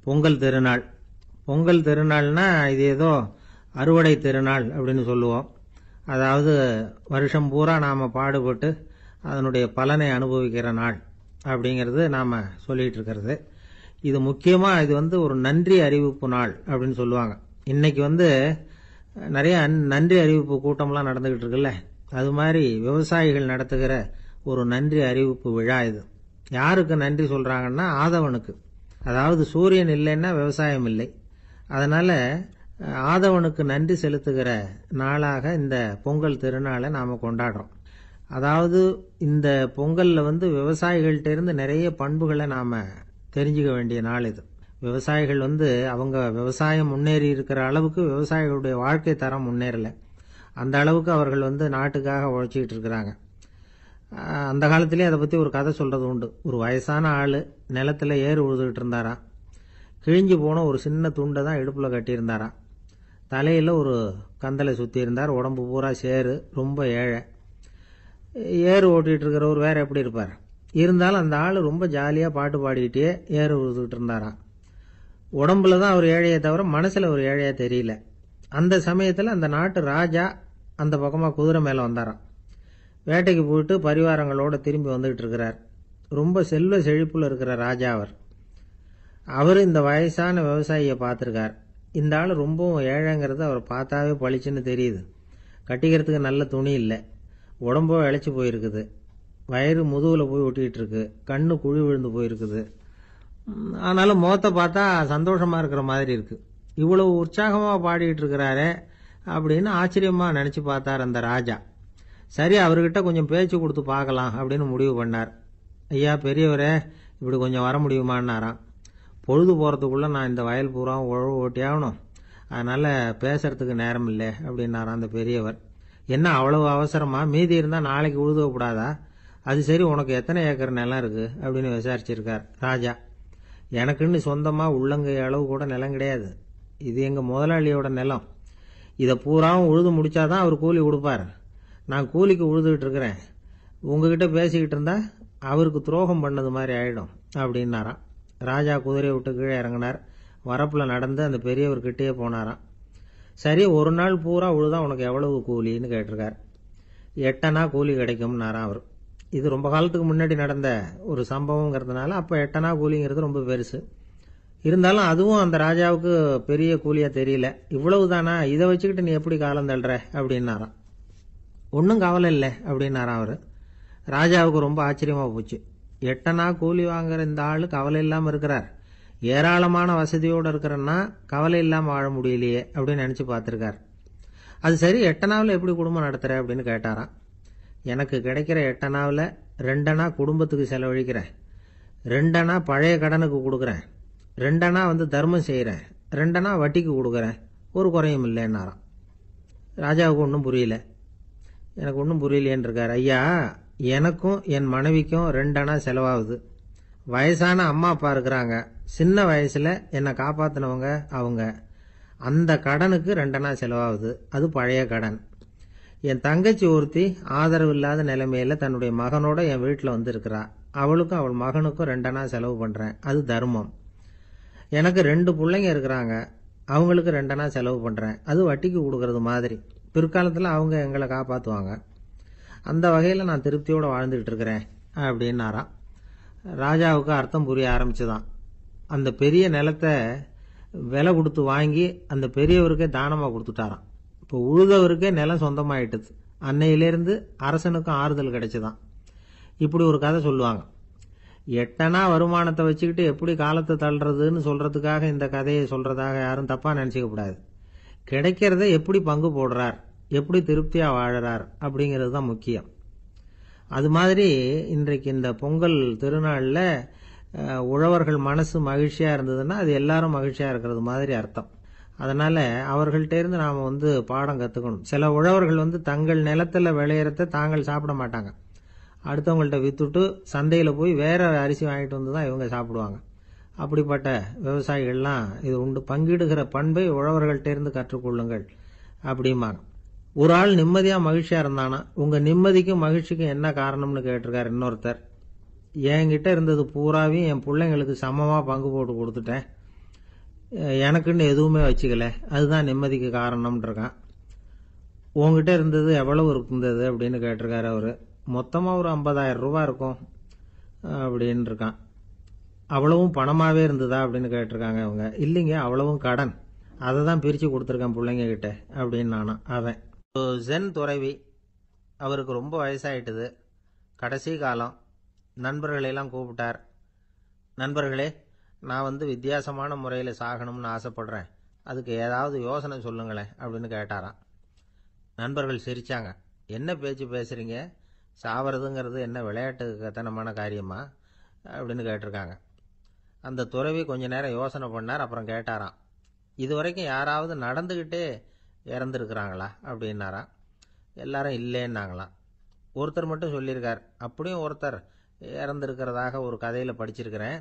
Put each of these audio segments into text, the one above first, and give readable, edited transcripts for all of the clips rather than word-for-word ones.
பொங்கல் திருநாள். பொங்கல் திருநாள்னா இது ஏதோ அறுவடை திருநாள் அப்படின்னு சொல்லுவோம். அதாவது வருஷம் பூரா நாம் பாடுபட்டு அதனுடைய பலனை அனுபவிக்கிற நாள் அப்படிங்கிறது நாம் சொல்லிட்டு இருக்கிறது. இது முக்கியமாக இது ஒரு நன்றி அறிவிப்பு நாள் அப்படின்னு சொல்லுவாங்க. இன்னைக்கு நிறைய நன்றி அறிவிப்பு கூட்டம்லாம் நடந்துகிட்டு இருக்குல்ல, அது மாதிரி விவசாயிகள் நடத்துகிற ஒரு நன்றி அறிவிப்பு விழா இது. யாருக்கு நன்றி சொல்றாங்கன்னா ஆதவனுக்கு. அதாவது சூரியன் இல்லைன்னா விவசாயம் இல்லை. அதனால ஆதவனுக்கு நன்றி செலுத்துகிற நாளாக இந்த பொங்கல் திருநாளை நாம கொண்டாடுறோம். அதாவது இந்த பொங்கல்ல விவசாயிகள்ட்ட இருந்து நிறைய பண்புகளை நாம தெரிஞ்சுக்க வேண்டிய நாள் இது. விவசாயிகள் அவங்க விவசாயம் முன்னேறி இருக்கிற அளவுக்கு விவசாயிகளுடைய வாழ்க்கை தரம் முன்னேறல. அந்த அளவுக்கு அவர்கள் நாட்டுக்காக உழைச்சிக்கிட்டு இருக்கிறாங்க. அந்த காலத்திலேயே அதை பற்றி ஒரு கதை சொல்றது உண்டு. ஒரு வயசான ஆள் நிலத்தில் ஏறு உழுதுகிட்டு இருந்தாராம். கிழிஞ்சு போன ஒரு சின்ன துண்டை தான் இடுப்பில் கட்டியிருந்தாராம். தலையில் ஒரு கந்தலை சுற்றி இருந்தார். உடம்பு பூரா சேரு, ரொம்ப ஏழை. ஏறு ஓட்டிகிட்டு இருக்கிறவர் வேற எப்படி இருப்பார்? இருந்தாலும் அந்த ஆள் ரொம்ப ஜாலியாக பாட்டு பாடிக்கிட்டே ஏறு உழுதுகிட்டு இருந்தாராம். உடம்புல தான் அவர் ஏழையை தவிர மனசில் ஒரு ஏழையா தெரியல. அந்த சமயத்தில் அந்த நாட்டு ராஜா அந்த பக்கமாக குதிரை மேலே வந்தாராம். வேட்டைக்கு போயிட்டு பரிவாரங்களோட திரும்பி வந்துகிட்டு இருக்கிறார். ரொம்ப செல்வ செழிப்புல இருக்கிற ராஜா அவர் இந்த வயசான விவசாயியை பார்த்துருக்கார். இந்த ஆள் ரொம்பவும் ஏழைங்கிறது அவர் பார்த்தாவே பளிச்சுன்னு தெரியுது. கட்டிக்கிறதுக்கு நல்ல துணி இல்லை, உடம்போ இழைச்சி போயிருக்குது, வயிறு முதுகில் போய் ஒட்டிகிட்டு இருக்கு, கண்ணு குழி விழுந்து போயிருக்குது. ஆனாலும் முகத்தை பார்த்தா சந்தோஷமா இருக்கிற மாதிரி இருக்கு. இவ்வளவு உற்சாகமா பாடிட்டு இருக்கிறாரே அப்படின்னு ஆச்சரியமா நினைச்சு பார்த்தார் அந்த ராஜா. சரி, அவர்கிட்ட கொஞ்சம் பேச்சு கொடுத்து பார்க்கலாம் அப்படின்னு முடிவு பண்ணார். ஐயா பெரியவரே, இப்படி கொஞ்சம் வர முடியுமான்னாராம். பொழுது போகிறதுக்குள்ள நான் இந்த வயல் பூரா உழவு ஓட்டி ஆகணும், அதனால பேசுறதுக்கு நேரம் இல்லை அப்படின்னாராம் அந்த பெரியவர். என்ன அவ்வளவு அவசரமா? மீதி இருந்தால் நாளைக்கு உழுதப்படாதா? அது சரி, உனக்கு எத்தனை ஏக்கர் நிலம் இருக்கு அப்படின்னு விசாரிச்சிருக்கார் ராஜா. எனக்குன்னு சொந்தமாக உள்ளங்கை அளவு கூட நிலம் கிடையாது. இது எங்கள் முதலாளியோட நிலம். இதை பூராவும் உழுது முடிச்சாதான் அவர் கூலி கொடுப்பார். நான் கூலிக்கு உழுதுகிட்டு இருக்கிறேன். உங்ககிட்ட பேசிக்கிட்டு இருந்தா அவருக்கு துரோகம் பண்ணது மாதிரி ஆயிடும் அப்படின்னாராம். ராஜா குதிரையை விட்டு கீழே இறங்கினார். வரப்பில் நடந்து அந்த பெரியவர்கிட்டயே போனாராம். சரி, ஒரு நாள் பூரா உழுதா உனக்கு எவ்வளவு கூலின்னு கேட்டிருக்கார். 8 அணா கூலி கிடைக்கும்னாராம் அவர். இது ரொம்ப காலத்துக்கு முன்னாடி நடந்த ஒரு சம்பவங்கிறதுனால அப்போ 8 அணா கூலிங்கிறது ரொம்ப பெருசு. இருந்தாலும் அதுவும் அந்த ராஜாவுக்கு பெரிய கூலியா தெரியல. இவ்வளவுதானா, இதை வச்சுக்கிட்டு நீ எப்படி காலம் தள்ளுற அப்படின்னாராம். ஒன்றும் கவலை இல்லை அப்படின்னாராம் அவர். ராஜாவுக்கு ரொம்ப ஆச்சரியமா போச்சு. 8 அணா கூலி வாங்குற இந்த ஆளு கவலை இல்லாமல் இருக்கிறார், ஏராளமான வசதியோடு இருக்கிறன்னா கவலை இல்லாமல் வாழ முடியலையே அப்படின்னு நினைச்சு பார்த்துருக்கார். அது சரி, 8 அணாவில் எப்படி குடும்பம் நடத்துற அப்படின்னு கேட்டாராம். எனக்கு கிடைக்கிற 8 அணாவில் 2 அணா குடும்பத்துக்கு செலவழிக்கிறேன், 2 அணா பழைய கடனுக்கு கொடுக்குறேன், 2 அணா தர்மம் செய்கிறேன், 2 அணா வட்டிக்கு கொடுக்குறேன், ஒரு குறையும் இல்லைன்னாராம். ராஜாவுக்கு ஒன்றும் புரியல. எனக்கு ஒன்றும் புரியலையேன்னு இருக்கார். ஐயா, எனக்கும் என் மனைவிக்கும் 2 அணா செலவாகுது. வயசான அம்மா அப்பா இருக்கிறாங்க, சின்ன வயசுல என்னை காப்பாத்தினவங்க அவங்க. அந்த கடனுக்கு 2 அணா செலவாகுது, அது பழைய கடன். என் தங்கச்சி ஒருத்தி ஆதரவு இல்லாத நிலைமையில தன்னுடைய மகனோட என் வீட்டில் இருக்கிறா. அவளுக்கும் அவள் மகனுக்கும் 2 அணா செலவு பண்றேன், அது தர்மம். எனக்கு 2 பிள்ளைங்க இருக்கிறாங்க, அவங்களுக்கு 2 அணா செலவு பண்றேன், அது வட்டிக்கு கொடுக்கறது மாதிரி. பிற்காலத்தில் அவங்க எங்களை காப்பாற்றுவாங்க. அந்த வகையில் நான் திருப்தியோடு வாழ்ந்துகிட்டு இருக்கிறேன் அப்படின்னாராம். ராஜாவுக்கு அர்த்தம் புரிய ஆரம்பிச்சுதான். அந்த பெரிய நிலத்தை விலை கொடுத்து வாங்கி அந்த பெரியவருக்கே தானமாக கொடுத்துட்டாராம். இப்போ உழுதவருக்கே நிலம் சொந்தமாயிட்டுது. அன்னையிலேருந்து அரசனுக்கும் ஆறுதல் கிடைச்சுதான். இப்படி ஒரு கதை சொல்லுவாங்க. 8 அணா வருமானத்தை வச்சுக்கிட்டு எப்படி காலத்தை தள்ளுறதுன்னு சொல்றதுக்காக இந்த கதையை சொல்றதாக யாரும் தப்பா நினைச்சுக்க கூடாது. கிடைக்கிறத எப்படி பங்கு போடுறார், எப்படி திருப்தியா வாழறார் அப்படிங்கிறது தான் முக்கியம். அது மாதிரி இன்றைக்கு இந்த பொங்கல் திருநாளில் உழவர்கள் மனசு மகிழ்ச்சியா இருந்ததுன்னா அது எல்லாரும் மகிழ்ச்சியா இருக்கிறது மாதிரி அர்த்தம். அதனால அவர்கள்ட்ட இருந்து நாம பாடம் கத்துக்கணும். சில உழவர்கள் தங்கள் நிலத்துல விளையறத தாங்கள் சாப்பிட மாட்டாங்க, அடுத்தவங்கள்ட்ட வித்துட்டு சந்தையில போய் வேற அரிசி வாங்கிட்டு வந்து தான் இவங்க சாப்பிடுவாங்க. அப்படிப்பட்ட விவசாயிகள்லாம் இது உண்டு. பங்கிடுகிற பண்பை உழவர்கள்ட்ட இருந்து கற்றுக்கொள்ளுங்கள் அப்படிம்பாங்க. ஒரு ஆள் நிம்மதியா மகிழ்ச்சியா இருந்தானா, உங்க நிம்மதிக்கும் மகிழ்ச்சிக்கும் என்ன காரணம்னு கேட்டிருக்காரு இன்னொருத்தர். என்கிட்ட இருந்தது பூராவையும் என் பிள்ளைங்களுக்கு சமமா பங்கு போட்டு கொடுத்துட்டேன், எனக்குன்னு எதுவுமே வச்சுக்கல, அதுதான் நிம்மதிக்கு காரணம்னு இருக்கான். உங்ககிட்ட இருந்தது எவ்வளவு இருந்தது அப்படின்னு கேட்டிருக்காரு அவரு. மொத்தமா ஒரு 50,000 ரூபாய் இருக்கும் அப்படின்னு இருக்கான். அவ்வளவும் பணமாவே இருந்ததா அப்படின்னு கேட்டிருக்காங்க அவங்க. இல்லைங்க, அவ்வளவும் கடன், அதை தான் பிரிச்சு கொடுத்துருக்கேன் பிள்ளைங்க கிட்ட அப்படின்னு நானும். அவன் ஜென் துறவி, அவருக்கு ரொம்ப வயசாயிட்டுது, கடைசி காலம். நண்பர்களெல்லாம் கூப்பிட்டார். நண்பர்களே, நான் வித்தியாசமான முறையில் சாகணும்னு ஆசைப்படுறேன், அதுக்கு ஏதாவது யோசனை சொல்லுங்களேன் அப்படின்னு கேட்டாராம். நண்பர்கள் சிரிச்சாங்க. என்ன பேச்சு பேசுறீங்க, சாவறதுங்கிறது என்ன விளையாட்டு கத்தனமான காரியமா அப்படின்னு கேட்டிருக்காங்க. அந்த துறவி கொஞ்ச நேரம் யோசனை பண்ணார். அப்புறம் கேட்டாராம், இதுவரைக்கும் யாராவது நடந்துக்கிட்டே இறந்துருக்கிறாங்களா அப்படின்னாராம். எல்லாரும் இல்லைன்னாங்களாம். ஒருத்தர் மட்டும் சொல்லியிருக்கார். அப்படியும் ஒருத்தர் இறந்துருக்கிறதாக ஒரு கதையில் படிச்சிருக்கிறேன்,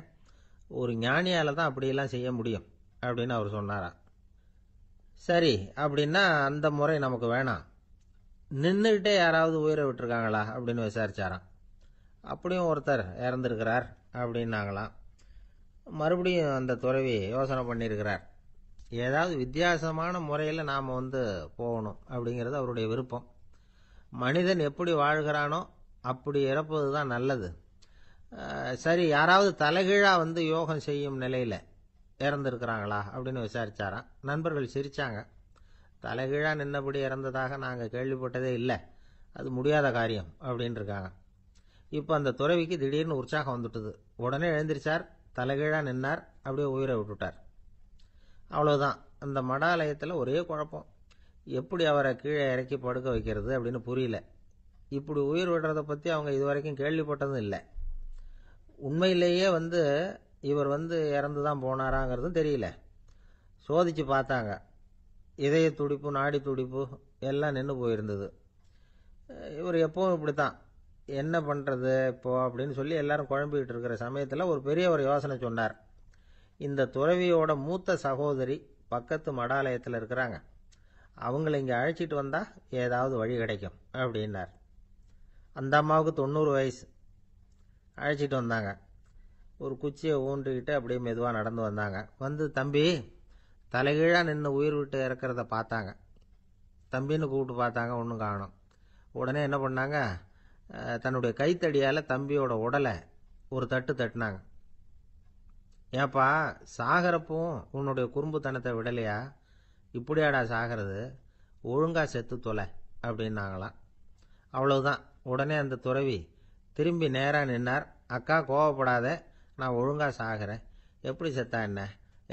ஒரு ஞானியால் தான் அப்படியெல்லாம் செய்ய முடியும் அப்படின்னு அவர் சொன்னாராம். சரி, அப்படின்னா அந்த முறை நமக்கு வேணாம், நின்றுக்கிட்டே யாராவது உயிரை விட்டுருக்காங்களா அப்படின்னு விசாரிச்சாராம். அப்படியும் ஒருத்தர் இறந்துருக்கிறார் அப்படின்னாங்களாம். மறுபடியும் அந்த துறவி யோசனை பண்ணியிருக்கிறார். ஏதாவது வித்தியாசமான முறையில் நாம் போகணும் அப்படிங்கிறது அவருடைய விருப்பம். மனிதன் எப்படி வாழ்கிறானோ அப்படி இறப்பது தான் நல்லது. சரி, யாராவது தலைகீழாக யோகம் செய்யும் நிலையில் இறந்துருக்கிறாங்களா அப்படின்னு விசாரிச்சாராம். நண்பர்கள் சிரிச்சாங்க. தலைகீழாக நின்னபடி இறந்ததாக நாங்கள் கேள்விப்பட்டதே இல்லை, அது முடியாத காரியம் அப்படின்னு இருக்காங்க. இப்போ அந்த துறவிக்கு திடீர்னு உற்சாகம் வந்துட்டுது. உடனே எழுந்திரிச்சார், தலைகீழாக நின்னார், அப்படியே உயிரை விட்டுட்டார். அவ்வளோதான். அந்த மடாலயத்தில் ஒரே குழப்பம், எப்படி அவரை கீழே இறக்கி படுக்க வைக்கிறது அப்படின்னு புரியல. இப்படி உயிர் விடுறதை பற்றி அவங்க இதுவரைக்கும் கேள்விப்பட்டதும் இல்லை. உண்மையிலேயே இவர் இறந்து தான் போனாராங்கிறதும் தெரியல. சோதிச்சு பார்த்தாங்க. இதய துடிப்பு, நாடி துடிப்பு எல்லாம் நின்று போயிருந்தது. இவர் எப்பவும் இப்படி தான், என்ன பண்ணுறது இப்போ அப்படின்னு சொல்லி எல்லாரும் குழம்பிக்கிட்டு இருக்கிற சமயத்தில் ஒரு பெரியவர் யோசனை சொன்னார். இந்த துறவியோட மூத்த சகோதரி பக்கத்து மடாலயத்தில் இருக்கிறாங்க, அவங்கள இங்கே அழைச்சிட்டு வந்தால் ஏதாவது வழி கிடைக்கும் அப்படின்னார். அந்த அம்மாவுக்கு 90 வயசு. அழைச்சிட்டு வந்தாங்க. ஒரு குச்சியை ஊன்றிக்கிட்டு அப்படியே மெதுவாக நடந்து வந்தாங்க. தம்பி, தலைகீழாக நின்று உயிர் விட்டு இறக்கிறத பார்த்தாங்க. தம்பின்னு கூப்பிட்டு பார்த்தாங்க, ஒன்றும் காணும். உடனே என்ன பண்ணாங்க, தன்னுடைய கைத்தடியால் தம்பியோட உடலை ஒரு தட்டு தட்டினாங்க. ஏப்பா, சாகிறப்பவும் உன்னுடைய குறும்புத்தனத்தை விடலையா, இப்படியாடா சாகிறது, ஒழுங்கா செத்து தொலை அப்படின்னாங்களாம். அவ்வளவுதான். உடனே அந்த துறவி திரும்பி நேராக நின்னார். அக்கா, கோவப்படாத, நான் ஒழுங்கா சாகிறேன், எப்படி செத்தா என்ன,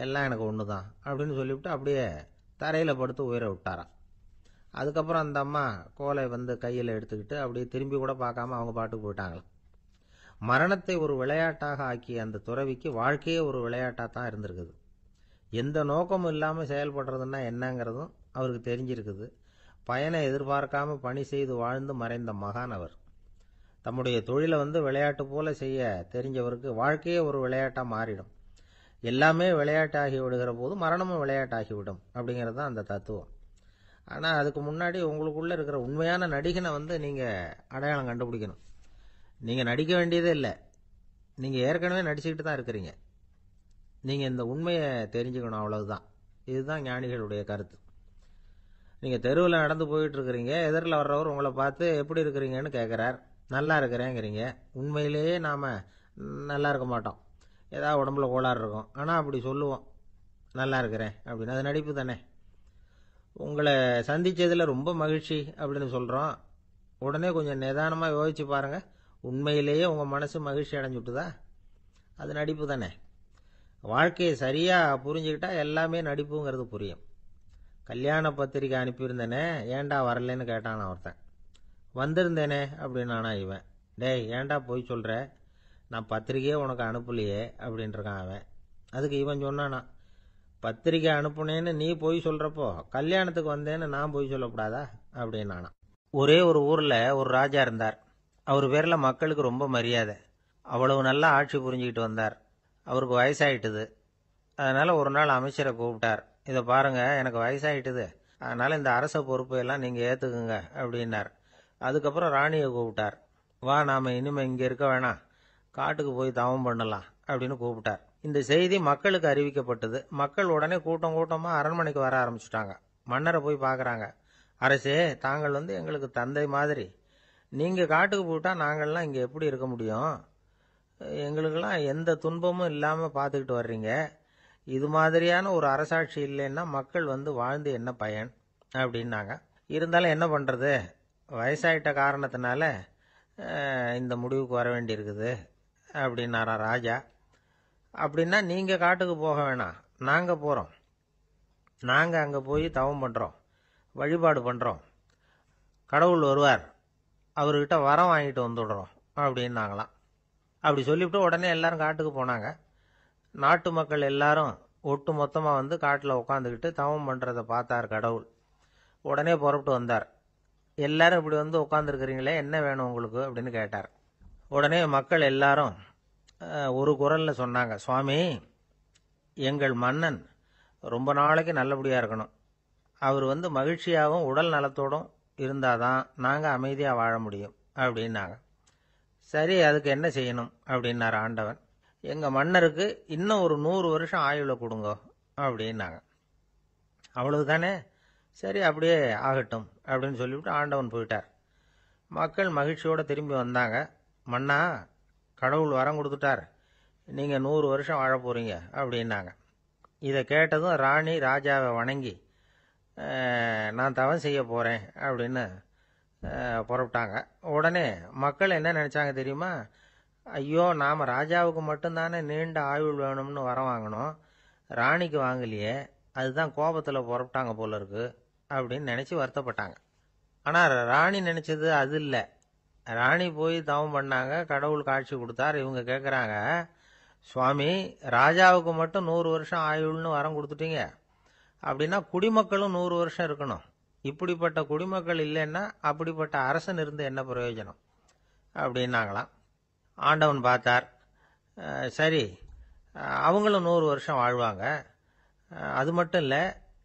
எல்லாம் எனக்கு ஒன்று தான் அப்படின்னு சொல்லிவிட்டு அப்படியே தரையில் படுத்து உயிரை விட்டாராம். அதுக்கப்புறம் அந்த அம்மா கோலை கையில் எடுத்துக்கிட்டு அப்படியே திரும்பி கூட பார்க்காம அவங்க பாட்டுக்கு போயிட்டாங்களாம். மரணத்தை ஒரு விளையாட்டாக ஆக்கிய அந்த துறவிக்கு வாழ்க்கையே ஒரு விளையாட்டாக தான் இருந்திருக்குது. எந்த நோக்கமும் இல்லாமல் செயல்படுறதுன்னா என்னங்கிறதும் அவருக்கு தெரிஞ்சிருக்குது. பயனை எதிர்பார்க்காம பணி செய்து வாழ்ந்து மறைந்த மகான் அவர். தம்முடைய தொழிலை விளையாட்டு போல செய்ய தெரிஞ்சவருக்கு வாழ்க்கையே ஒரு விளையாட்டாக மாறிடும். எல்லாமே விளையாட்டாகி விடுகிற போது மரணமும் விளையாட்டாகிவிடும் அப்படிங்கிறது தான் அந்த தத்துவம். ஆனால் அதுக்கு முன்னாடி உங்களுக்குள்ளே இருக்கிற உண்மையான நடிகனை நீங்கள் அடையாளம் கண்டுபிடிக்கணும். நீங்கள் நடிக்க வேண்டியதே இல்லை, நீங்கள் ஏற்கனவே நடிச்சுக்கிட்டு தான் இருக்கிறீங்க. நீங்கள் இந்த உண்மையை தெரிஞ்சுக்கணும், அவ்வளவுதான். இதுதான் ஞானிகளுடைய கருத்து. நீங்கள் தெருவில் நடந்து போயிட்டு இருக்கிறீங்க, எதிரில் வர்றவர் உங்களை பார்த்து எப்படி இருக்கிறீங்கன்னு கேட்குறார். நல்லா இருக்கிறேங்கிறீங்க. உண்மையிலேயே நாம் நல்லா இருக்க மாட்டோம், ஏதாவது உடம்புல கோளாறு இருக்கும். ஆனால் அப்படி சொல்லுவோம், நல்லா இருக்கிறேன் அப்படின்னு. அது நடிப்பு தானே. உங்களை சந்தித்ததில் ரொம்ப மகிழ்ச்சி அப்படின்னு சொல்கிறோம். உடனே கொஞ்சம் நிதானமாக யோசிச்சு பாருங்கள், உண்மையிலேயே உங்கள் மனசு மகிழ்ச்சி அடைஞ்சுட்டுதா? அது நடிப்பு தானே. வாழ்க்கையை சரியாக புரிஞ்சுக்கிட்டா எல்லாமே நடிப்புங்கிறது புரியும். கல்யாண பத்திரிக்கை அனுப்பியிருந்தேனே, ஏன்டா வரலன்னு கேட்டான் ஒருத்தன். வந்திருந்தேனே அப்படின்னானா இவன். டேய், ஏன்டா போய் சொல்கிற, நான் பத்திரிக்கையே உனக்கு அனுப்பலையே அப்படின்ட்டுருக்கான் அவன். அதுக்கு இவன் சொன்னானா, பத்திரிக்கை அனுப்புனேன்னு நீ போய் சொல்கிறப்போ கல்யாணத்துக்கு வந்தேன்னு நான் போய் சொல்லக்கூடாதா அப்படின்னானா. ஒரே ஒரு ஊரில் ஒரு ராஜா இருந்தார். அவர் பேரில் மக்களுக்கு ரொம்ப மரியாதை. அவ்வளவு நல்லா ஆட்சி புரிஞ்சுக்கிட்டு வந்தார். அவருக்கு வயசாயிட்டுது. அதனால் ஒரு நாள் அமைச்சரை கூப்பிட்டார். இதை பாருங்க, எனக்கு வயசாயிட்டுது, அதனால் இந்த அரச பொறுப்பையெல்லாம் நீங்கள் ஏற்றுக்குங்க அப்படின்னார். அதுக்கப்புறம் ராணியை கூப்பிட்டார். வா, நாம் இனிமேல் இங்கே இருக்க வேணாம், காட்டுக்கு போய் தவம் பண்ணலாம் அப்படின்னு கூப்பிட்டார். இந்த செய்தி மக்களுக்கு அறிவிக்கப்பட்டது. மக்கள் உடனே கூட்டம் கூட்டமா அரண்மனைக்கு வர ஆரம்பிச்சுட்டாங்க. மன்னரை போய் பார்க்கறாங்க. அரசே, தாங்கள் எங்களுக்கு தந்தை மாதிரி. நீங்க காட்டுக்கு போயிட்டா நாங்கள்லாம் இங்க எப்படி இருக்க முடியும்? எங்களுக்கெல்லாம் எந்த துன்பமும் இல்லாம பார்த்துக்கிட்டு வர்றீங்க. இது மாதிரியான ஒரு அரசாட்சி இல்லைன்னா மக்கள் வாழ்ந்து என்ன பயன் அப்படின்னாங்க. இருந்தாலும் என்ன பண்றது, வயசாயிட்ட காரணத்தினால இந்த முடிவுக்கு வர வேண்டியிருக்குது அப்படின்னாரா ராஜா. அப்படின்னா நீங்க காட்டுக்கு போக வேணாம், நாங்க போறோம். நாங்க அங்க போய் தவம் பண்றோம், வழிபாடு பண்றோம். கடவுள் வருவார், அவர்கிட்ட வரம் வாங்கிட்டு வந்துடுறோம் அப்படின்னாங்களாம். அப்படி சொல்லிவிட்டு உடனே எல்லாரும் காட்டுக்கு போனாங்க. நாட்டு மக்கள் எல்லாரும் ஒட்டு மொத்தமாக காட்டில் உட்காந்துக்கிட்டு தவம் பண்ணுறதை பார்த்தார் கடவுள். உடனே புறப்பட்டு வந்தார். எல்லாரும் இப்படி உட்காந்துருக்கிறீங்களே, என்ன வேணும் உங்களுக்கு அப்படின்னு கேட்டார். உடனே மக்கள் எல்லாரும் ஒரு குரலில் சொன்னாங்க, சுவாமி, எங்கள் மன்னன் ரொம்ப நாளைக்கு நல்லபடியாக இருக்கணும். அவர் மகிழ்ச்சியாகவும் உடல் நலத்தோடும் இருந்தாதான் நாங்கள் அமைதியாக வாழ முடியும் அப்படின்னாங்க. சரி, அதுக்கு என்ன செய்யணும் அப்படின்னார் ஆண்டவன். எங்கள் மன்னருக்கு இன்னும் ஒரு 100 வருஷம் ஆயுளை கொடுங்க அப்படின்னாங்க. அவ்வளவுதானே, சரி அப்படியே ஆகட்டும் அப்படின்னு சொல்லிவிட்டு ஆண்டவன் போயிட்டார். மக்கள் மகிழ்ச்சியோடு திரும்பி வந்தாங்க. மன்னா, கடவுள் வரம் கொடுத்துட்டார், நீங்கள் 100 வருஷம் வாழ போகிறீங்க அப்படின்னாங்க. இதை கேட்டதும் ராணி ராஜாவை வணங்கி நான் தவம் செய்ய போகிறேன் அப்படின்னு புறப்பட்டாங்க. உடனே மக்கள் என்ன நினச்சாங்க தெரியுமா? ஐயோ, நாம் ராஜாவுக்கு மட்டும்தானே நீண்ட ஆயுள் வேணும்னு வரம் வாங்கினோம், ராணிக்கு வாங்கலையே, அதுதான் கோபத்தில் புறப்பட்டாங்க போல இருக்கு அப்படின்னு நினச்சி வருத்தப்பட்டாங்க. ஆனால் ராணி நினச்சது அது இல்லை. ராணி போய் தவம் பண்ணாங்க, கடவுள் காட்சி கொடுத்தார். இவங்க கேட்குறாங்க, சுவாமி, ராஜாவுக்கு மட்டும் 100 வருஷம் ஆயுள்னு வரம் கொடுத்துட்டீங்க, அப்படின்னா குடிமக்களும் 100 வருஷம் இருக்கணும். இப்படிப்பட்ட குடிமக்கள் இல்லைன்னா அப்படிப்பட்ட அரசன் இருந்து என்ன பிரயோஜனம் அப்படின்னாங்களாம். ஆண்டவன் பார்த்தார், சரி அவங்களும் 100 வருஷம் வாழ்வாங்க, அது மட்டும் இல்லை,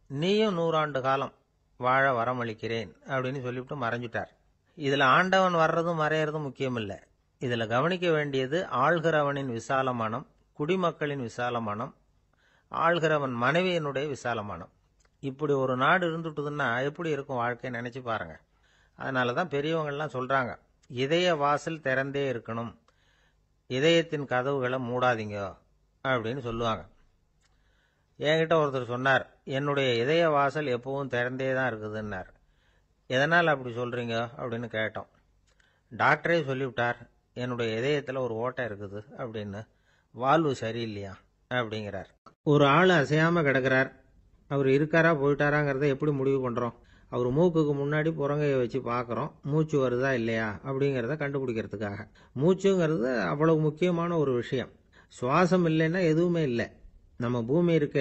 நீயும் 100 ஆண்டு காலம் வாழ வரமளிக்கிறேன் அப்படின்னு சொல்லிவிட்டு மறைஞ்சிட்டார். இதில் ஆண்டவன் வர்றதும் மறையறதும் முக்கியம் இல்லை. இதில் கவனிக்க வேண்டியது ஆள்கிறவனின் விசாலமானம், குடிமக்களின் விசாலமானம், ஆள்கிறவன் மனைவியினுடைய விசாலமானம். இப்படி ஒரு நாடு இருந்துட்டுதுன்னா எப்படி இருக்கும் வாழ்க்கை நினைச்சு பாருங்க. அதனால தான் பெரியவங்கள்லாம் சொல்றாங்க, இதய வாசல் திறந்தே இருக்கணும், இதயத்தின் கதவுகளை மூடாதீங்க அப்படின்னு சொல்லுவாங்க. என்கிட்ட ஒருத்தர் சொன்னார், என்னுடைய இதய வாசல் எப்பவும் திறந்தே தான் இருக்குதுன்னார். எதனால் அப்படி சொல்றீங்க அப்படின்னு கேட்டோம். டாக்டரே சொல்லிவிட்டார், என்னுடைய இதயத்தில் ஒரு ஓட்டை இருக்குது அப்படின்னு, வால்வு சரியில்லையா அப்படிங்கிறார். ஒரு ஆள் அசையாம கிடக்கிறார், அவர் இருக்காரா போயிட்டாராங்கிறத எப்படி முடிவு பண்றோம்? அவர் மூக்குக்கு முன்னாடி புறங்கையை வச்சு பார்க்குறோம், மூச்சு வருதா இல்லையா அப்படிங்கிறத கண்டுபிடிக்கிறதுக்காக. மூச்சுங்கிறது அவ்வளவு முக்கியமான ஒரு விஷயம். சுவாசம் இல்லைன்னா எதுவுமே இல்லை. நம்ம பூமி இருக்க,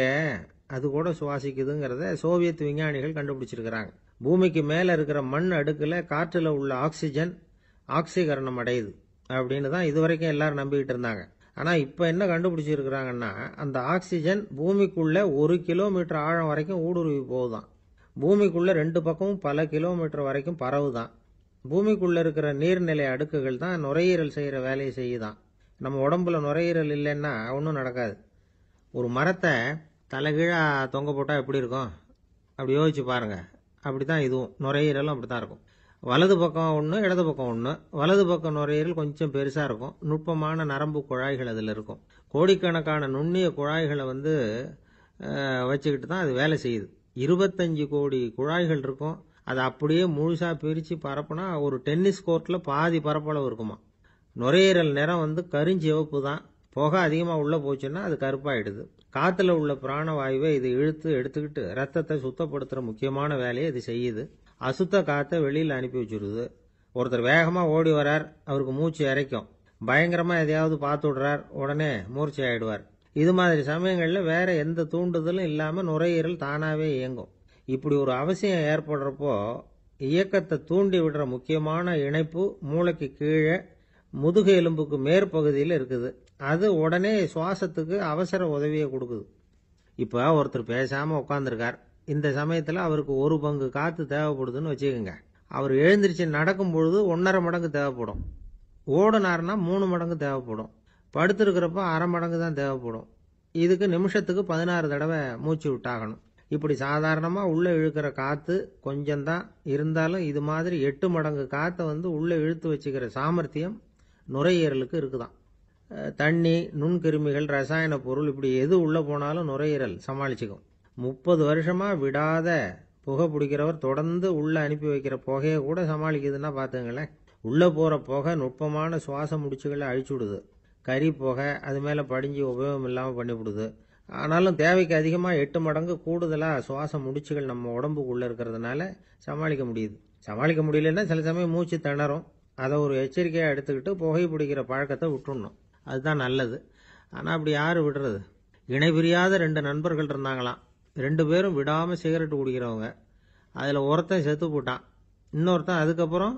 அது கூட சுவாசிக்குதுங்கிறத சோவியத் விஞ்ஞானிகள் கண்டுபிடிச்சிருக்கிறாங்க. பூமிக்கு மேலே இருக்கிற மண் அடுக்கில் காற்றில் உள்ள ஆக்சிஜன் ஆக்சிகரணம் அடையுது அப்படின்னு தான் இதுவரைக்கும் எல்லாரும் நம்பிக்கிட்டு இருந்தாங்க. ஆனால் இப்போ என்ன கண்டுபிடிச்சிருக்கிறாங்கன்னா, அந்த ஆக்சிஜன் பூமிக்குள்ள 1 கிலோமீட்டர் ஆழம் வரைக்கும் ஊடுருவி போகுதான். பூமிக்குள்ள 2 பக்கமும் பல கிலோமீட்டர் வரைக்கும் பரவுதான். பூமிக்குள்ள இருக்கிற நீர்நிலை அடுக்குகள் தான் நுரையீரல் செய்கிற வேலையை செய்யுதான். நம்ம உடம்புல நுரையீரல் இல்லைன்னா ஒன்றும் நடக்காது. ஒரு மரத்தை தலைகீழாக தொங்க போட்டால் எப்படி இருக்கும் அப்படி யோசிச்சு பாருங்க. அப்படி தான் இதுவும், நுரையீரலும் அப்படி தான் இருக்கும். வலது பக்கம் ஒன்று, இடது பக்கம் ஒன்று. வலது பக்கம் நுரையீரல் கொஞ்சம் பெருசாக இருக்கும், நுட்பமான நரம்பு குழாய்கள் அதில் இருக்கும். கோடிக்கணக்கான நுண்ணிய குழாய்களை வச்சுக்கிட்டு தான் அது வேலை செய்யுது. 25 கோடி குழாய்கள் இருக்கும். அதை அப்படியே முழுசாக பிரித்து பரப்புனா ஒரு டென்னிஸ் கோர்ட்டில் பாதி பரப்பளவு இருக்குமா. நுரையீரல் நிறம் கருஞ்சிவப்பு தான். புகை அதிகமாக உள்ளே போச்சுன்னா அது கருப்பாயிடுது. காற்றுல உள்ள பிராணவாயுவை இது இழுத்து எடுத்துக்கிட்டு ரத்தத்தை சுத்தப்படுத்துகிற முக்கியமான வேலையை இது செய்யுது. அசுத்த காற்றை வெளியில் அனுப்பி வச்சுருது. ஒருத்தர் வேகமாக ஓடி வரார், அவருக்கு மூச்சு இறைக்கும். பயங்கரமாக எதையாவது பார்த்து விடுறார், உடனே மூர்ச்சை ஆயிடுவார். இது மாதிரி சமயங்களில் வேற எந்த தூண்டுதலும் இல்லாமல் நுரையீரல் தானாகவே இயங்கும். இப்படி ஒரு அவசியம் ஏற்படுறப்போ இயக்கத்தை தூண்டி விடுற முக்கியமான இணைப்பு மூளைக்கு கீழே முதுகு எலும்புக்கு மேற்பகுதியில் இருக்குது. அது உடனே சுவாசத்துக்கு அவசர உதவியை கொடுக்குது. இப்போ ஒருத்தர் பேசாமல் உட்காந்துருக்கார். இந்த சமயத்தில் அவருக்கு 1 பங்கு காற்று தேவைப்படுதுன்னு வச்சுக்கோங்க. அவர் எழுந்திரிச்சு நடக்கும் பொழுது 1.5 மடங்கு தேவைப்படும். ஓடினார்னா 3 மடங்கு தேவைப்படும். படுத்திருக்கிறப்ப 1/2 மடங்கு தான் தேவைப்படும். இதுக்கு நிமிஷத்துக்கு 16 தடவை மூச்சு விட்டாகணும். இப்படி சாதாரணமாக உள்ளே இழுக்கிற காற்று கொஞ்சம்தான் இருந்தாலும் இது மாதிரி 8 மடங்கு காற்றை உள்ளே இழுத்து வச்சுக்கிற சாமர்த்தியம் நுரையீரலுக்கு இருக்குதான். தண்ணி, நுண்கிருமிகள், ரசாயன பொருள் இப்படி எது உள்ளே போனாலும் நுரையீரல் சமாளிச்சுக்கும். 30 வருஷமாக விடாத புகை பிடிக்கிறவர் தொடர்ந்து உள்ளே அனுப்பி வைக்கிற புகையை கூட சமாளிக்குதுன்னா பார்த்துங்களேன். உள்ளே போகிற புகை நுட்பமான சுவாச முடிச்சுகளை அழிச்சு விடுது. கறி புகை அது மேலே படிஞ்சு உபயோகம் இல்லாமல் பண்ணிவிடுது. ஆனாலும் தேவைக்கு அதிகமாக 8 மடங்கு கூடுதலாக சுவாச முடிச்சுகள் நம்ம உடம்புக்குள்ளே இருக்கிறதுனால சமாளிக்க முடியுது. சமாளிக்க முடியலன்னா சில சமயம் மூச்சு திணறும். அதை ஒரு எச்சரிக்கையாக எடுத்துக்கிட்டு புகை பிடிக்கிற பழக்கத்தை விட்டுடணும். அதுதான் நல்லது. ஆனால் அப்படி யார் விடுறது? இணை பிரியாத 2 நண்பர்கள் இருந்தாங்களாம். 2 பேரும் விடாமல் சிகரெட்டு குடிக்கிறவங்க. அதில் ஒருத்தன் செத்து போட்டான். இன்னொருத்தன் அதுக்கப்புறம்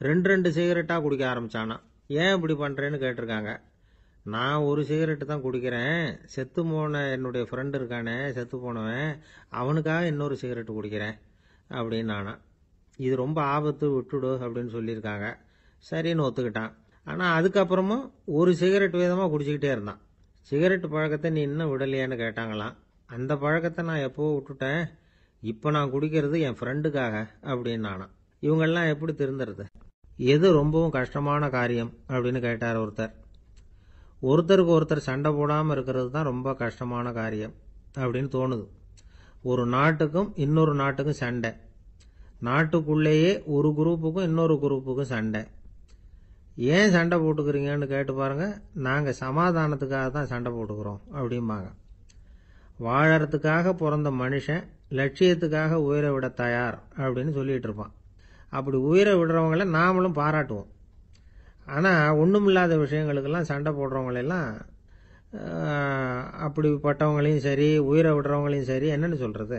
2 சிகரெட்டாக குடிக்க ஆரம்பித்தானான். ஏன் இப்படி பண்ணுறேன்னு கேட்டிருக்காங்க. நான் ஒரு சிகரெட்டு தான் குடிக்கிறேன், செத்து போன என்னுடைய ஃப்ரெண்டு இருக்கானே செத்து போனவன், அவனுக்காக இன்னொரு சிகரெட்டு குடிக்கிறேன் அப்படின்னு நானா. இது ரொம்ப ஆபத்து, விட்டுடு அப்படின்னு சொல்லியிருக்காங்க. சரின்னு ஒத்துக்கிட்டான். ஆனால் அதுக்கப்புறமும் ஒரு சிகரெட் வீதமாக குடிச்சிக்கிட்டே இருந்தான். சிகரெட்டு பழக்கத்தை நீ இன்னும் விடலையான்னு கேட்டாங்களாம். அந்த பழக்கத்தை நான் எப்போ விட்டுட்டேன், இப்போ நான் குடிக்கிறது என் ஃப்ரெண்டுக்காக அப்படின்னு நானா. இவங்கெல்லாம் எப்படி திருந்துறது? எது ரொம்பவும் கஷ்டமான காரியம் அப்படின்னு கேட்டார் ஒருத்தர். ஒருத்தருக்கு ஒருத்தர் சண்டை போடாமல் இருக்கிறது தான் ரொம்ப கஷ்டமான காரியம் அப்படின்னு தோணுது. ஒரு நாட்டுக்கும் இன்னொரு நாட்டுக்கும் சண்டை, நாட்டுக்குள்ளேயே ஒரு குரூப்புக்கும் இன்னொரு குரூப்புக்கும் சண்டை. ஏன் சண்டை போட்டுக்கிறீங்கன்னு கேட்டு பாருங்க. நாங்கள் சமாதானத்துக்காக தான் சண்டை போட்டுக்கிறோம் அப்படிம்பாங்க. வாழறதுக்காக பிறந்த மனுஷன் லட்சியத்துக்காக உயிரை விட தயார் அப்படின்னு சொல்லிட்டு இருப்பான். அப்படி உயிரை விடுறவங்கள நாமளும் பாராட்டுவோம். ஆனால் ஒன்றுமில்லாத விஷயங்களுக்கெல்லாம் சண்டை போடுறவங்களெல்லாம், அப்படிப்பட்டவங்களையும் சரி உயிரை விடுறவங்களையும் சரி என்னன்னு சொல்கிறது?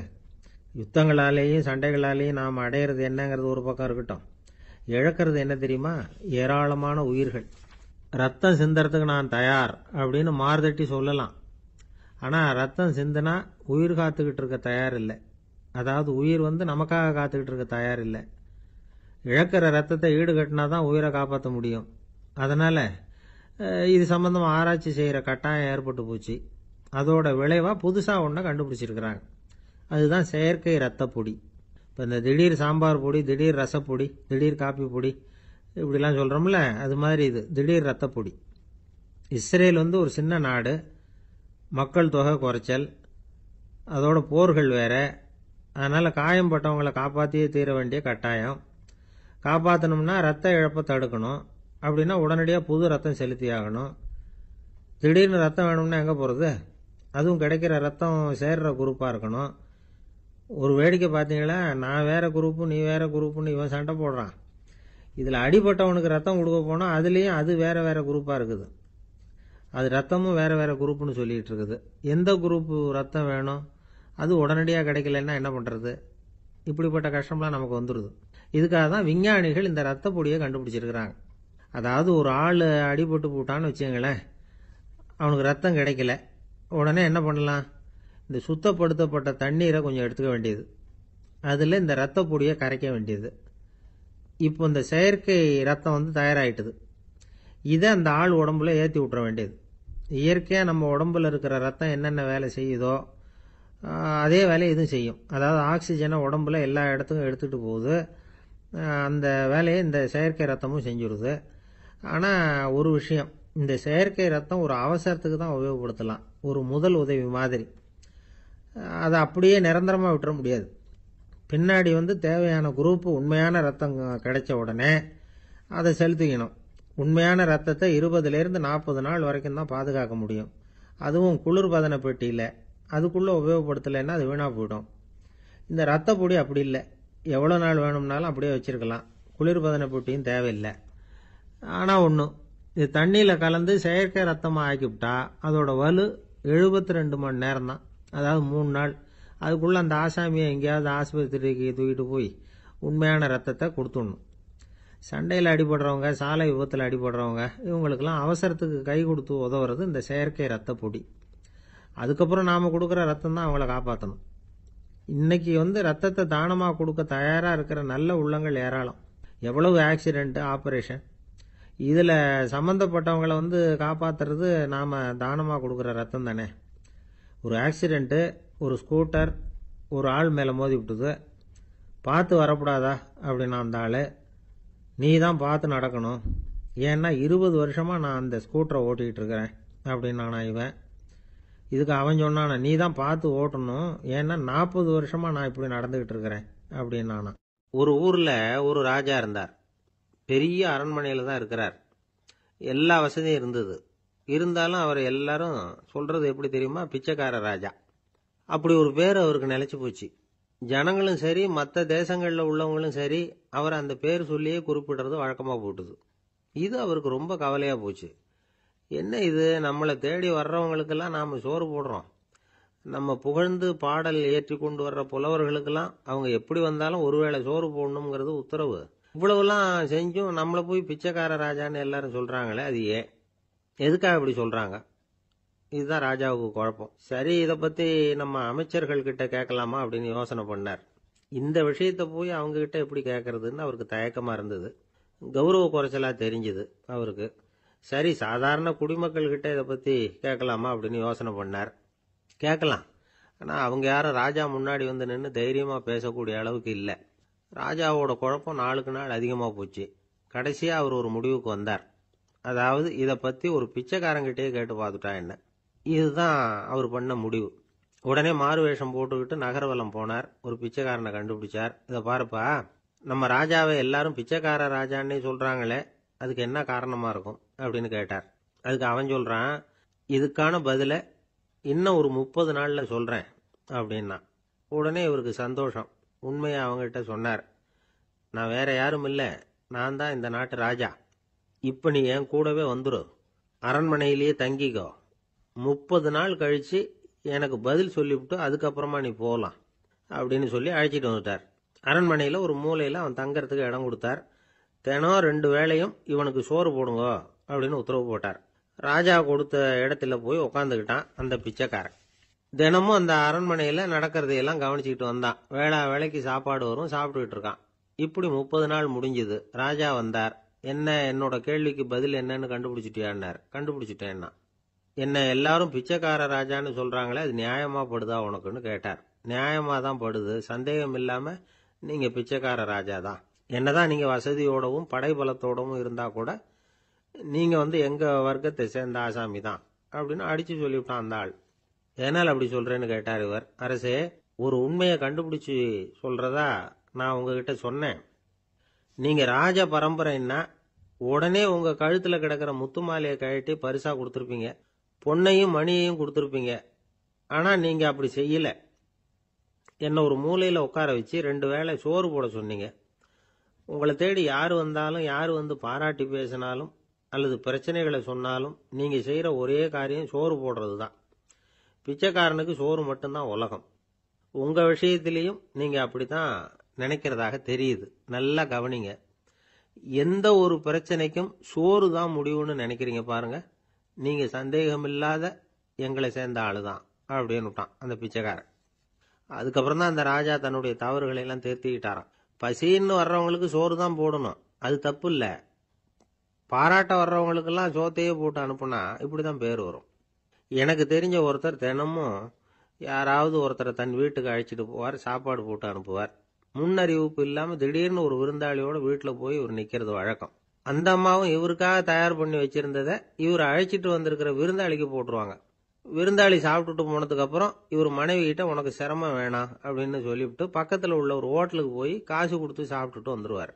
யுத்தங்களாலேயும் சண்டைகளாலேயும் நாம் அடையிறது என்னங்கிறது ஒரு பக்கம் இருக்கட்டும், இழக்கிறது என்ன தெரியுமா? ஏராளமான உயிர்கள். ரத்தம் சிந்தறதுக்கு நான் தயார் அப்படின்னு மார்தட்டி சொல்லலாம். ஆனால் ரத்தம் சிந்தினா உயிர் காத்துக்கிட்டு இருக்க தயார் இல்லை. அதாவது உயிர் நமக்காக காத்துக்கிட்டு இருக்க தயார் இல்லை. இழக்கிற ரத்தத்தை ஈடுகட்டினா தான் உயிரை காப்பாற்ற முடியும். அதனால் இது சம்பந்தமாக ஆராய்ச்சி செய்கிற கட்டாயம் ஏற்பட்டு போச்சு. அதோட விளைவாக புதுசாக ஒன்றை கண்டுபிடிச்சிருக்கிறாங்க. அதுதான் செயற்கை ரத்த பொடி. இப்போ இந்த திடீர் சாம்பார் பொடி, திடீர் ரசப்பொடி, திடீர் காப்பி பொடி இப்படிலாம் சொல்கிறோம்ல, அது மாதிரி இது திடீர் ரத்த பொடி. இஸ்ரேல் ஒரு சின்ன நாடு, மக்கள் தொகை குறைச்சல், அதோட போர்கள் வேறு. அதனால் காயம்பட்டவங்களை காப்பாற்றியே தீர வேண்டிய கட்டாயம். காப்பாற்றணும்னா ரத்த இழப்பை தடுக்கணும். அப்படின்னா உடனடியாக புது ரத்தம் செலுத்தி ஆகணும். திடீர்னு ரத்தம் வேணும்னா எங்கே போகிறது? அதுவும் கிடைக்கிற ரத்தம் சேர்ற குரூப்பாக இருக்கணும். ஒரு வேடிக்கை பார்த்தீங்களா, நான் வேறு குரூப்பு நீ வேறு குரூப்புன்னு இவன் சண்டை போடுறான். இதில் அடிபட்டவனுக்கு ரத்தம் கொடுக்க போனால் அதுலேயும் அது வேறு வேறு குரூப்பாக இருக்குது. அது ரத்தமும் வேறு வேறு குரூப்புன்னு சொல்லிகிட்டு இருக்குது. எந்த குரூப்பு ரத்தம் வேணும்? அது உடனடியாக கிடைக்கலன்னா என்ன பண்ணுறது? இப்படிப்பட்ட கஷ்டம்லாம் நமக்கு வந்துடுது. இதுக்காக தான் விஞ்ஞானிகள் இந்த ரத்த பொடியை கண்டுபிடிச்சிருக்கிறாங்க. அதாவது ஒரு ஆள் அடிபட்டு போட்டான்னு வச்சுங்களேன், அவனுக்கு ரத்தம் கிடைக்கல. உடனே என்ன பண்ணலாம்? இந்த சுத்தப்படுத்தப்பட்ட தண்ணீரை கொஞ்சம் எடுத்துக்க வேண்டியது, அதில் இந்த ரத்த பொடியை கரைக்க வேண்டியது. இப்போ இந்த செயற்கை ரத்தம் தயாராகிட்டுது. இதை அந்த ஆள் உடம்புல ஏற்றி விட்டுற வேண்டியது. இயற்கையாக நம்ம உடம்புல இருக்கிற ரத்தம் என்னென்ன வேலை செய்யுதோ அதே வேலையை இதுவும் செய்யும். அதாவது ஆக்சிஜனை உடம்புல எல்லா இடத்துக்கும் எடுத்துகிட்டு போகுது. அந்த வேலையை இந்த செயற்கை ரத்தமும் செஞ்சுடுது. ஆனால் ஒரு விஷயம், இந்த செயற்கை ரத்தம் ஒரு அவசரத்துக்கு தான் உபயோகப்படுத்தலாம், ஒரு முதல் உதவி மாதிரி. அதை அப்படியே நிரந்தரமாக விட்டுற முடியாது. பின்னாடி தேவையான குரூப்பு உண்மையான ரத்தம் கிடைச்ச உடனே அதை செலுத்திக்கணும். உண்மையான ரத்தத்தை 20லேருந்து 40 நாள் வரைக்கும் தான் பாதுகாக்க முடியும். அதுவும் குளிர்பதன பெட்டியில். அதுக்குள்ளே உபயோகப்படுத்தலைன்னா அது வீணாக போயிடும். இந்த ரத்த பொடி அப்படி இல்லை, எவ்வளோ நாள் வேணும்னாலும் அப்படியே வச்சுருக்கலாம். குளிர்பதன பெட்டியும் தேவையில்லை. ஆனால் ஒன்று, இது தண்ணியில் கலந்து செயற்கை ரத்தமாக ஆக்கிவிட்டா அதோட வலு 72 மணி நேரம் தான், அதாவது 3 நாள். அதுக்குள்ளே அந்த ஆசாமியை எங்கேயாவது ஆஸ்பத்திரிக்கு தூக்கிட்டு போய் உண்மையான ரத்தத்தை கொடுத்துடணும். சண்டையில் அடிபடுறவங்க, சாலை விபத்தில் அடிபடுறவங்க, இவங்களுக்கெல்லாம் அவசரத்துக்கு கை கொடுத்து உதவுறது இந்த செயற்கை ரத்த பொடி. அதுக்கப்புறம் நாம் கொடுக்குற ரத்தம் தான் அவங்கள காப்பாற்றணும். இன்னைக்கு ரத்தத்தை தானமாக கொடுக்க தயாராக இருக்கிற நல்ல உள்ளங்கள் ஏராளம். எவ்வளவு ஆக்சிடென்ட்டு, ஆப்ரேஷன், இதில் சம்மந்தப்பட்டவங்களை காப்பாற்றுறது நாம் தானமாக கொடுக்குற ரத்தம் தானே. ஒரு ஆக்சிடென்ட்டு, ஒரு ஸ்கூட்டர் ஒரு ஆள் மேலே மோதி விட்டுது, பார்த்து வரக்கூடாதா அப்படின்னா அந்த ஆள், நீ தான் பார்த்து நடக்கணும், ஏன்னா 20 வருஷமாக நான் அந்த ஸ்கூட்டரை ஓட்டிகிட்டு இருக்கிறேன் அப்படின்னானா இவன். இதுக்கு அவன் சொன்னானா, நீ தான் பார்த்து ஓட்டணும், ஏன்னா 40 வருஷமாக நான் இப்படி நடந்துக்கிட்டு இருக்கிறேன் அப்படின்னானா. ஒரு ஊரில் ஒரு ராஜா இருந்தார். பெரிய அரண்மனையில் தான் இருக்கிறார். எல்லா வசதியும் இருந்தது. இருந்தாலும் அவர் எல்லாரும் சொல்றது எப்படி தெரியுமா, பிச்சைக்கார ராஜா. அப்படி ஒரு பேர் அவருக்கு நிலைச்சு போச்சு. ஜனங்களும் சரி, மற்ற தேசங்களில் உள்ளவங்களும் சரி, அவர் அந்த பேர் சொல்லியே குறிப்பிடுறது வழக்கமாக போட்டுது. இது அவருக்கு ரொம்ப கவலையா போச்சு. என்ன இது, நம்மளை தேடி வர்றவங்களுக்கெல்லாம் நாம் சோறு போடுறோம், நம்ம புகழ்ந்து பாடல் ஏற்றி கொண்டு வர்ற புலவர்களுக்கெல்லாம் அவங்க எப்படி வந்தாலும் ஒருவேளை சோறு போடணுங்கிறது உத்தரவு. இவ்வளவுலாம் செஞ்சும் நம்மளை போய் பிச்சைக்கார ராஜான்னு எல்லாரும் சொல்றாங்களே, அது ஏன், எதுக்காக இப்படி சொல்றாங்க? இதுதான் ராஜாவுக்கு குழப்பம். சரி, இதை பத்தி நம்ம அமைச்சர்கள் கிட்ட கேட்கலாமா அப்படின்னு யோசனை பண்ணார். இந்த விஷயத்த போய் அவங்க கிட்ட எப்படி கேட்கறதுன்னு அவருக்கு தயக்கமா இருந்தது. கௌரவ குறைச்சலா தெரிஞ்சுது அவருக்கு. சரி, சாதாரண குடிமக்கள் கிட்ட இதை பத்தி கேட்கலாமா அப்படின்னு யோசனை பண்ணார். கேட்கலாம், ஆனா அவங்க யாரும் ராஜா முன்னாடி வந்து நின்று தைரியமா பேசக்கூடிய அளவுக்கு இல்லை. ராஜாவோட குழப்பம் நாளுக்கு நாள் அதிகமாக போச்சு. கடைசியா அவர் ஒரு முடிவுக்கு வந்தார். அதாவது, இதை பத்தி ஒரு பிச்சைக்காரங்கிட்டே கேட்டு பார்த்துட்டா என்ன. இதுதான் அவர் பண்ண முடிவு. உடனே மாறு வேஷம் போட்டுக்கிட்டு நகர்வலம் போனார். ஒரு பிச்சைக்காரனை கண்டுபிடிச்சார். இதை பாருப்பா, நம்ம ராஜாவை எல்லாரும் பிச்சைக்கார ராஜான்னே சொல்றாங்களே, அதுக்கு என்ன காரணமா இருக்கும் அப்படின்னு கேட்டார். அதுக்கு அவன் சொல்றான், இதுக்கான பதில இன்னும் ஒரு 30 நாள்ல சொல்றேன் அப்படின்னா. உடனே இவருக்கு சந்தோஷம். உண்மையை அவங்ககிட்ட சொன்னார். நான் வேற யாரும் இல்லை, நான் தான் இந்த நாட்டு ராஜா. இப்ப நீ என் கூடவே வந்துரு, அரண்மனையிலேயே தங்கிக்கோ, 30 நாள் கழிச்சு எனக்கு பதில் சொல்லிவிட்டு அதுக்கப்புறமா நீ போகலாம் அப்படின்னு சொல்லி அழைச்சிட்டு வந்துட்டார். அரண்மனையில் ஒரு மூலையில் அவன் தங்கறதுக்கு இடம் கொடுத்தார். தினம் 2 வேளையும் இவனுக்கு சோறு போடுங்க அப்படின்னு உத்தரவு போட்டார். ராஜா கொடுத்த இடத்துல போய் உக்காந்துக்கிட்டான் அந்த பிச்சைக்காரன். தினமும் அந்த அரண்மனையில் நடக்கிறதையெல்லாம் கவனிச்சுக்கிட்டு வந்தான். வேளைக்கு சாப்பாடு வரும், சாப்பிட்டுக்கிட்டு இருக்கான். இப்படி 30 நாள் முடிஞ்சுது. ராஜா வந்தார். என்ன, என்னோட கேள்விக்கு பதில் என்னன்னு கண்டுபிடிச்சிட்டியான்னார். கண்டுபிடிச்சிட்டேன்னா. என்ன எல்லாரும் பிச்சைக்கார ராஜான்னு சொல்றாங்களே, அது நியாயமா படுதா உனக்குன்னு கேட்டார். நியாயமா தான் படுது, சந்தேகம் இல்லாம நீங்க பிச்சைக்கார ராஜா தான். என்னதான் நீங்க வசதியோடவும் படைபலத்தோடவும் இருந்தா கூட நீங்க எங்க வர்க்கத்தை சேர்ந்த ஆசாமி தான் அப்படின்னு அடிச்சு சொல்லிவிட்டான் அந்த ஆள். என்னால் அப்படி சொல்றேன்னு கேட்டார் இவர். அரசே, ஒரு உண்மையை கண்டுபிடிச்சு சொல்றதா நான் உங்ககிட்ட சொன்னேன். நீங்க ராஜ பரம்பரைன்னா உடனே உங்க கழுத்துல கிடக்கிற முத்து மாலையை கழட்டி பரிசா கொடுத்துருப்பீங்க, பொன்னையும் மணியையும் கொடுத்துருப்பீங்க. ஆனா நீங்க அப்படி செய்யல. என்ன ஒரு மூலையில உட்கார வச்சு 2 வேளை சோறு போட சொன்னீங்க. உங்களை தேடி யாரு வந்தாலும், யாரு வந்து பாராட்டி பேசினாலும் அல்லது பிரச்சனைகளை சொன்னாலும் நீங்க செய்யற ஒரே காரியம் சோறு போடுறது தான். பிச்சைக்காரனுக்கு சோறு மட்டும்தான் உலகம். உங்க விஷயத்திலையும் நீங்க அப்படித்தான் நினைக்கிறதாக தெரியுது. நல்லா கவனிங்க. எந்த ஒரு பிரச்சனைக்கும் சோறு தான் முடிவுன்னு நினைக்கிறீங்க பாருங்க. நீங்க சந்தேகமில்லாத எங்களை சேர்ந்த ஆளுதான் அப்படின்னு விட்டான் அந்த பிச்சைக்காரன். அதுக்கப்புறம் தான் அந்த ராஜா தன்னுடைய தவறுகளை எல்லாம் திருத்திக்கிட்டாராம். பசின்னு வர்றவங்களுக்கு சோறு தான் போடணும், அது தப்பு இல்லை. பாராட்ட வர்றவங்களுக்கெல்லாம் சோத்தையே போட்டு அனுப்புனா இப்படிதான் பேர் வரும். எனக்கு தெரிஞ்ச ஒருத்தர் தினமும் யாராவது ஒருத்தரை தன் வீட்டுக்கு அழைச்சிட்டு போவார், சாப்பாடு போட்டு அனுப்புவார். முன்னறிவிப்பு இல்லாம திடீர்னு ஒரு விருந்தாளியோட வீட்டில் போய் இவர் நிக்கிறது வழக்கம். அந்த அம்மாவும் இவருக்காக தயார் பண்ணி வச்சிருந்ததை இவர் அழைச்சிட்டு வந்திருக்கிற விருந்தாளிக்கு போட்டுருவாங்க. விருந்தாளி சாப்பிட்டுட்டு போனதுக்கு அப்புறம் இவர் மனைவி கிட்ட உனக்கு சிரமம் வேணாம் அப்படின்னு சொல்லிவிட்டு பக்கத்தில் உள்ள ஒரு ஹோட்டலுக்கு போய் காசு கொடுத்து சாப்பிட்டுட்டு வந்துருவார்.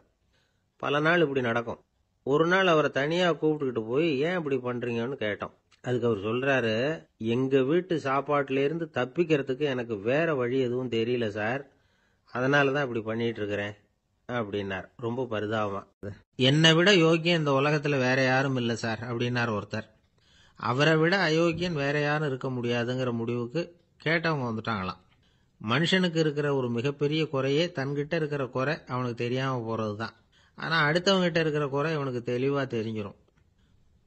பல நாள் இப்படி நடக்கும். ஒரு நாள் அவரை தனியா கூப்பிட்டுக்கிட்டு போய் ஏன் இப்படி பண்றீங்கன்னு கேட்டோம். அதுக்கு அவர் சொல்றாரு, எங்க வீட்டு சாப்பாட்டுல இருந்து தப்பிக்கிறதுக்கு எனக்கு வேற வழி எதுவும் தெரியல சார், அதனாலதான் இப்படி பண்ணிட்டு இருக்கிறேன் அப்படின்னார். ரொம்ப பரிதாபமா. என்னை விட யோக்கியம் இந்த உலகத்துல வேற யாரும் இல்லை சார் அப்படின்னார் ஒருத்தர். அவரை விட அயோக்கியன் வேற யாரும் இருக்க முடியாதுங்கிற முடிவுக்கு கேட்டவங்க வந்துட்டாங்களாம். மனுஷனுக்கு இருக்கிற ஒரு மிகப்பெரிய குறையே தன்கிட்ட இருக்கிற குறை அவனுக்கு தெரியாம போறது தான். ஆனா அடுத்தவங்க கிட்ட இருக்கிற குறை இவனுக்கு தெளிவா தெரிஞ்சிடும்.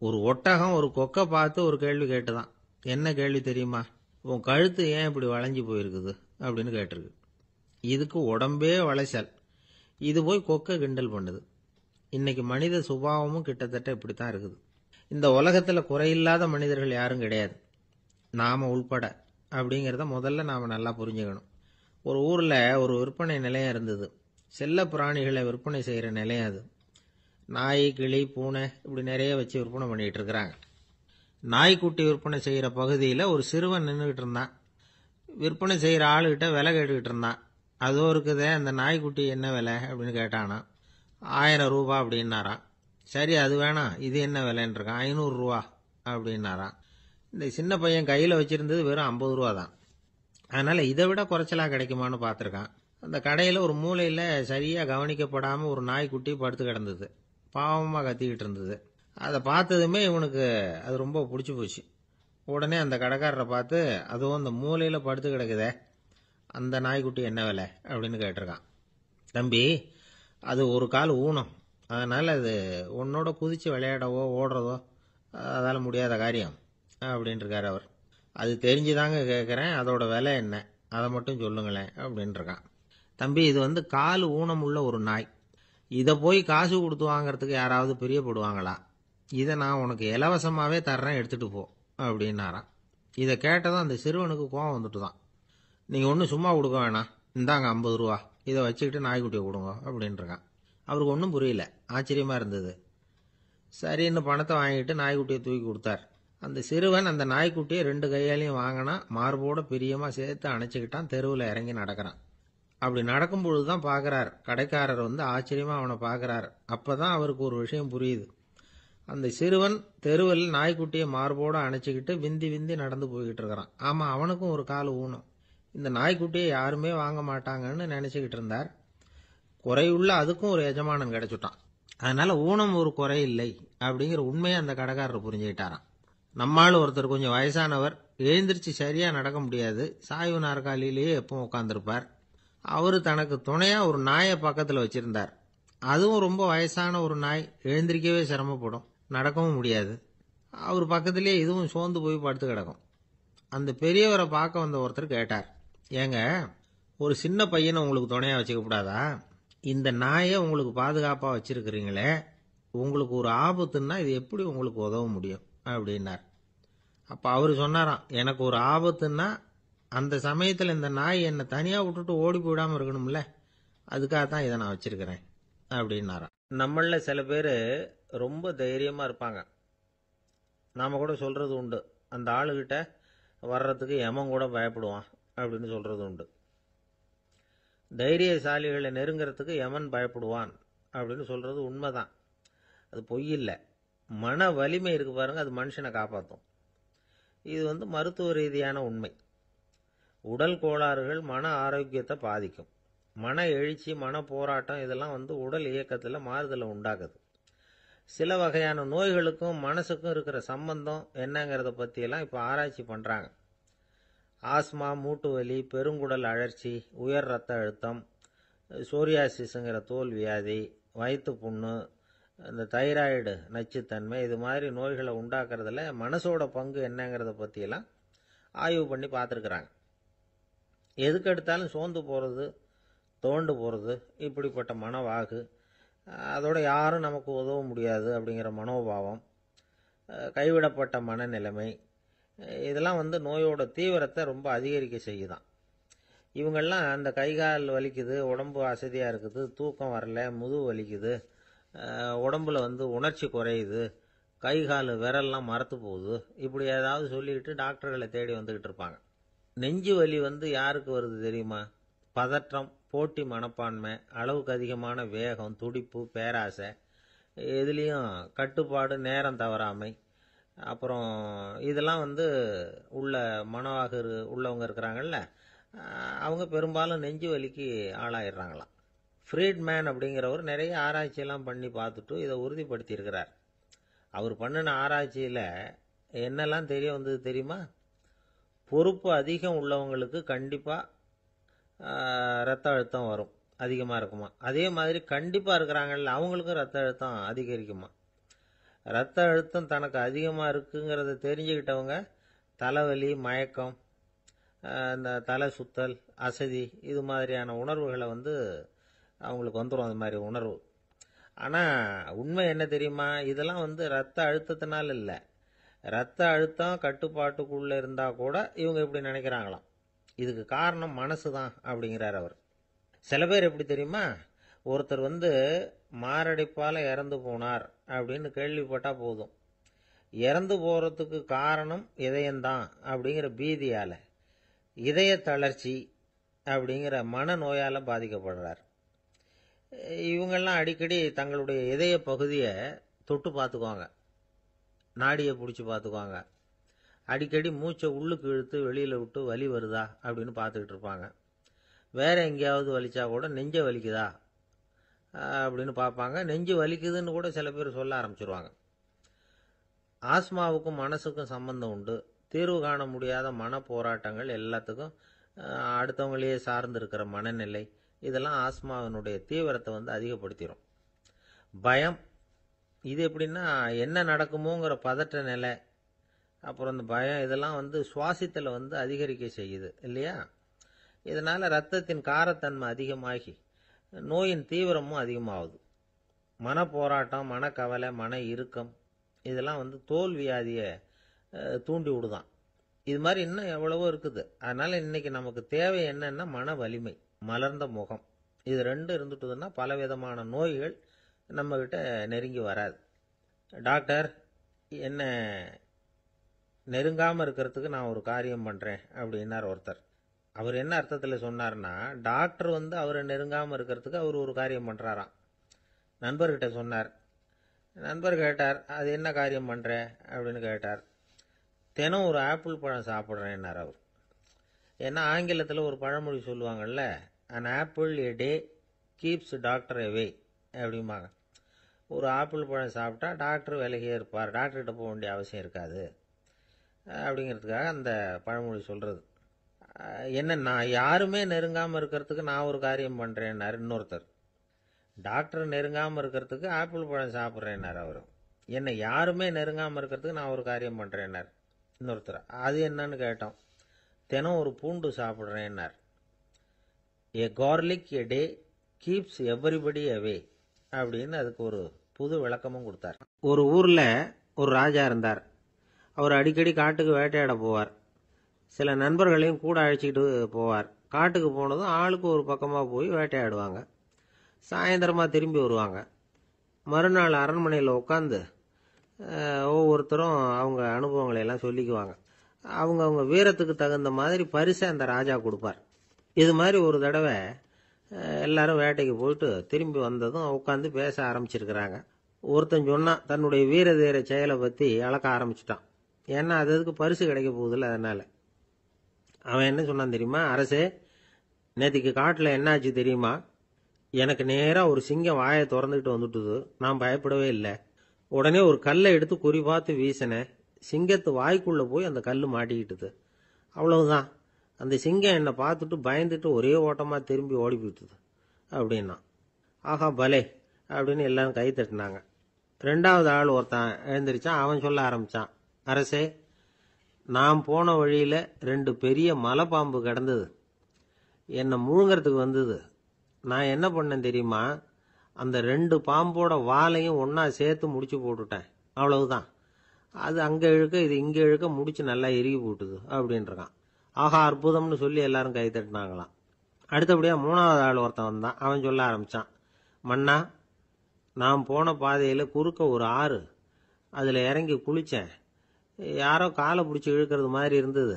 ஒரு ஒட்டகம் ஒரு கொக்கை பார்த்து ஒரு கேள்வி கேட்டுதான். என்ன கேள்வி தெரியுமா? உன் கழுத்து ஏன் இப்படி வளைஞ்சு போயிருக்குது அப்படின்னு கேட்டிருக்கு. இதுக்கு உடம்பே வளைச்சல். இது போய் கொக்கை கிண்டல் பண்ணுது. இன்னைக்கு மனித சுபாவமும் கிட்டத்தட்ட இப்படித்தான் இருக்குது. இந்த உலகத்துல குறையில்லாத மனிதர்கள் யாரும் கிடையாது, நாம உள்பட. அப்படிங்கிறத முதல்ல நாம் நல்லா புரிஞ்சுக்கணும். ஒரு ஊரில் ஒரு விற்பனை நிலையம் இருந்தது. செல்ல பிராணிகளை விற்பனை செய்கிற நிலையம் அது. நாய், கிளி, பூனை இப்படி நிறைய வச்சு விற்பனை பண்ணிகிட்டு இருக்கிறாங்க. நாய்க்குட்டி விற்பனை செய்கிற பகுதியில் ஒரு சிறுவன் நின்றுக்கிட்டு இருந்தான். விற்பனை செய்கிற ஆளுகிட்ட விலை கேட்டுக்கிட்டு இருந்தான். அதோ இருக்குதே அந்த நாய்க்குட்டி என்ன விலை அப்படின்னு கேட்டானா. 1000 ரூபா அப்படின்னாரான். சரி அது வேணாம், இது என்ன விலைன்னு இருக்கான். 500 ரூபா அப்படின்னாரான். இந்த சின்ன பையன் கையில் வச்சிருந்தது வெறும் 50 ரூபா தான். அதனால் இதை விட குறைச்சலாக கிடைக்குமான்னு பார்த்துருக்கான். அந்த கடையில் ஒரு மூலையில் சரியாக கவனிக்கப்படாமல் ஒரு நாய்க்குட்டி படுத்து கிடந்தது. பாவமாக கத்திக்கிட்டு இருந்தது. அதை பார்த்ததுமே இவனுக்கு அது ரொம்ப பிடிச்சி போச்சு. உடனே அந்த கடைக்காரரை பார்த்து, அதுவும் அந்த மூலையில் படுத்து கிடக்குதே அந்த நாய்க்குட்டி என்ன விலை அப்படின்னு கேட்டிருக்கான். தம்பி, அது ஒரு கால் ஊனம், அதனால் அது உன்னோட குதித்து விளையாடவோ ஓடுறதோ அதால் முடியாத காரியம் அப்படின்ட்டுருக்கார் அவர். அது தெரிஞ்சுதாங்க கேட்குறேன், அதோட விலை என்ன அதை மட்டும் சொல்லுங்களேன் அப்படின்ட்டுருக்கான். தம்பி, இது கால் ஊனம் உள்ள ஒரு நாய். இதை போய் காசு கொடுத்து வாங்கிறதுக்கு யாராவது பிரியப்படுவாங்களா? இதை நான் உனக்கு இலவசமாகவே தர்றேன், எடுத்துகிட்டு போ அப்படின்னாரான். இதை கேட்டதும் அந்த சிறுவனுக்கு கோபம் வந்துட்டு தான். நீங்கள் ஒன்றும் சும்மா கொடுக்க வேணாம், இந்தாங்க 50 ரூபா, இதை வச்சுக்கிட்டு நாய்க்குட்டியை கொடுங்க அப்படின்ட்டுருக்கான். அவருக்கு ஒன்றும் புரியல, ஆச்சரியமாக இருந்தது. சரின்னு பணத்தை வாங்கிட்டு நாய்க்குட்டியை தூக்கி கொடுத்தார். அந்த சிறுவன் அந்த நாய்க்குட்டியை 2 கையாலையும் வாங்கினா, மார்போட பிரியமாக சேர்த்து அணைச்சிக்கிட்டான். தெருவில் இறங்கி நடக்கிறான். அப்படி நடக்கும்பொழுது தான் பார்க்குறார், கடைக்காரர் ஆச்சரியமாக அவனை பார்க்குறார். அப்போ தான் அவருக்கு ஒரு விஷயம் புரியுது. அந்த சிறுவன் தெருவில் நாய்க்குட்டியை மார்போடு அணைச்சிக்கிட்டு விந்தி விந்தி நடந்து போய்கிட்டு இருக்கிறான். ஆமாம், அவனுக்கும் ஒரு கால் ஊனம். இந்த நாய்க்குட்டியை யாருமே வாங்க மாட்டாங்கன்னு நினச்சிக்கிட்டு இருந்தார். குறையுள்ள அதுக்கும் ஒரு எஜமானன் கிடைச்சுட்டான். அதனால் ஊனம் ஒரு குறை இல்லை அப்படிங்கிற உண்மையை அந்த கடைக்காரர் புரிஞ்சுக்கிட்டாராம். நம்மால் ஒருத்தர் கொஞ்சம் வயசானவர், எழுந்திரிச்சு சரியாக நடக்க முடியாது, சாய்வு நாற்காலியிலேயே எப்பவும் உட்காந்துருப்பார். அவர் தனக்கு துணையாக ஒரு நாயை பக்கத்தில் வச்சுருந்தார். அதுவும் ரொம்ப வயசான ஒரு நாய், எழுந்திரிக்கவே சிரமப்படும், நடக்கவும் முடியாது. அவர் பக்கத்திலே இதுவும் சோர்ந்து போய் படுத்து கிடக்கும். அந்த பெரியவரை பார்க்க வந்த ஒருத்தர் கேட்டார், ஏங்க, ஒரு சின்ன பையனை உங்களுக்கு துணையாக வச்சுக்கப்படாதா? இந்த நாயை உங்களுக்கு பாதுகாப்பாக வச்சிருக்கிறீங்களே, உங்களுக்கு ஒரு ஆபத்துன்னா இது எப்படி உங்களுக்கு உதவ முடியும் அப்படின்னார். அப்போ அவர் சொன்னாராம், எனக்கு ஒரு ஆபத்துன்னா அந்த சமயத்தில் இந்த நாய் என்னை தனியாக விட்டுட்டு ஓடி போயிடாமல் இருக்கணும்ல, அதுக்காக தான் இதை நான் வச்சிருக்கிறேன் அப்படின்னாராம். நம்மளில் சில பேர் ரொம்ப தைரியமாக இருப்பாங்க. நாம் கூட சொல்கிறது உண்டு, அந்த ஆளுகிட்ட வர்றதுக்கு எமன் கூட பயப்படுவான் அப்படின்னு சொல்கிறது உண்டு. தைரியசாலிகளை நெருங்கிறதுக்கு எமன் பயப்படுவான் அப்படின்னு சொல்கிறது உண்மைதான். அது பொய் இல்லை. மன வலிமை இருக்கு பாருங்க, அது மனுஷனை காப்பாற்றும். இது மருத்துவ ரீதியான உண்மை. உடல் கோளாறுகள் மன ஆரோக்கியத்தை பாதிக்கும். மன எழுச்சி, மன போராட்டம் இதெல்லாம் உடல் இயக்கத்தில் மாறுதலை உண்டாக்குது. சில வகையான நோய்களுக்கும் மனசுக்கும் இருக்கிற சம்பந்தம் என்னங்கிறத பற்றியெல்லாம் இப்போ ஆராய்ச்சி பண்ணுறாங்க. ஆஸ்மா, மூட்டு வலி, பெருங்குடல் அழற்சி, உயர் இரத்த அழுத்தம், சோரியாசிஸுங்கிற தோல் வியாதி, வயிற்று புண்ணு, இந்த தைராய்டு நச்சுத்தன்மை, இது மாதிரி நோய்களை உண்டாக்குறதுல மனசோட பங்கு என்னங்கிறத பற்றியெல்லாம் ஆய்வு பண்ணி பார்த்துருக்குறாங்க. எதுக்கு எடுத்தாலும் சோர்ந்து போகிறது, தோண்டு போகிறது, இப்படிப்பட்ட மனவாகு, அதோட யாரும் நமக்கு உதவ முடியாது அப்படிங்கிற மனோபாவம், கைவிடப்பட்ட மனநிலைமை, இதெல்லாம் நோயோட தீவிரத்தை ரொம்ப அதிகரிக்க செய்யுதான். இவங்கெல்லாம் அந்த கைகால் வலிக்குது, உடம்பு அசதியாக இருக்குது, தூக்கம் வரல, முதுகு வலிக்குது, உடம்புல உணர்ச்சி குறையுது, கை கால் விரல்லாம் மரத்து போகுது, இப்படி ஏதாவது சொல்லிக்கிட்டு டாக்டர்களை தேடி வந்துக்கிட்டு இருப்பாங்க. நெஞ்சு வலி யாருக்கு வருது தெரியுமா? பதற்றம், போட்டி மனப்பான்மை, அளவுக்கு அதிகமான வேகம், துடிப்பு, பேராசை, இதுலேயும் கட்டுப்பாடு, நேரம் தவறாமை, அப்புறம் இதெல்லாம் உள்ள மனவாக உள்ளவங்க இருக்கிறாங்கல்ல, அவங்க பெரும்பாலும் நெஞ்சு வலிக்கு ஆளாயிடுறாங்களாம். ஃப்ரீட்மேன் அப்படிங்கிறவர் நிறைய ஆராய்ச்சியெல்லாம் பண்ணி பார்த்துட்டு இதை உறுதிப்படுத்தியிருக்கிறார். அவர் பண்ணின ஆராய்ச்சியில் என்னெல்லாம் தெரிய வந்தது தெரியுமா? பொறுப்பு அதிகம் உள்ளவங்களுக்கு கண்டிப்பாக ரத்த அழுத்தம் வரும், அதிகமாக இருக்குமா. அதே மாதிரி கண்டிப்பாக இருக்கிறாங்கல்ல, அவங்களுக்கும் ரத்த அழுத்தம் அதிகரிக்குமா. ரத்த அழுத்தம் தனக்கு அதிகமாக இருக்குங்கிறத தெரிஞ்சுக்கிட்டவங்க தலைவலி, மயக்கம், இந்த தலை சுத்தல், அசதி, இது மாதிரியான உணர்வுகளை அவங்களுக்கு வந்துடும், அது மாதிரி உணர்வு. ஆனால் உண்மை என்ன தெரியுமா? இதெல்லாம் ரத்த அழுத்தத்தினால இல்லை, ரத்த அழுத்தம் கட்டுப்பாட்டுக்குள்ள இருந்தா கூட இவங்க இப்படி நினைக்கிறாங்களாம். இதுக்கு காரணம் மனசு தான் அப்படிங்கிறார் அவர். சில பேர் எப்படி தெரியுமா, ஒருத்தர் மாரடைப்பால இறந்து போனார் அப்படின்னு கேள்விப்பட்டா போதும், இறந்து போறதுக்கு காரணம் இதயம்தான் அப்படிங்கிற பீதியால, இதய தளர்ச்சி அப்படிங்கிற மனநோயால பாதிக்கப்படுறார். இவங்கெல்லாம் அடிக்கடி தங்களுடைய இதய பகுதியை தொட்டு பார்த்துக்குவாங்க, நாடியை பிடிச்சி பார்த்துக்குவாங்க. அடிக்கடி மூச்சை உள்ளுக்கு இழுத்து வெளியில் விட்டு வலி வருதா அப்படின்னு பார்த்துக்கிட்டு இருப்பாங்க. வேற எங்கேயாவது வலிச்சா கூட நெஞ்சை வலிக்குதா அப்படின்னு பார்ப்பாங்க. நெஞ்சு வலிக்குதுன்னு கூட சில பேர் சொல்ல ஆரம்பிச்சிருவாங்க. ஆஸ்மாவுக்கும் மனசுக்கும் சம்பந்தம் உண்டு. தீர்வு காண முடியாத மன போராட்டங்கள் எல்லாத்துக்கும் அடுத்தவங்களையே சார்ந்து இருக்கிற மனநிலை, இதெல்லாம் ஆஸ்மாவினுடைய தீவிரத்தை அதிகப்படுத்திடும். பயம், இது எப்படின்னா என்ன நடக்குமோங்கிற பதற்ற நிலை, அப்புறம் இந்த பயம் இதெல்லாம் சுவாசித்தலை அதிகரிக்க செய்யுது இல்லையா. இதனால ரத்தத்தின் காரத்தன்மை அதிகமாகி நோயின் தீவிரமும் அதிகமாகுது. மன போராட்டம், மனக்கவலை, மன இறுக்கம் இதெல்லாம் தோல் வியாதியை தூண்டி விடுதான். இது மாதிரி இன்னும் எவ்வளவோ இருக்குது. அதனால இன்னைக்கு நமக்கு தேவை என்னன்னா மன வலிமை, மலர்ந்த முகம். இது ரெண்டு இருந்துட்டுதுன்னா பலவிதமான நோய்கள் நம்ம கிட்ட நெருங்கி வராது. டாக்டர், என்ன நெருங்காம இருக்கிறதுக்கு நான் ஒரு காரியம் பண்றேன் அப்படின்னார் ஒருத்தர். அவர் என்ன அர்த்தத்தில் சொன்னார்னா, டாக்டர் அவரை நெருங்காம இருக்கிறதுக்கு அவர் ஒரு காரியம் பண்றாராம். நண்பர்கிட்ட சொன்னார். நண்பர் கேட்டார், அது என்ன காரியம் பண்ற அப்படின்னு கேட்டார். தினம் ஒரு ஆப்பிள் பழம் சாப்பிட்றேன்னார் அவர். ஏன்னா ஆங்கிலத்தில் ஒரு பழமொழி சொல்லுவாங்கல்ல, an apple a day keeps doctor away அப்படிம்பாங்க. ஒரு ஆப்பிள் பழம் சாப்பிட்டா டாக்டர் விலகியே இருப்பார், டாக்டர்கிட்ட போக வேண்டிய அவசியம் இருக்காது அப்படிங்கிறதுக்காக அந்த பழமொழி சொல்றது. என்னன்னா, யாருமே நெருங்காமல் இருக்கிறதுக்கு நான் ஒரு காரியம் பண்ணுறேன்னாரு இன்னொருத்தர். டாக்டர் நெருங்காமல் இருக்கிறதுக்கு ஆப்பிள் பழம் சாப்பிட்றேன்னார் அவர். என்ன யாருமே நெருங்காமல் இருக்கிறதுக்கு நான் ஒரு காரியம் பண்ணுறேன்னார் இன்னொருத்தர். அது என்னன்னு கேட்டோம். தினம் ஒரு பூண்டு சாப்பிட்றேன்னார். ஏ கார்லிக் எ டே கீப்ஸ் எவரிபடி அவே அப்படின்னு அதுக்கு ஒரு புது விளக்கமும் கொடுத்தார். ஒரு ஊரில் ஒரு ராஜா இருந்தார். அவர் அடிக்கடி காட்டுக்கு வேட்டையாட போவார். சில நண்பர்களையும் கூட அழைச்சிக்கிட்டு போவார். காட்டுக்கு போனதும் ஆளுக்கு ஒரு பக்கமாக போய் வேட்டையாடுவாங்க. சாயந்தரமாக திரும்பி வருவாங்க. மறுநாள் அரண்மனையில் உட்காந்து ஒவ்வொருத்தரும் அவங்க அனுபவங்களை எல்லாம் சொல்லிக்குவாங்க. அவங்க வீரத்துக்கு தகுந்த மாதிரி பரிசை அந்த ராஜா கொடுப்பார். இது மாதிரி ஒரு தடவை எல்லாரும் வேட்டைக்கு போயிட்டு திரும்பி வந்ததும் உட்காந்து பேச ஆரம்பிச்சிருக்கிறாங்க. ஒருத்தன் சொன்னான், தன்னுடைய வீர தீர செயலை பற்றி அளக்க ஆரம்பிச்சிட்டான். ஏன்னா அதுக்கு பரிசு கிடைக்க போகுதில்ல, அதனால. அவன் என்ன சொன்னான் தெரியுமா? அரசே, நேற்றுக்கு காட்டில் என்னாச்சு தெரியுமா? எனக்கு நேராக ஒரு சிங்கம் வாயை திறந்துக்கிட்டு வந்துட்டுது. நான் பயப்படவே இல்லை. உடனே ஒரு கல்லை எடுத்து குறி பார்த்து வீசினேன். சிங்கத்து வாய்க்குள்ளே போய் அந்த கல் மாட்டிக்கிட்டுது. அவ்வளவுதான். அந்த சிங்கம் என்னை பார்த்துட்டு பயந்துட்டு ஒரே ஓட்டமாக திரும்பி ஓடி போயிட்டுது அப்படின்னா. ஆஹா பலே அப்படின்னு எல்லாரும் கை தட்டினாங்க. ரெண்டாவது ஆள் ஒருத்தன் எழுந்திரிச்சான். அவன் சொல்ல ஆரம்பிச்சான், அரசே, நான் போன வழியில் 2 பெரிய மலைப்பாம்பு கிடந்தது. என்னை முழுங்கிறதுக்கு வந்தது. நான் என்ன பண்ணேன் தெரியுமா? அந்த 2 பாம்போட வாலையும் ஒன்னா சேர்த்து முடிச்சு போட்டுட்டேன். அவ்வளவுதான். அது அங்கே இழுக்க, இது இங்கே இழுக்க, முடிச்சு நல்லா இறுகி போட்டுது அப்படின்றான். ஆஹா அற்புதம்னு சொல்லி எல்லாரும் கை தட்டினாங்களாம். அடுத்தபடியாக 3வது ஆள் ஒருத்தன் வந்தான். அவன் சொல்ல ஆரம்பிச்சான், மன்னா, நான் போன பாதையில் குறுக்க ஒரு ஆறு. அதில் இறங்கி குளித்தேன். யாரோ காலை பிடிச்சி இழுக்கிறது மாதிரி இருந்தது.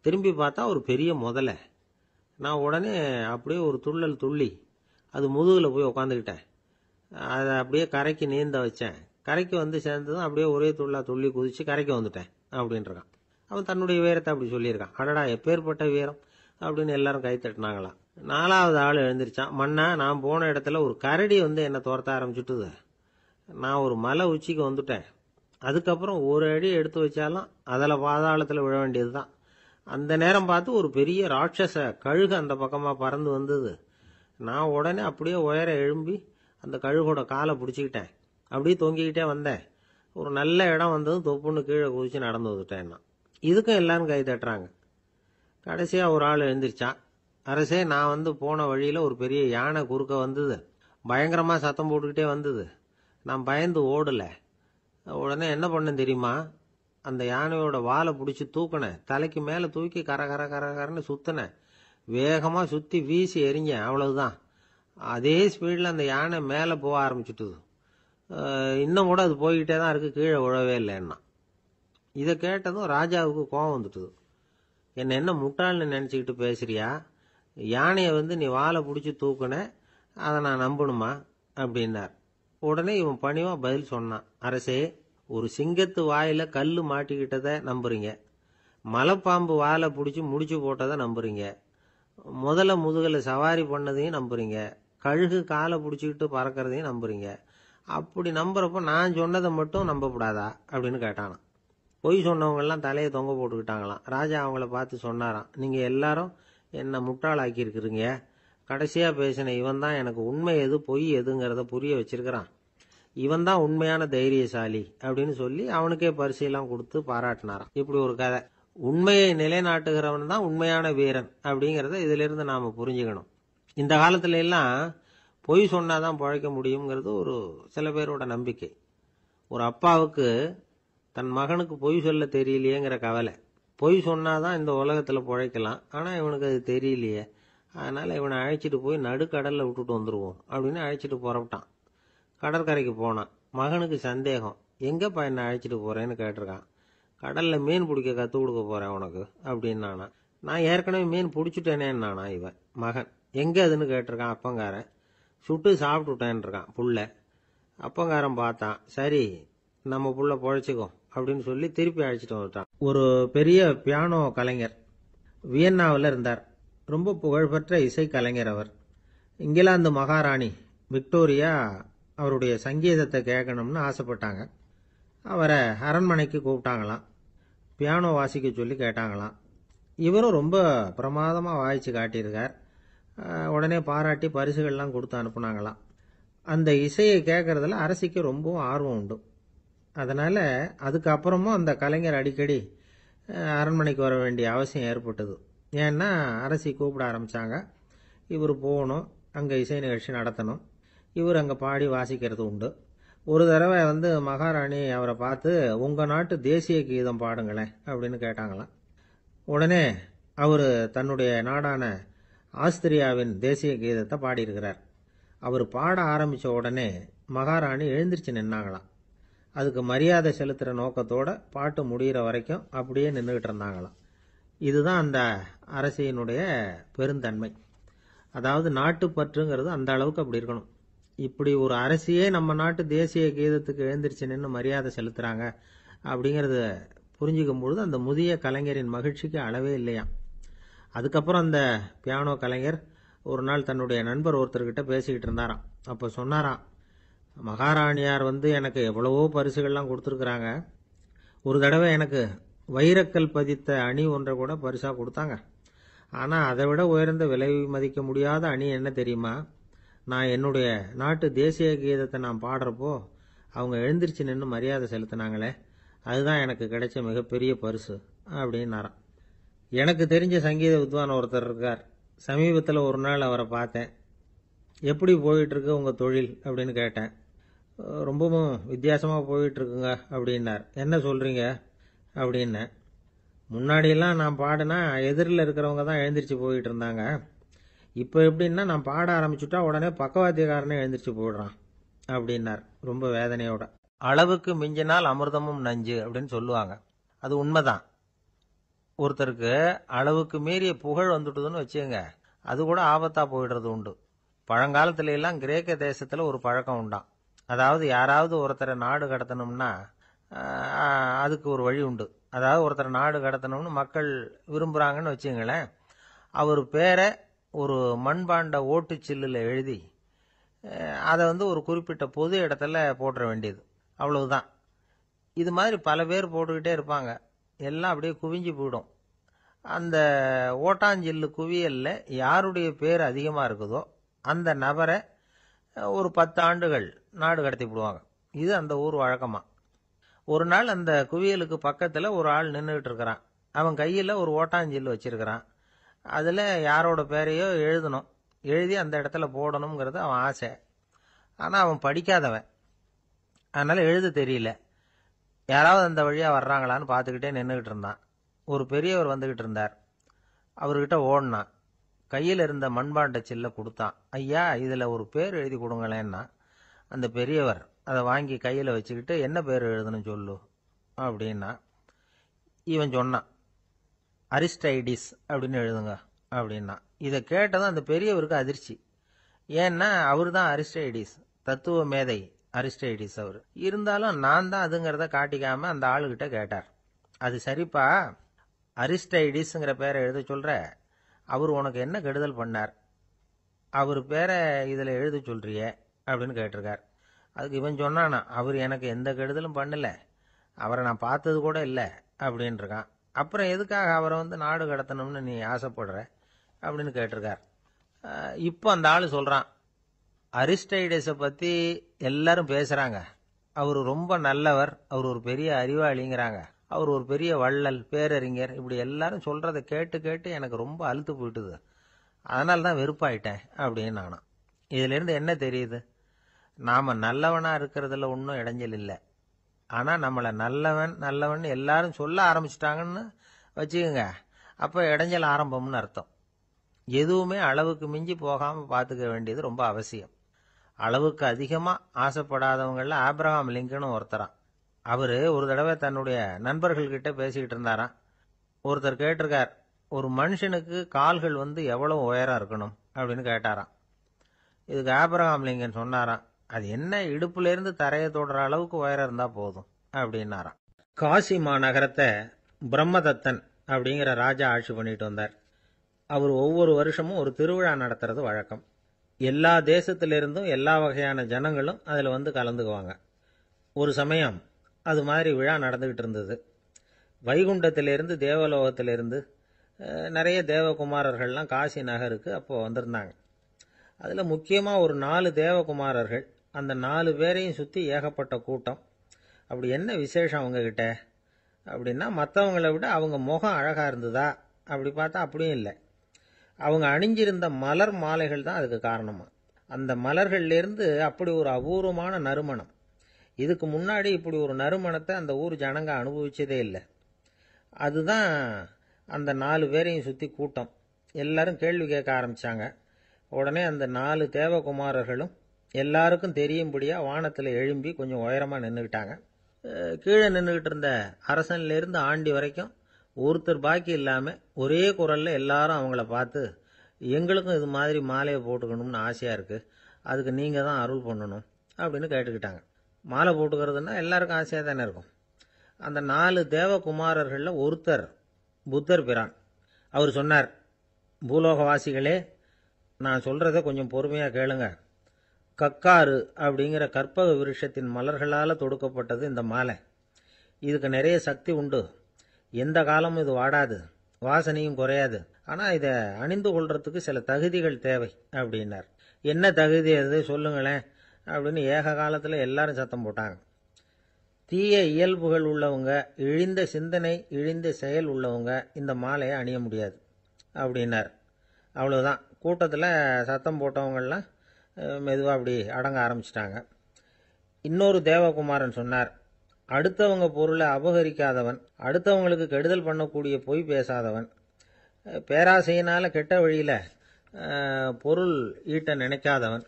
திரும்பி பார்த்தா ஒரு பெரிய முதலை. நான் உடனே அப்படியே ஒரு துள்ளல் துள்ளி அது முதுகில் போய் உக்காந்துக்கிட்டேன். அதை அப்படியே கரைக்கு நீந்த வச்சேன். கரைக்கு சேர்ந்ததும் அப்படியே ஒரே துள்ளி குதிச்சு கரைக்கு வந்துட்டேன் அப்படின்றான். அவன் தன்னுடைய வீரத்தை அப்படி சொல்லியிருக்கான். அடடா, எப்பேற்பட்ட வீரம் அப்படின்னு எல்லாரும் கை தட்டினாங்களாம். 4வது ஆள் எழுந்திரிச்சான். மன்னா, நான் போன இடத்துல ஒரு கரடி என்னை துரத்த ஆரம்பிச்சுட்டுது. நான் ஒரு மலை உச்சிக்கு வந்துட்டேன். அதுக்கப்புறம் ஒரு அடி எடுத்து வச்சாலும் அதில் பாதாளத்தில் விழ வேண்டியது தான். அந்த நேரம் பார்த்து ஒரு பெரிய ராட்சச கழுகு அந்த பக்கமாக பறந்து வந்தது. நான் உடனே அப்படியே உயர எழும்பி அந்த கழுகோட காலை பிடிச்சிக்கிட்டேன். அப்படியே தொங்கிக்கிட்டே வந்தேன். ஒரு நல்ல இடம் வந்ததும் தொப்புன்னு கீழே குதிச்சு நடந்து வந்துட்டேன்னா. இதுக்கும் எல்லாரும் கை தட்டுறாங்க. கடைசியாக ஒரு ஆள் எழுந்திரிச்சான். அரசே, நான் போன வழியில் ஒரு பெரிய யானை குறுக்க வந்தது. பயங்கரமாக சத்தம் போட்டுக்கிட்டே வந்தது. நான் பயந்து ஓடலை. உடனே என்ன பண்ணேன் தெரியுமா? அந்த யானையோட வாலை பிடிச்சி தூக்கினேன், தலைக்கு மேலே தூக்கி கரன்னு சுத்தினேன், வேகமாக சுற்றி வீசி எறிஞ்சேன், அவ்வளவுதான். அதே ஸ்பீடில் அந்த யானை மேலே போக ஆரம்பிச்சுட்டுது. இன்னும் கூட அது போய்கிட்டே தான் இருக்கு, கீழே விழவே இல்லைன்னா. இதை கேட்டதும் ராஜாவுக்கு கோபம் வந்துட்டுது. என்ன முட்டாள்னு நினச்சிக்கிட்டு பேசுறியா? யானையை நீ வாலை பிடிச்சி தூக்குன, அதை நான் நம்பணுமா அப்படின்னார். உடனே இவன் பணிவா பதில் சொன்னான். அரசே, ஒரு சிங்கத்து வாயில கல்லு மாட்டிக்கிட்டதை நம்புறீங்க, மலைப்பாம்பு வாலை பிடிச்சி முடிச்சு போட்டதை நம்புறீங்க, முதல்ல முதுகலை சவாரி பண்ணதையும் நம்புறீங்க, கழுகு காலை பிடிச்சிக்கிட்டு பறக்கிறதையும் நம்புறீங்க. அப்படி நம்புறப்ப நான் சொன்னதை மட்டும் நம்பக்கூடாதா அப்படின்னு கேட்டானான். பொய் சொன்னவங்கெல்லாம் தலையை தொங்க போட்டுக்கிட்டாங்களாம். ராஜா அவங்கள பார்த்து சொன்னாராம், நீங்க எல்லாரும் என்ன முட்டாளாக்கி இருக்கிறீங்க. கடைசியா பேசின இவன் தான் எனக்கு உண்மை எது பொய் எதுங்கிறத புரிய வச்சிருக்கிறான். இவன் தான் உண்மையான தைரியசாலி அப்படின்னு சொல்லி அவனுக்கே பரிசெல்லாம் கொடுத்து பாராட்டினாராம். இப்படி ஒரு கதை. உண்மையை நிலைநாட்டுகிறவன் தான் உண்மையான வீரன் அப்படிங்கிறத இதுல இருந்து நாம புரிஞ்சுக்கணும். இந்த காலத்துல எல்லாம் பொய் சொன்னாதான் பழைக்க முடியுங்கிறது ஒரு சில பேரோட நம்பிக்கை. ஒரு அப்பாவுக்கு தன் மகனுக்கு பொய் சொல்ல தெரியலையேங்கிற கவலை. பொய் சொன்னாதான் இந்த உலகத்துல பிழைக்கலாம், ஆனா இவனுக்கு அது தெரியலையே, அதனால இவனை அழைச்சிட்டு போய் நடுக்கடல்ல விட்டுட்டு வந்துருவோம் அப்படின்னு அழைச்சிட்டு புறப்பட்டான். கடற்கரைக்கு போனான். மகனுக்கு சந்தேகம், எங்கப்பா என்ன அழைச்சிட்டு போறேன்னு கேட்டிருக்கான். கடல்ல மீன் பிடிக்க கத்து கொடுக்க போறேன் உனக்கு அப்படின்னானா. நான் ஏற்கனவே மீன் பிடிச்சிட்டேனேன்னானா இவன் மகன். எங்க அதுன்னு கேட்டிருக்கான் அப்பங்காரன். சுட்டு சாப்பிட்டுட்டேன் இருக்கான் புள்ள. அப்பங்காரன் பார்த்தான், சரி நம்ம புள்ள பொழைச்சிக்கோ அப்படின்னு சொல்லி திருப்பி அழைச்சிட்டு வந்துட்டான். ஒரு பெரிய பியானோ கலைஞர் வியன்னாவில் இருந்தார். ரொம்ப புகழ்பெற்ற இசை கலைஞர் அவர். இங்கிலாந்து மகாராணி விக்டோரியா அவருடைய சங்கீதத்தை கேட்கணும்னு ஆசைப்பட்டாங்க. அவரை அரண்மனைக்கு கூப்பிட்டாங்களாம். பியானோ வாசிக்க சொல்லி கேட்டாங்களாம். இவரும் ரொம்ப பிரமாதமாக வாய்ச்சி காட்டியிருக்கார். உடனே பாராட்டி பரிசுகள்லாம் கொடுத்து அனுப்புனாங்களாம். அந்த இசையை கேட்கறதுல அரசிக்கு ரொம்பவும் ஆர்வம் உண்டு. அதனால அதுக்கப்புறமும் அந்த கலைஞர் அடிக்கடி அரண்மனைக்கு வர வேண்டிய அவசியம் ஏற்பட்டது. ஏன்னா அரசி கூப்பிட ஆரம்பிச்சாங்க. இவர் போகணும், அங்கே இசை நிகழ்ச்சி நடத்தணும். இவர் அங்கே பாடி வாசிக்கிறது உண்டு. ஒரு தடவை மகாராணி அவரை பார்த்து, உங்கள் நாட்டு தேசிய கீதம் பாடுங்களேன் அப்படின்னு கேட்டாங்களாம். உடனே அவர் தன்னுடைய நாடான ஆஸ்திரியாவின் தேசிய கீதத்தை பாடியிருக்கிறார். அவர் பாட ஆரம்பித்த உடனே மகாராணி எழுந்திருச்சு நின்னாங்களாம். அதுக்கு மரியாதை செலுத்துகிற நோக்கத்தோட பாட்டு முடிகிற வரைக்கும் அப்படியே நின்றுகிட்டு இருந்தாங்களாம். இதுதான் அந்த அரசியினுடைய பெருந்தன்மை. அதாவது நாட்டுப்பற்றுங்கிறது அந்த அளவுக்கு அப்படி இருக்கணும். இப்படி ஒரு அரசியே நம்ம நாட்டு தேசிய கீதத்துக்கு எழுந்திருச்சு நின்று மரியாதை செலுத்துறாங்க அப்படிங்கறத புரிஞ்சுக்கும் பொழுது அந்த முதிய கலைஞரின் மகிழ்ச்சிக்கு அளவே இல்லையாம். அதுக்கப்புறம் அந்த பியானோ கலைஞர் ஒரு நாள் தன்னுடைய நண்பர் ஒருத்தர்கிட்ட பேசிக்கிட்டு இருந்தாராம். அப்போ சொன்னாராம், மகாராணியார் எனக்கு எவ்வளவோ பரிசுகள்லாம் கொடுத்துருக்குறாங்க. ஒரு தடவை எனக்கு வைரக்கல் பதித்த அணி ஒன்றை கூட பரிசா கொடுத்தாங்க. ஆனால் அதை விட உயர்ந்த விலை மதிக்க முடியாத அணி என்ன தெரியுமா? நான் என்னுடைய நாட்டு தேசிய கீதத்தை நான் பாடுறப்போ அவங்க எழுந்திருச்சு நின்று மரியாதை செலுத்தினாங்களே, அதுதான் எனக்கு கிடைச்ச மிகப்பெரிய பரிசு அப்படின்னாராம். எனக்கு தெரிஞ்ச சங்கீத வித்வான் ஒருத்தர் இருக்கார். சமீபத்தில் ஒரு நாள் அவரை பார்த்தேன். எப்படி போயிட்டுருக்கு உங்கள் தொழில் அப்படின்னு கேட்டேன். ரொம்பவும் வித்தியாசமாக போயிட்டுருக்குங்க அப்படின்னார். என்ன சொல்கிறீங்க அப்படின்னேன். முன்னாடியெல்லாம் நான் பாடினா எதிரில் இருக்கிறவங்க தான் எழுந்திரிச்சு போயிட்டு இருந்தாங்க. இப்போ எப்படின்னா நான் பாட ஆரம்பிச்சுட்டா உடனே பக்கவாத்தியக்காரனே எழுந்திரிச்சு போயிடுறான் அப்படின்னார் ரொம்ப வேதனையோட. அளவுக்கு மிஞ்சினால் அமிர்தமும் நஞ்சு அப்படின்னு சொல்லுவாங்க. அது உண்மைதான். ஒருத்தருக்கு அளவுக்கு மீறிய புகழ் வந்துட்டுதுன்னு வச்சுங்க, அது கூட ஆபத்தா போயிடுறது உண்டு. பழங்காலத்துல எல்லாம் கிரேக்க தேசத்துல ஒரு பழக்கம் உண்டாம். அதாவது யாராவது ஒருத்தரை நாடு கடத்தணும்னா அதுக்கு ஒரு வழி உண்டு. அதாவது ஒருத்தரை நாடு கடத்தணும்னு மக்கள் விரும்புறாங்கன்னு வச்சுங்களேன், அவர் பேரை ஒரு மண்பாண்ட ஓட்டுச்சில்லில் எழுதி அதை ஒரு குறிப்பிட்ட பொது இடத்துல போட்டுற வேண்டியது, அவ்வளவுதான். இது மாதிரி பல பேர் போட்டுக்கிட்டே இருப்பாங்க. எல்லாம் அப்படியே குவிஞ்சு போயிடும். அந்த ஓட்டாஞ்சில்லு குவியல்ல யாருடைய பேர் அதிகமாக இருக்குதோ அந்த நபரை ஒரு 10 ஆண்டுகள் நாடு கடத்தி விடுவாங்க. இது அந்த ஊர் வழக்கமா. ஒரு நாள் அந்த குவியலுக்கு பக்கத்தில் ஒரு ஆள் நின்றுட்டு இருக்கிறான். அவன் கையில் ஒரு ஓட்டாஞ்சில்லு வச்சிருக்கிறான். அதில் யாரோட பேரையோ எழுதணும், எழுதி அந்த இடத்துல போடணுங்கிறது அவன் ஆசை. ஆனால் அவன் படிக்காதவன், அதனால எழுத தெரியல. யாராவது அந்த வழியா வர்றாங்களான்னு பார்த்துக்கிட்டே நின்றுகிட்டு இருந்தான். ஒரு பெரியவர் வந்துகிட்டு இருந்தார். அவர்கிட்ட ஓடினான். கையில் இருந்த மண்பாண்ட சில்லை கொடுத்தான். ஐயா, இதில் ஒரு பேர் எழுதி கொடுங்களேன்னா. அந்த பெரியவர் அதை வாங்கி கையில் வச்சுக்கிட்டு, என்ன பேர் எழுதணும் சொல்லு அப்படின்னா. இவன் சொன்னான், அரிஸ்டைடிஸ் அப்படின்னு எழுதுங்க அப்படின்னா. இதை கேட்டதும் அந்த பெரியவருக்கு அதிர்ச்சி. ஏன்னா அவர் தான் அரிஸ்டைடிஸ், தத்துவ மேதை அரிஸ்டைடிஸ் அவர். இருந்தாலும் நான் தான் அதுங்கிறத காட்டிக்காம அந்த ஆளுகிட்ட கேட்டார். அது சரிப்பா, அரிஸ்டைடிஸ்ங்கிற பேரை எழுத சொல்ற, அவர் உனக்கு என்ன கெடுதல் பண்ணார்? அவர் பேரை இதில் எழுத சொல்றியே அப்படின்னு கேட்டிருக்கார். அதுக்கு இவன் சொன்னானா, அவர் எனக்கு எந்த கெடுதலும் பண்ணல, அவரை நான் பார்த்தது கூட இல்லை அப்படின்ட்டுருக்கான். அப்புறம் எதுக்காக அவரை நாடு கடத்தணும்னு நீ ஆசைப்படுற அப்படின்னு கேட்டிருக்கார். இப்போ அந்த ஆள் சொல்கிறான், அரிஸ்டைடஸை பற்றி எல்லாரும் பேசுகிறாங்க, அவர் ரொம்ப நல்லவர், அவர் ஒரு பெரிய அறிவாளிங்கிறாங்க, அவர் ஒரு பெரிய வள்ளல், பேரறிஞர், இப்படி எல்லாரும் சொல்கிறத கேட்டு கேட்டு எனக்கு ரொம்ப அலுத்து போயிட்டுது, அதனால தான் வெறுப்பாயிட்டேன் அப்படின்னு நானும். இதிலேருந்து என்ன தெரியுது? நாம் நல்லவனாக இருக்கிறதுல ஒன்றும் இடைஞ்சல் இல்லை. ஆனால் நம்மளை நல்லவன் நல்லவன் எல்லாரும் சொல்ல ஆரம்பிச்சிட்டாங்கன்னு வச்சுக்கோங்க, அப்போ இடைஞ்சல் ஆரம்பம்னு அர்த்தம். எதுவுமே அளவுக்கு மிஞ்சி போகாமல் பார்த்துக்க வேண்டியது ரொம்ப அவசியம். அளவுக்கு அதிகமாக ஆசைப்படாதவங்களில் ஆப்ரஹாம் லிங்கனும் ஒருத்தரான். அவர் ஒரு தடவை தன்னுடைய நண்பர்கள்கிட்ட பேசிக்கிட்டு இருந்தாராம். ஒருத்தர் கேட்டிருக்கார், ஒரு மனுஷனுக்கு கால்கள் எவ்வளோ உயரம் இருக்கணும் அப்படின்னு கேட்டாராம். இதுக்கு ஆப்ரஹாம் லிங்கன் சொன்னாராம், அது என்ன, இடுப்புலேருந்து தரையை தொடுற அளவுக்கு உயரம் இருந்தால் போதும் அப்படின்னாராம். காசி மாநகரத்தை பிரம்மதத்தன் அப்படிங்கிற ராஜா ஆட்சி பண்ணிட்டு வந்தார். அவர் ஒவ்வொரு வருஷமும் ஒரு திருவிழா நடத்துறது வழக்கம். எல்லா தேசத்திலிருந்தும் எல்லா வகையான ஜனங்களும் அதில் கலந்துக்குவாங்க. ஒரு சமயம் அது மாதிரி விழா நடந்துக்கிட்டு இருந்தது. வைகுண்டத்திலிருந்து தேவலோகத்திலிருந்து நிறைய தேவகுமாரர்கள்லாம் காசி நகருக்கு அப்போது வந்திருந்தாங்க. அதில் முக்கியமாக ஒரு 4 தேவகுமாரர்கள், அந்த 4 பேரையும் சுற்றி ஏகப்பட்ட கூட்டம். அப்படி என்ன விசேஷம் அவங்கக்கிட்ட அப்படின்னா, மற்றவங்களை விட அவங்க முகம் அழகாக இருந்ததா அப்படி பார்த்தா அப்படியும் இல்லை. அவங்க அணிஞ்சிருந்த மலர் மாலைகள் தான் அதுக்கு காரணமாக. அந்த மலர்கள்லேருந்து அப்படி ஒரு அபூர்வமான நறுமணம், இதுக்கு முன்னாடி இப்படி ஒரு நறுமணத்தை அந்த ஊர் ஜனங்க அனுபவிச்சதே இல்லை. அதுதான் அந்த 4 பேரையும் சுற்றி கூட்டம். எல்லாரும் கேள்வி கேட்க ஆரம்பித்தாங்க. உடனே அந்த 4 தேவகுமாரர்களும் எல்லாருக்கும் தெரியும்படியாக வானத்தில் எழும்பி கொஞ்சம் உயரமாக நின்றுக்கிட்டாங்க. கீழே நின்றுக்கிட்டு இருந்த அரசன்லேருந்து ஆண்டி வரைக்கும் ஒருத்தர் பாக்கி இல்லாமல் ஒரே குரலில் எல்லாரும் அவங்கள பார்த்து, எங்களுக்கும் இது மாதிரி மாலையை போட்டுக்கணும்னு ஆசையாக இருக்குது, அதுக்கு நீங்கள் தான் அருள் பண்ணணும் அப்படின்னு கேட்டுக்கிட்டாங்க. மாலை போட்டுக்கிறதுனா எல்லாருக்கும் ஆசையாக தானே இருக்கும். அந்த 4 தேவகுமாரர்களில் ஒருத்தர் புத்தர் பிரான். அவர் சொன்னார், பூலோகவாசிகளே, நான் சொல்கிறத கொஞ்சம் பொறுமையாக கேளுங்க. கக்காரு அப்படிங்கிற கற்பக விருஷத்தின் மலர்களால் தொடுக்கப்பட்டது இந்த மாலை. இதுக்கு நிறைய சக்தி உண்டு, எந்த காலமும் இது வாடாது, வாசனையும் குறையாது. ஆனால் இதை அணிந்து கொள்றதுக்கு சில தகுதிகள் தேவை அப்படின்னார். என்ன தகுதி அது சொல்லுங்களேன் அப்படின்னு ஏக காலத்தில் எல்லாரும் சத்தம் போட்டாங்க. தீய இயல்புகள் உள்ளவங்க, இழிந்த சிந்தனை இழிந்த செயல் உள்ளவங்க இந்த மாலையை அணிய முடியாது அப்படின்னார். அவ்வளோதான். கூட்டத்தில் சத்தம் போட்டவங்கள்லாம் மெதுவாக அப்படி அடங்க ஆரம்பிச்சிட்டாங்க. இன்னொரு தேவகுமாரன் சொன்னார், அடுத்தவங்க பொருளை அபகரிக்காதவன், அடுத்தவங்களுக்கு கெடுதல் பண்ணக்கூடிய பொய் பேசாதவன், பேராசையினால் கெட்ட வழியில் பொருள் ஈட்ட நினைக்காதவன்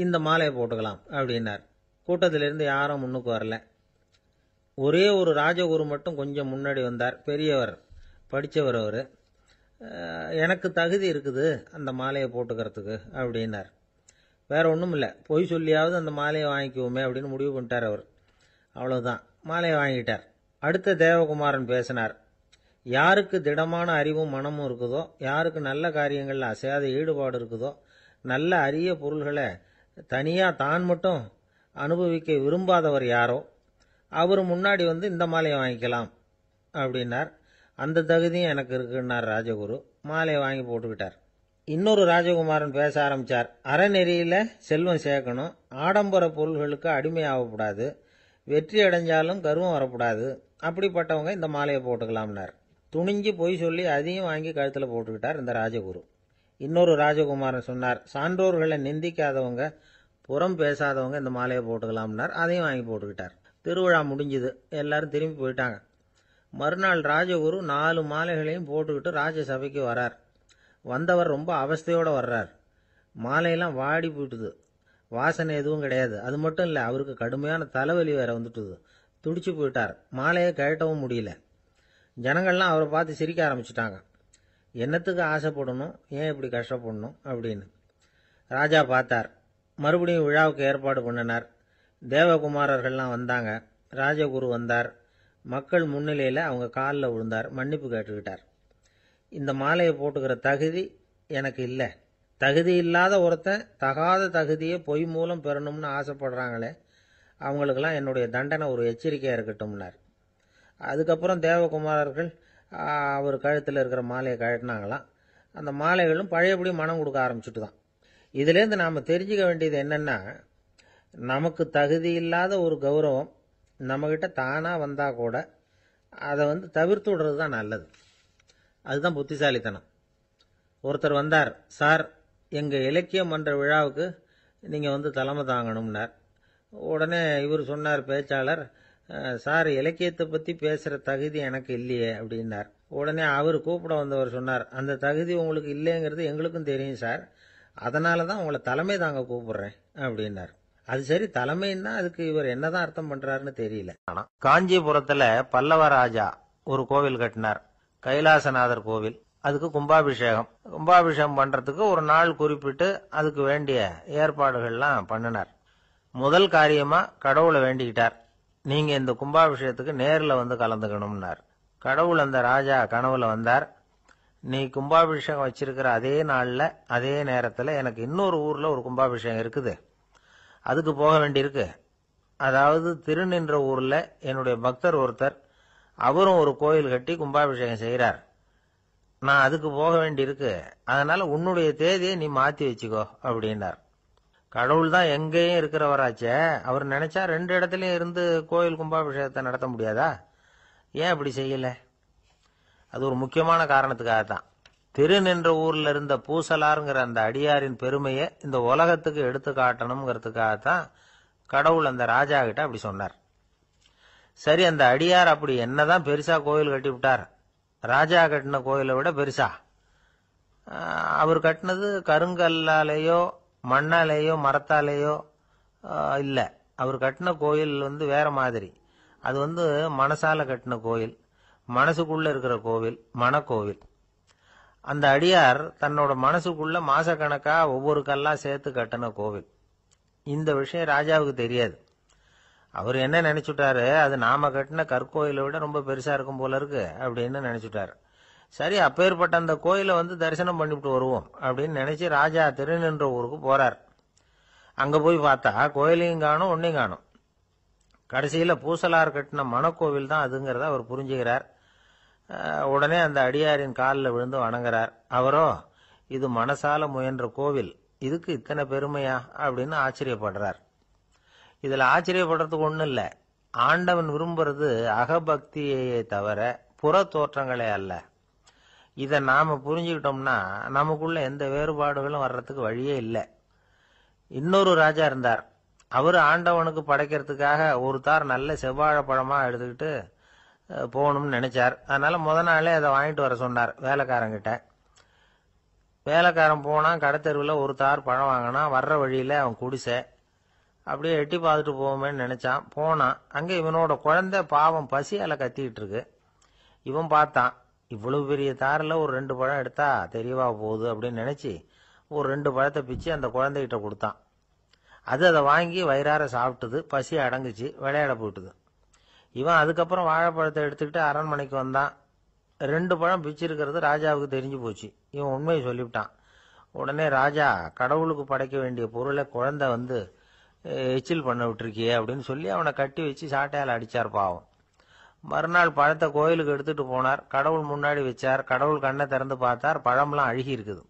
இந்த மாலையை போட்டுக்கலாம் அப்படின்னார். கூட்டத்திலிருந்து யாரும் முன்னுக்கு வரல. ஒரே ஒரு ராஜகுரு மட்டும் கொஞ்சம் முன்னாடி வந்தார். பெரியவர், படித்தவர் அவர். எனக்கு தகுதி இருக்குது அந்த மாலையை போட்டுக்கிறதுக்கு அப்படின்னார். வேற ஒன்றும் இல்லை, பொய் சொல்லியாவது அந்த மாலையை வாங்கிக்குவோமே அப்படின்னு முடிவு பண்ணிட்டார் அவர். அவ்வளோதான், மாலையை வாங்கிட்டார். அடுத்த தேவகுமாரன் பேசினார். யாருக்கு திடமான அறிவும் மனமும் இருக்குதோ, யாருக்கு நல்ல காரியங்களில் அசையாத ஈடுபாடு இருக்குதோ, நல்ல அரிய பொருள்களை தனியாக தான் மட்டும் அனுபவிக்க விரும்பாதவர் யாரோ அவர் முன்னாடி இந்த மாலையை வாங்கிக்கலாம் அப்படின்னார். அந்த தகுதியும் எனக்கு இருக்குன்னார் ராஜகுரு. மாலையை வாங்கி போட்டுக்கிட்டார். இன்னொரு ராஜகுமாரன் பேச ஆரம்பித்தார். அறநெறியில் செல்வம் சேர்க்கணும், ஆடம்பர பொருள்களுக்கு அடிமையாகக்கூடாது, வெற்றி அடைஞ்சாலும் கர்வம் வரக்கூடாது, அப்படிப்பட்டவங்க இந்த மாலையை போட்டுக்கலாம்னார். துணிஞ்சு பொய் சொல்லி அதையும் வாங்கி கழுத்தில் போட்டுக்கிட்டார் இந்த ராஜகுரு. இன்னொரு ராஜகுமாரன் சொன்னார், சான்றோர்களை நிந்திக்காதவங்க, புறம் பேசாதவங்க இந்த மாலையை போட்டுக்கலாம்னார். அதையும் வாங்கி போட்டுக்கிட்டார். திருவிழா முடிஞ்சுது, எல்லாரும் திரும்பி போயிட்டாங்க. மறுநாள் ராஜகுரு 4 மாலைகளையும் போட்டுக்கிட்டு ராஜசபைக்கு வரார். வந்தவர் ரொம்ப அவஸ்தையோடு வர்றார். மாலையெல்லாம் வாடி போயிட்டுது, வாசனை எதுவும் கிடையாது. அது மட்டும் இல்லை, அவருக்கு கடுமையான தலைவலி வேற வந்துட்டுது. துடிச்சு போயிட்டார். மாலையை கழட்டவும் முடியல. ஜனங்கள்லாம் அவரை பார்த்து சிரிக்க ஆரம்பிச்சிட்டாங்க. என்னத்துக்கு ஆசைப்படணும், ஏன் இப்படி கஷ்டப்படணும் அப்படின்னு. ராஜா பார்த்தார். மறுபடியும் விழாவுக்கு ஏற்பாடு பண்ணினார். தேவகுமாரர்கள்லாம் வந்தாங்க. ராஜகுரு வந்தார். மக்கள் முன்னிலையில் அவங்க காலில் விழுந்தார், மன்னிப்பு கேட்டுக்கிட்டார். இந்த மாலையை போட்டுக்கிற தகுதி எனக்கு இல்லை. தகுதி இல்லாத ஒருத்தன் தகாத தகுதியை பொய் மூலம் பெறணும்னு ஆசைப்படுறாங்களே, அவங்களுக்கெல்லாம் என்னுடைய தண்டனை ஒரு எச்சரிக்கையாக இருக்கட்டும்னார். அதுக்கப்புறம் தேவகுமாரர்கள் அவர் கழுத்தில் இருக்கிற மாலையை கழட்டினாங்களாம். அந்த மாலைகளும் பழையபடி மனம் கொடுக்க ஆரம்பிச்சுட்டு தான். இதுலேருந்து நாம் தெரிஞ்சுக்க வேண்டியது என்னென்னா, நமக்கு தகுதி இல்லாத ஒரு கௌரவம் நம்மக்கிட்ட தானாக வந்தால் கூட அதை தவிர்த்து விடுறது தான் நல்லது. அதுதான் புத்திசாலித்தனம். ஒருத்தர் வந்தார். சார், எங்கள் இலக்கிய மன்ற விழாவுக்கு நீங்கள் தலைமை தாங்கணும்னார். உடனே இவர் சொன்னார், பேச்சாளர், சார், இலக்கியத்தை பற்றி பேசுகிற தகுதி எனக்கு இல்லையே அப்படின்னார். உடனே அவர் கூப்பிட வந்தவர் சொன்னார், அந்த தகுதி உங்களுக்கு இல்லைங்கிறது எங்களுக்கும் தெரியும் சார், அதனால தான் உங்களை தலைமை தாங்க கூப்பிடுறேன் அப்படின்னார். அது சரி, தலைமைன்னா அதுக்கு இவர் என்னதான் அர்த்தம் பண்றாருன்னு தெரியல. காஞ்சிபுரத்துல பல்லவ ராஜா ஒரு கோவில் கட்டினார், கைலாசநாதர் கோவில். அதுக்கு கும்பாபிஷேகம் பண்றதுக்கு ஒரு நாள் குறிப்பிட்டு அதுக்கு வேண்டிய ஏற்பாடுகள்லாம் பண்ணினார். முதல் காரியமா கடவுளை வேண்டிக்கிட்டார், நீங்க இந்த கும்பாபிஷேகத்துக்கு நேரில் கலந்துக்கணும்னார். கடவுள் அந்த ராஜா கனவுல வந்தார். நீ கும்பாபிஷேகம் வச்சிருக்கிற அதே நாள்ல அதே நேரத்துல எனக்கு இன்னொரு ஊர்ல ஒரு கும்பாபிஷேகம் இருக்குது, அதுக்கு போக வேண்டியிருக்கு. அதாவது திருநின்ற ஊர்ல என்னுடைய பக்தர் ஒருத்தர், அவரும் ஒரு கோயில் கட்டி கும்பாபிஷேகம் செய்கிறார். நான் அதுக்கு போக வேண்டியிருக்கு, அதனால உன்னுடைய தேதியை நீ மாத்தி வச்சுக்கோ அப்படின்னார். கடவுள் தான் எங்கேயும் இருக்கிறவராச்சே, அவர் நினைச்சா 2 இடத்துலயும் இருந்து கோயில் கும்பாபிஷேகத்தை நடத்த முடியாதா? ஏன் அப்படி செய்யல? அது ஒரு முக்கியமான காரணத்துக்காகத்தான். திருநின்ற ஊர்ல இருந்த பூசலாருங்கிற அந்த அடியாரின் பெருமையை இந்த உலகத்துக்கு எடுத்து காட்டணுங்கிறதுக்காகத்தான் கடவுள் அந்த ராஜா கிட்ட அப்படி சொன்னார். சரி, அந்த அடியார் அப்படி என்னதான் பெருசா கோயில் கட்டி விட்டார்? ராஜா கட்டின கோயிலை விட பெருசா? அவர் கட்டினது கருங்கல்லாலேயோ மண்ணாலேயோ மரத்தாலேயோ இல்லை. அவர் கட்டின கோயில் வேற மாதிரி. அது மனசால கட்டின கோயில், மனசுக்குள்ள இருக்கிற கோவில், மனக்கோவில். அந்த அடியார் தன்னோட மனசுக்குள்ள மாசக்கணக்கா ஒவ்வொரு கல்லா சேர்த்து கட்டின கோவில். இந்த விஷயம் ராஜாவுக்கு தெரியாது. அவர் என்ன நினைச்சுட்டாரு, அது நாம கட்டின கற்கோயிலை விட ரொம்ப பெருசா இருக்கும் போல இருக்கு அப்படின்னு நினைச்சுட்டாரு. சரி, அப்பேற்பட்ட அந்த கோயிலை தரிசனம் பண்ணிவிட்டு வருவோம் அப்படின்னு நினைச்சு ராஜா திருநின்ற ஊருக்கு போறார். அங்க போய் பார்த்தா கோயிலையும் காணும், ஒன்னையும் காணும். கடைசியில பூசலார் கட்டின மனக்கோவில் தான் அதுங்கிறத அவர் புரிஞ்சுக்கிறார். உடனே அந்த அடியாரின் காலில் விழுந்து வணங்குறார். அவரோ, இது மனசால முயன்ற கோவில், இதுக்கு இத்தனை பெருமையா அப்படின்னு ஆச்சரியப்படுறார். இதுல ஆச்சரியப்படுறதுக்கு ஒண்ணும் இல்லை. ஆண்டவன் விரும்புறது அகபக்தியையே தவிர புற தோற்றங்களே அல்ல. இதை நாம புரிஞ்சுக்கிட்டோம்னா நமக்குள்ள எந்த வேறுபாடுகளும் வர்றதுக்கு வழியே இல்லை. இன்னொரு ராஜா இருந்தார். அவரு ஆண்டவனுக்கு படைக்கிறதுக்காக ஒரு தார் நல்ல செவ்வாழை பழமா எடுத்துக்கிட்டு போகணும்னு நினைச்சார். அதனால முத நாளே அதை வாங்கிட்டு வர சொன்னார் வேலைக்காரங்கிட்ட. வேலைக்காரன் போனா கடத்தெருவில் ஒரு தார் பழம் வாங்கினா. வர்ற வழியில அவன் குடிசை, அப்படியே எட்டி பார்த்துட்டு போவோமேன்னு நினைச்சான். போனான். அங்க இவனோட குழந்தை பாவம் பசியால கத்திக்கிட்டு இருக்கு. இவன் பார்த்தான், இவ்வளவு பெரிய தாரில் ஒரு 2 பழம் எடுத்தா தெரியவா போகுது அப்படின்னு நினைச்சு ஒரு 2 பழத்தை பிச்சு அந்த குழந்தைகிட்ட கொடுத்தான். அதை வாங்கி வயிறார சாப்பிட்டுது, பசி அடங்குச்சு, விளையாட போயிட்டுது. இவன் அதுக்கப்புறம் வாழைப்பழத்தை எடுத்துக்கிட்டு அரண்மனைக்கு வந்தான். 2 பழம் பிச்சிருக்கிறது ராஜாவுக்கு தெரிஞ்சு போச்சு. இவன் உண்மையை சொல்லிவிட்டான். உடனே ராஜா, கடவுளுக்கு படைக்க வேண்டிய பொருளை குழந்தை எச்சில் பண்ண விட்டுருக்கியே அப்படின்னு சொல்லி அவனை கட்டி வச்சு சாட்டையால் அடிச்சார் பாவம். மறுநாள் பழத்தை கோயிலுக்கு எடுத்துட்டு போனார். கடவுள் முன்னாடி வச்சார். கடவுள் கண்ணை திறந்து பார்த்தார், பழம்லாம் அழுகி இருக்குது.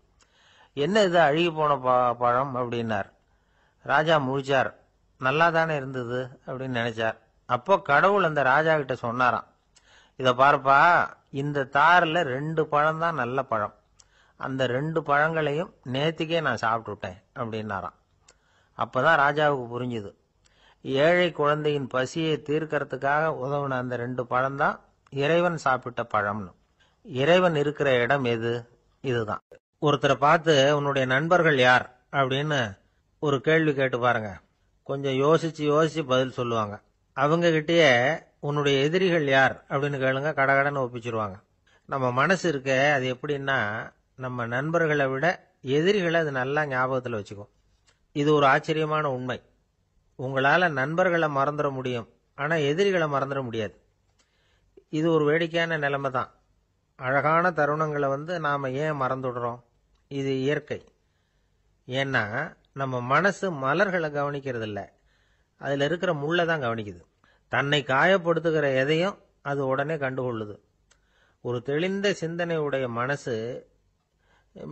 என்ன இது அழுகி போன பழம் அப்படின்னார். ராஜா முழிச்சார். நல்லா தானே இருந்தது அப்படின்னு நினைச்சார். அப்போ கடவுள் அந்த ராஜா கிட்ட சொன்னாராம், இத பாருப்பா, இந்த தாரில் 2 பழம் தான் நல்ல பழம், அந்த 2 பழங்களையும் நேத்திக்கே நான் சாப்பிட்டுட்டேன் அப்படின்னாராம். அப்பதான் ராஜாவுக்கு புரிஞ்சுது, ஏழை குழந்தையின் பசியை தீர்க்கறதுக்காக உதவுன அந்த 2 பழம்தான் இறைவன் சாப்பிட்ட பழம்னு. இறைவன் இருக்கிற இடம் எது? இதுதான். ஒருத்தரை பார்த்து உன்னுடைய நண்பர்கள் யார் அப்படின்னு ஒரு கேள்வி கேட்டு பாருங்க. கொஞ்சம் யோசிச்சு யோசிச்சு பதில் சொல்லுவாங்க. அவங்க கிட்டயே உன்னுடைய எதிரிகள் யார் அப்படின்னு கேளுங்க, கடகடன்னு ஒப்பிச்சிருவாங்க. நம்ம மனசு இருக்க அது எப்படின்னா, நம்ம நண்பர்களை விட எதிரிகளை அது நல்லா ஞாபகத்தில் வச்சுக்கும். இது ஒரு ஆச்சரியமான உண்மை. உங்களால நண்பர்களை மறந்துட முடியும், ஆனா எதிரிகளை மறந்துட முடியாது. இது ஒரு வேடிக்கையான நிலைமை தான். அழகான தருணங்களை நாம ஏன் மறந்துடுறோம்? இது இயற்கை. ஏன்னா நம்ம மனசு மலர்களை கவனிக்கிறது இல்ல, அதுல இருக்கிற முள்ளை தான் கவனிக்குது. தன்னை காயப்படுத்துகிற எதையும் அது உடனே கண்டுகொள்ளுது. ஒரு தெளிந்த சிந்தனை உடைய மனசு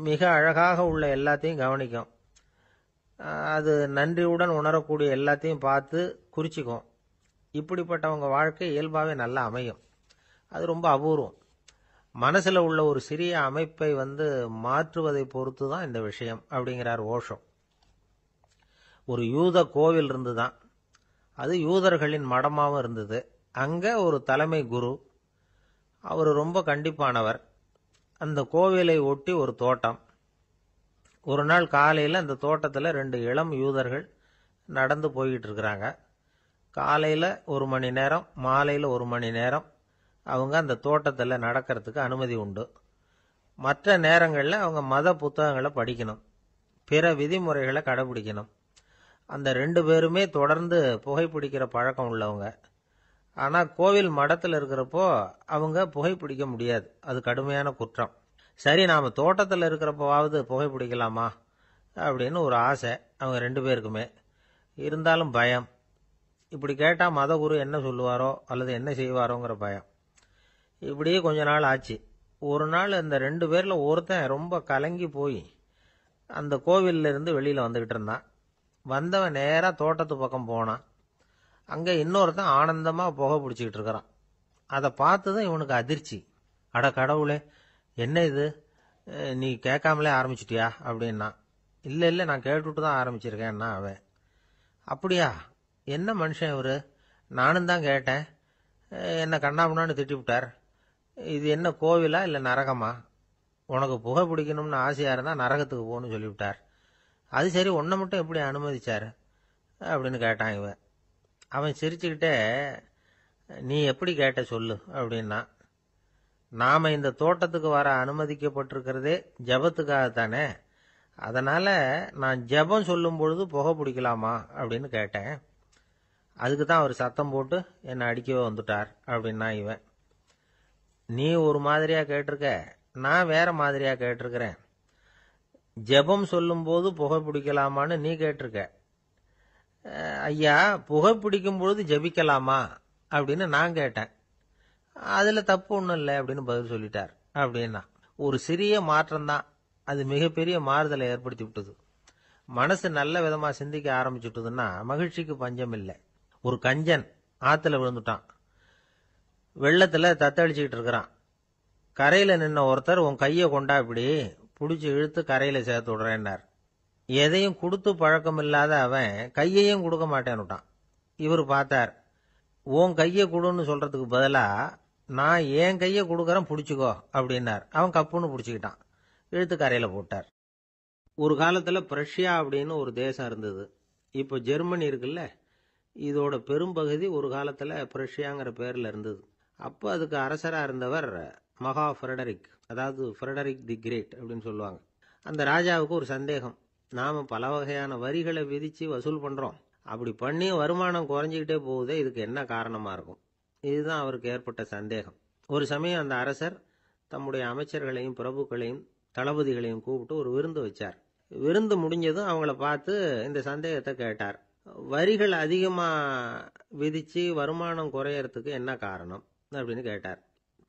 மிக அழகாக உள்ள எல்லாத்தையும் கவனிக்கும். அது நன்றியுடன் உணரக்கூடிய எல்லாத்தையும் பார்த்து குறிச்சிக்கும். இப்படிப்பட்டவங்க வாழ்க்கை இயல்பாகவே நல்லா அமையும். அது ரொம்ப அபூர்வம். மனசுல உள்ள ஒரு சிறிய அமைப்பை மாற்றுவதை பொறுத்து தான் இந்த விஷயம் அப்படிங்கிறார் ஓஷோ. ஒரு யூத கோவில் இருந்துதான். அது யூதர்களின் மடமாவும் இருந்தது. அங்க ஒரு தலைமை குரு, அவர் ரொம்ப கண்டிப்பானவர். அந்த கோவிலை ஒட்டி ஒரு தோட்டம். ஒரு நாள் காலையில் அந்த தோட்டத்தில் 2 இளம் யூதர்கள் நடந்து போய்கிட்டு இருக்கிறாங்க. காலையில் 1 மணி நேரம், மாலையில் 1 மணி நேரம் அவங்க அந்த தோட்டத்தில் நடக்கிறதுக்கு அனுமதி உண்டு. மற்ற நேரங்களில் அவங்க மத புத்தகங்களை படிக்கணும், பிற விதிமுறைகளை கடைபிடிக்கணும். அந்த 2 பேருமே தொடர்ந்து புகைப்பிடிக்கிற பழக்கம் உள்ளவங்க. ஆனால் கோவில் மடத்தில் இருக்கிறப்போ அவங்க புகைப்பிடிக்க முடியாது, அது கடுமையான குற்றம். சரி, நாம் தோட்டத்தில் இருக்கிறப்போவாவது புகைப்பிடிக்கலாமா அப்படின்னு ஒரு ஆசை அவங்க 2 பேருக்குமே. இருந்தாலும் பயம். இப்படி கேட்டால் மதகுரு என்ன சொல்லுவாரோ அல்லது என்ன செய்வாரோங்கிற பயம். இப்படியே கொஞ்ச நாள் ஆச்சு. ஒரு நாள் இந்த 2 பேரில் ஒருத்தன் ரொம்ப கலங்கி போய் அந்த கோவில்ல இருந்து வெளியில் வந்துக்கிட்டு இருந்தான். வந்தவன் நேராக தோட்டத்து பக்கம் போனான். அங்கே இன்னொருத்தன் ஆனந்தமாக புகை பிடிச்சிக்கிட்டு இருக்கிறான். அதை பார்த்து தான் இவனுக்கு அதிர்ச்சி. அட கடவுளே, என்ன இது, நீ கேட்காமலே ஆரம்பிச்சிட்டியா அப்படின்னா. இல்லை இல்லை, நான் கேட்டுவிட்டு தான் ஆரம்பிச்சிருக்கேன்னா அவன். அப்படியா, என்ன மனுஷன் இவர், நானும் தான் கேட்டேன், என்ன கண்ணாமுன்னான்னு திட்டிவிட்டார். இது என்ன கோவிலா இல்லை நரகமா? உனக்கு புகை பிடிக்கணும்னு ஆசையாக இருந்தால் நரகத்துக்கு போகணும்னு சொல்லிவிட்டார். அது சரி, உன்னை மட்டும் எப்படி அனுமதிச்சார் அப்படின்னு கேட்டான் இவன். அவன் சிரிச்சுக்கிட்டே, நீ எப்படி கேட்ட சொல்லு அப்படின்னா. நாம் இந்த தோட்டத்துக்கு வர அனுமதிக்கப்பட்டிருக்கிறதே ஜபத்துக்காகத்தானே, அதனால் நான் ஜபம் சொல்லும் பொழுது புகை பிடிக்கலாமா அப்படின்னு கேட்டேன். அதுக்கு தான் அவர் சத்தம் போட்டு என்னை அடிக்கவே வந்துட்டார் அப்படின்னா இவன். நீ ஒரு மாதிரியாக கேட்டிருக்க, நான் வேற மாதிரியாக கேட்டிருக்கிறேன். ஜபம் சொல்லும்போது புகை பிடிக்கலாமான்னு நீ கேட்டிருக்க. ஐயா, புகை பிடிக்கும் பொழுது ஜபிக்கலாமா அப்படின்னு நான் கேட்டேன். அதில் தப்பு ஒன்றும் இல்லை அப்படின்னு பதில் சொல்லிட்டார் அப்படின்னா. ஒரு சிறிய மாற்றம்தான் அது மிகப்பெரிய மாறுதலை ஏற்படுத்தி விட்டது. மனசு நல்ல விதமாக சிந்திக்க ஆரம்பிச்சுட்டுதுன்னா மகிழ்ச்சிக்கு பஞ்சம் இல்லை. ஒரு கஞ்சன் ஆற்றுல விழுந்துட்டான். வெள்ளத்தில் தத்தளிச்சுக்கிட்டு இருக்கிறான். கரையில் நின்ன ஒருத்தர், உன் கையை கொண்டா இப்படி பிடிச்சி இழுத்து கரையில் சேர்த்து விடுறேன்னார். எதையும் கொடுத்து பழக்கம் இல்லாத அவன் கையையும் கொடுக்க மாட்டேன்னுட்டான். இவர் பார்த்தார். உன் கையை கொடுன்னு சொல்றதுக்கு பதிலாக நான் என் கையை கொடுக்கறேன் பிடிச்சிக்கோ அப்படின்னார். அவன் கப்புன்னு பிடிச்சிக்கிட்டான், இழுத்து கரையில் போட்டார். ஒரு காலத்தில் பிரஷ்யா அப்படின்னு ஒரு தேசம் இருந்தது. இப்போ ஜெர்மனி இருக்குல்ல, இதோட பெரும்பகுதி ஒரு காலத்தில் பிரஷ்யாங்கிற பேரில் இருந்தது. அப்போ அதுக்கு அரசராக இருந்தவர் மகா ஃப்ரெடரிக், அதாவது ஃப்ரெடரிக் தி கிரேட் அப்படின்னு சொல்லுவாங்க. அந்த ராஜாவுக்கு ஒரு சந்தேகம். நாம் பல வகையான வரிகளை விதித்து வசூல் பண்ணுறோம், அப்படி பண்ணி வருமானம் குறைஞ்சிக்கிட்டே போகுதே, இதுக்கு என்ன காரணமாக இருக்கும்? இதுதான் அவருக்கு ஏற்பட்ட சந்தேகம். ஒரு சமயம் அந்த அரசர் தம்முடைய அமைச்சர்களையும் பிரபுக்களையும் தளபதிகளையும் கூப்பிட்டு ஒரு விருந்து வச்சார். விருந்து முடிஞ்சதும் அவங்கள பார்த்து இந்த சந்தேகத்தை கேட்டார். வரிகள் அதிகமாக விதித்து வருமானம் குறையறதுக்கு என்ன காரணம் அப்படின்னு கேட்டார்.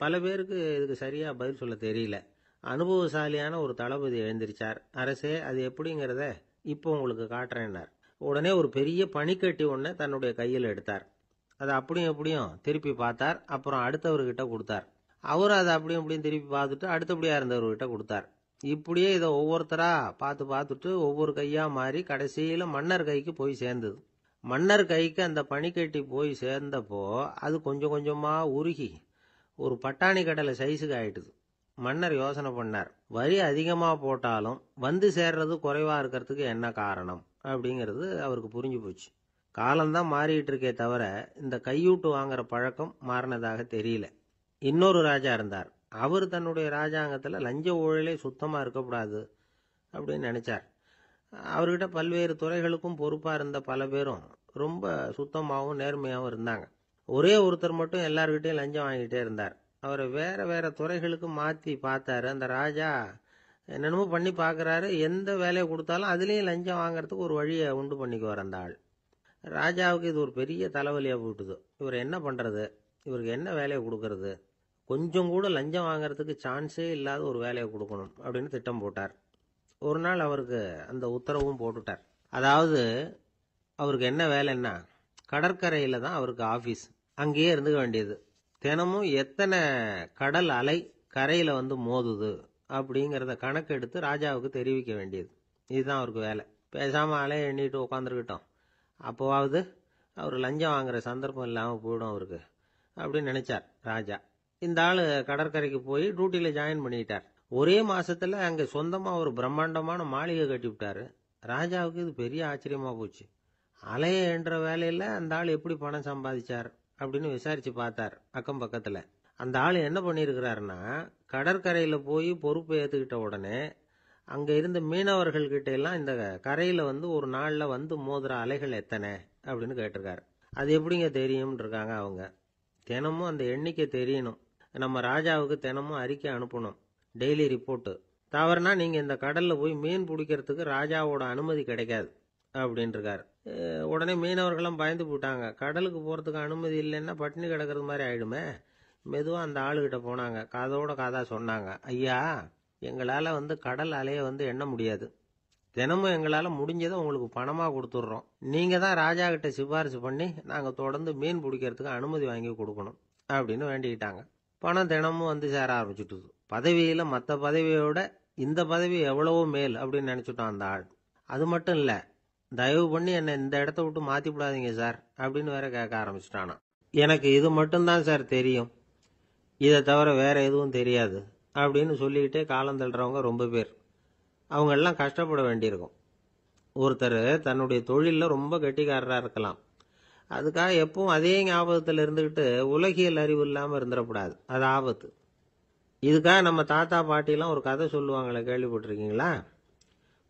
பல பேருக்கு இதுக்கு சரியாக பதில் சொல்ல தெரியல. அனுபவசாலியான ஒரு தளபதி எழுந்திருச்சார். அரசே, அது எப்படிங்கிறத இப்போ உங்களுக்கு காட்டுறேன்னார். உடனே ஒரு பெரிய பனிக்கட்டி ஒன்று தன்னுடைய கையில் எடுத்தார். அதை அப்படியும் எப்படியும் திருப்பி பார்த்தார். அப்புறம் அடுத்தவர்கிட்ட கொடுத்தார். அவர் அதை அப்படியும் எப்படியும் திருப்பி பார்த்துட்டு அடுத்தபடியாக இருந்தவர்கிட்ட கொடுத்தார். இப்படியே இதை ஒவ்வொருத்தராக பார்த்துட்டு ஒவ்வொரு கையாக மாறி கடைசியில் மன்னர் கைக்கு போய் சேர்ந்தது. மன்னர் கைக்கு அந்த பனிக்கட்டி போய் சேர்ந்தப்போ அது கொஞ்சம் கொஞ்சமா உருகி ஒரு பட்டாணி கடலை சைஸுக்கு ஆயிட்டுது. மன்னர் யோசனை பண்ணார், வரி அதிகமா போட்டாலும் வந்து சேர்றது குறைவா இருக்கிறதுக்கு என்ன காரணம் அப்படிங்கிறது அவருக்கு புரிஞ்சு போச்சு. காலம்தான் மாறிட்டு இருக்கே தவிர இந்த கையூட்டு வாங்குற பழக்கம் மாறினதாக தெரியல. இன்னொரு ராஜா இருந்தார். அவர் தன்னுடைய ராஜாங்கத்துல லஞ்ச ஊழலே சுத்தமா இருக்கக்கூடாது அப்படின்னு நினைச்சார். அவர்கிட்ட பல்வேறு துறைகளுக்கும் பொறுப்பா இருந்த பல பேரும் ரொம்ப சுத்தமாகவும் நேர்மையாகவும் இருந்தாங்க. ஒரே ஒருத்தர் மட்டும் எல்லார்கிட்டையும் லஞ்சம் வாங்கிட்டே இருந்தார். அவரை வேற வேற துறைகளுக்கு மாத்தி பார்த்தாரு. அந்த ராஜா என்னென்னமோ பண்ணி பார்க்கறாரு. எந்த வேலையை கொடுத்தாலும் அதுலேயும் லஞ்சம் வாங்கறதுக்கு ஒரு வழியை உண்டு பண்ணிக்குவார் அந்த ஆள். ராஜாவுக்கு இது ஒரு பெரிய தலைவலியா போட்டுது. இவர் என்ன பண்றது, இவருக்கு என்ன வேலையை கொடுக்கறது, கொஞ்சம் கூட லஞ்சம் வாங்கறதுக்கு சான்ஸே இல்லாத ஒரு வேலையை கொடுக்கணும் அப்படின்னு திட்டம் போட்டார். ஒரு நாள் அவருக்கு அந்த உத்தரவும் போட்டுட்டார். அதாவது அவருக்கு என்ன வேலைன்னா, கடற்கரையில தான் அவருக்கு ஆபீஸ். அங்கேயே இருந்துக்க வேண்டியது. தினமும் எத்தனை கடல் அலை கரையில வந்து மோதுது அப்படிங்கிறத கணக்கெடுத்து ராஜாவுக்கு தெரிவிக்க வேண்டியது. இதுதான் அவருக்கு வேலை. பேசாம அலையை எண்ணிட்டு உட்காந்துருக்கட்டும், அப்போவாவது அவர் லஞ்சம் வாங்குற சந்தர்ப்பம் இல்லாமல் போயிடும் அவருக்கு அப்படின்னு நினைச்சார் ராஜா. இந்த ஆளு கடற்கரைக்கு போய் டியூட்டியில ஜாயின் பண்ணிட்டார். ஒரே மாசத்துல அங்க சொந்தமா ஒரு பிரம்மாண்டமான மாளிகை கட்டி விட்டாரு. ராஜாவுக்கு இது பெரிய ஆச்சரியமா போச்சு. அலைய என்ற வேலையில அந்த ஆள் எப்படி பணம் சம்பாதிச்சார் அப்படின்னு விசாரிச்சு பார்த்தார் அக்கம் பக்கத்துல. அந்த ஆள் என்ன பண்ணிருக்கிறாருன்னா, கடற்கரையில போய் பொறுப்பு ஏத்துக்கிட்ட உடனே அங்க இருந்த மீனவர்கள் கிட்ட எல்லாம் இந்த கரையில வந்து ஒரு நாள்ல வந்து மோதுற அலைகள் எத்தனை அப்படின்னு கேட்டிருக்காரு. அது எப்படிங்க தெரியும்னு இருக்காங்க அவங்க. தினமும் அந்த எண்ணிக்கை தெரியணும். நம்ம ராஜாவுக்கு தினமும் அறிக்கை அனுப்பணும், டெய்லி ரிப்போர்ட்டு. தவறுனா நீங்க இந்த கடல்ல போய் மீன் பிடிக்கிறதுக்கு ராஜாவோட அனுமதி கிடைக்காது அப்படின்னு இருக்காரு. உடனே மீனவர்களும் பயந்து போட்டாங்க. கடலுக்கு போறதுக்கு அனுமதி இல்லைன்னா பட்டினி கிடக்கிறது மாதிரி ஆயிடுமே. மெதுவா அந்த ஆளுகிட்ட போனாங்க. காதோட காதா சொன்னாங்க, ஐயா, எங்களால வந்து கடல் அலைய வந்து எண்ண முடியாது. தினமும் எங்களால முடிஞ்சதை உங்களுக்கு பணமா கொடுத்துட்றோம். நீங்க தான் ராஜா கிட்ட சிபாரிசு பண்ணி நாங்க தொடர்ந்து மீன் பிடிக்கிறதுக்கு அனுமதி வாங்கி கொடுக்கணும் அப்படின்னு வேண்டிக்கிட்டாங்க. பணம் தினமும் வந்து சேர ஆரம்பிச்சுட்டுது. பதவியில மற்ற பதவியோட இந்த பதவி எவ்வளவோ மேல் அப்படின்னு நினைச்சுட்டான் அந்த ஆள். அது மட்டும் இல்ல, தயவு பண்ணி என்னை இந்த இடத்த விட்டு மாத்தி விடாதீங்க சார் அப்படின்னு வேற கேட்க ஆரம்பிச்சுட்டானா. எனக்கு இது மட்டும்தான் சார் தெரியும், இதை தவிர வேற எதுவும் தெரியாது அப்படின்னு சொல்லிக்கிட்டே காலம் தள்ளுறவங்க ரொம்ப பேர். அவங்க எல்லாம் கஷ்டப்பட வேண்டியிருக்கும். ஒருத்தர் தன்னுடைய தொழிலில் ரொம்ப கெட்டிக்காரராக இருக்கலாம். அதுக்காக எப்பவும் அதே ஞாபகத்தில் இருந்துக்கிட்டு உலகியல் அறிவு இல்லாமல் இருந்துடக்கூடாது. அது ஆபத்து. இதுக்காக நம்ம தாத்தா பாட்டிலாம் ஒரு கதை சொல்லுவாங்களே, கேள்விப்பட்டிருக்கீங்களா?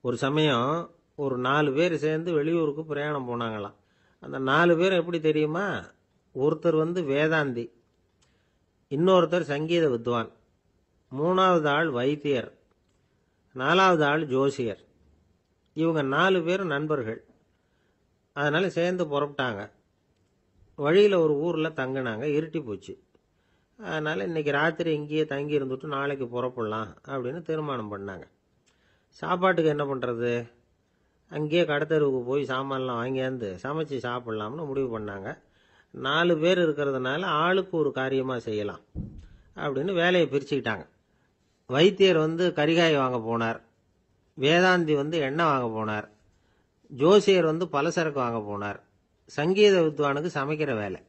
ஒரு சமயம் ஒரு 4 பேர் சேர்ந்து வெளியூருக்கு பிரயாணம் போனாங்களாம். அந்த 4 பேர் எப்படி தெரியுமா? ஒருத்தர் வந்து வேதாந்தி, இன்னொருத்தர் சங்கீத வித்வான், 3வது ஆள் வைத்தியர், 4வது ஆள் ஜோசியர். இவங்க 4 பேரும் நண்பர்கள். அதனால சேர்ந்து புறப்பட்டாங்க. வழியில் ஒரு ஊரில் தங்கினாங்க. இருட்டி போச்சு. அதனால இன்னைக்கு ராத்திரி இங்கேயே தங்கி இருந்துட்டு நாளைக்கு புறப்படலாம் அப்படின்னு தீர்மானம் பண்ணாங்க. சாப்பாட்டுக்கு என்ன பண்ணுறது? அங்கேயே கடத்தெருவுக்கு போய் சாமான்லாம் வாங்கியாந்து சமைச்சு சாப்பிட்லாம்னு முடிவு பண்ணாங்க. 4 பேர் இருக்கிறதுனால ஆளுக்கு ஒரு காரியமாக செய்யலாம் அப்படின்னு வேலையை பிரிச்சுக்கிட்டாங்க. வைத்தியர் வந்து கரிகாய் வாங்க போனார், வேதாந்தி வந்து எண்ணெய் வாங்க போனார், ஜோசியர் வந்து பலசரக்கு வாங்க போனார், சங்கீத வித்வானுக்கு சமைக்கிற வேலை.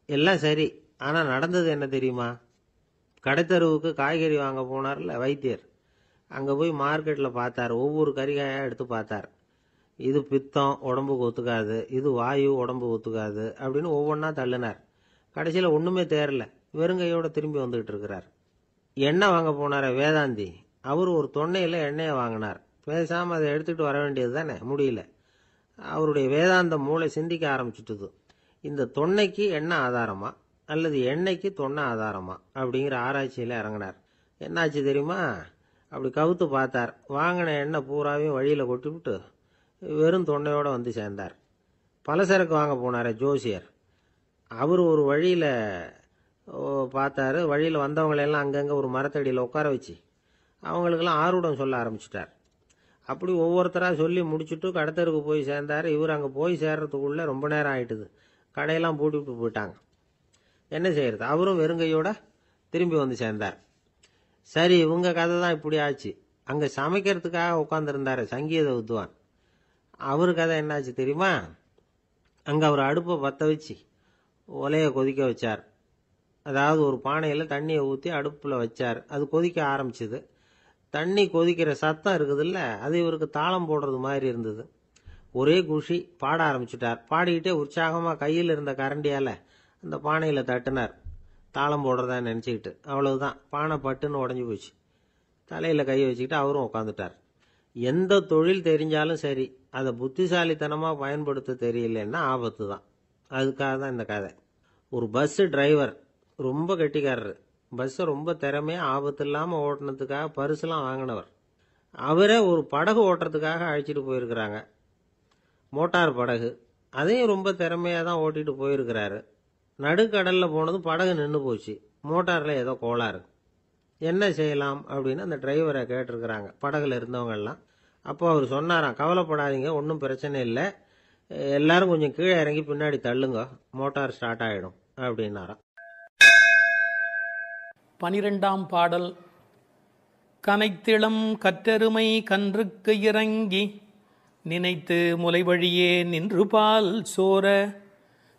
எல்லாம் சரி, ஆனால் நடந்தது என்ன தெரியுமா? கடைத்தருவுக்கு காய்கறி வாங்க போனார்ல வைத்தியர், அங்கே போய் மார்க்கெட்டில் பார்த்தார். ஒவ்வொரு கரிகாயாக எடுத்து பார்த்தார். இது பித்தம், உடம்புக்கு ஒத்துக்காது, இது வாயு, உடம்பு ஒத்துக்காது அப்படின்னு ஒவ்வொன்றா தள்ளினார். கடைசியில் ஒன்றுமே தேரல, வெறுங்கையோட திரும்பி வந்துகிட்டு இருக்கிறார். எண்ணெய் வாங்க போனார வேதாந்தி, அவர் ஒரு தொன்னையில் எண்ணெயை வாங்கினார். பேசாமல் அதை எடுத்துகிட்டு வர வேண்டியது தானே, முடியல. அவருடைய வேதாந்த மூளை சிந்திக்க ஆரம்பிச்சுட்டுது. இந்த தொன்னைக்கு எண்ணெய் ஆதாரமா அல்லது எண்ணெய்க்கு தொன்னை ஆதாரமா அப்படிங்கிற ஆராய்ச்சியில் இறங்கினார். என்னாச்சு தெரியுமா? அப்படி கவுத்து பார்த்தார். வாங்கின எண்ணெய் பூராவையும் வழியில் கொட்டிவிட்டு வெறும் தொன்னையோடு வந்து சேர்ந்தார். பலசரக்கு வாங்க போனார் ஜோசியர். அவர் ஒரு வழியில் பார்த்தாரு. வழியில் வந்தவங்களெல்லாம் அங்கங்கே ஒரு மரத்தடியில் உட்கார வச்சு அவங்களுக்கெல்லாம் ஆர்வம் சொல்ல ஆரம்பிச்சிட்டார். அப்படி ஒவ்வொருத்தராக சொல்லி முடிச்சுட்டு கடத்தருக்கு போய் சேர்ந்தார். இவர் அங்கே போய் சேர்றதுக்குள்ளே ரொம்ப நேரம் ஆயிட்டுது. கடையெல்லாம் பூட்டிவிட்டு போயிட்டாங்க. என்ன செய்யறது? அவரும் வெறுங்கையோட திரும்பி வந்து சேர்ந்தார். சரி, இவங்க கதை தான் இப்படி ஆச்சு. அங்கே சமைக்கிறதுக்காக உட்காந்துருந்தாரு சங்கீத வித்வான். அவரு கதை என்னாச்சு தெரியுமா? அங்கே அவர் அடுப்பை பற்ற வச்சு ஒலையை கொதிக்க வச்சார். அதாவது ஒரு பானையில் தண்ணியை ஊற்றி அடுப்பில் வச்சார். அது கொதிக்க ஆரம்பிச்சுது. தண்ணி கொதிக்கிற சத்தம் இருக்குதுல்ல, அது இவருக்கு தாளம் போடுறது மாதிரி இருந்தது. ஒரே குஷி, பாட ஆரம்பிச்சுட்டார். பாடிக்கிட்டே உற்சாகமாக கையில் இருந்த கரண்டியால் அந்த பானையில் தட்டினார், தாளம் போடுறதா நினச்சிக்கிட்டு. அவ்வளவுதான், பானை பட்டுன்னு உடஞ்சி போச்சு. தலையில் கை வச்சுக்கிட்டு அவரும் உட்காந்துட்டார். எந்த தொழில் தெரிஞ்சாலும் சரி, அதை புத்திசாலித்தனமாக பயன்படுத்த தெரியலன்னா ஆபத்து தான். அதுக்காக தான் இந்த கதை. ஒரு பஸ்ஸு டிரைவர் ரொம்ப கெட்டிக்காரரு. பஸ்ஸை ரொம்ப திறமையாக ஆபத்து இல்லாமல் ஓட்டினதுக்காக பரிசுலாம் வாங்கினவர். அவரே ஒரு படகு ஓட்டுறதுக்காக அழைச்சிட்டு போயிருக்கிறாங்க, மோட்டார் படகு. அதையும் ரொம்ப திறமையாக தான் ஓட்டிகிட்டு போயிருக்கிறாரு. நடுக்கடலில் போனதும் படகு நின்று போச்சு. மோட்டாரில் ஏதோ கோளாறு. என்ன செய்யலாம் அப்படின்னு அந்த டிரைவரை கேட்டிருக்கிறாங்க படகுல இருந்தவங்கெல்லாம். அப்போ அவர் சொன்னாராம், கவலைப்படாதீங்க, ஒன்றும் பிரச்சனை இல்லை, எல்லாரும் கொஞ்சம் கீழே இறங்கி பின்னாடி தள்ளுங்க, மோட்டார் ஸ்டார்ட் ஆகிடும் அப்படின்னாராம். 12ஆம் பாடல். கனைத்திளம் கற்றெருமை கன்றுக்கு இறங்கி நினைத்து முலை வழியே நின்று பால் சோர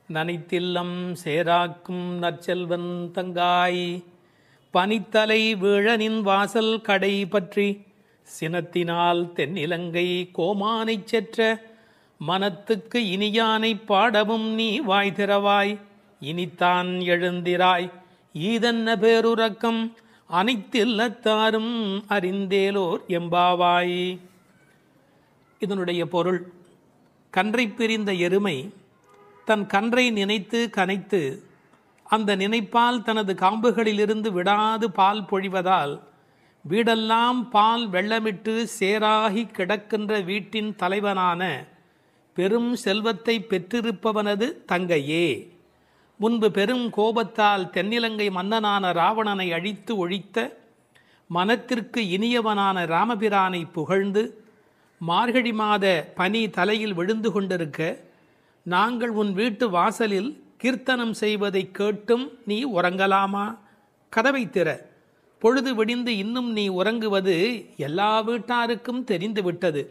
நனைத்தில்லம் சேராக்கும் நற்செல்வன் தங்காய் பனித்தலை வீழனின் வாசல் கடை பற்றி சினத்தினால் தென்னிலங்கை கோமானைச் செற்ற மனத்துக்கு இனியானை பாடவும் நீ வாய் திறவாய் இனித்தான் எழுந்திராய் ஈதன்ன பேருறக்கம் அனைத்தில்லத்தாரும் அறிந்தேலோர் எம்பாவாய். இதனுடைய பொருள், கன்றை பிரிந்த எருமை தன் கன்றை நினைத்து கனைத்து அந்த நினைப்பால் தனது காம்புகளிலிருந்து விடாது பால் பொழிவதால் வீடெல்லாம் பால் வெள்ளமிட்டு சேராகி கிடக்கின்ற வீட்டின் தலைவனான பெரும் செல்வத்தை பெற்றிருப்பவனது தங்கையே. முன்பு பெரும் கோபத்தால் தென்னிலங்கை மன்னனான ராவணனை அழித்து ஒழித்த மனத்திற்கு இனியவனான ராமபிரானை புகழ்ந்து மார்கழி மாத பனி தலையில் விழுந்து கொண்டிருக்க நாங்கள் உன் வீட்டு வாசலில் கீர்த்தனம் செய்வதை கேட்டும் நீ உறங்கலாமா? கதவை திற, பொழுது விடிந்து இன்னும் நீ உறங்குவது எல்லா வீட்டாருக்கும் தெரிந்து விட்டது,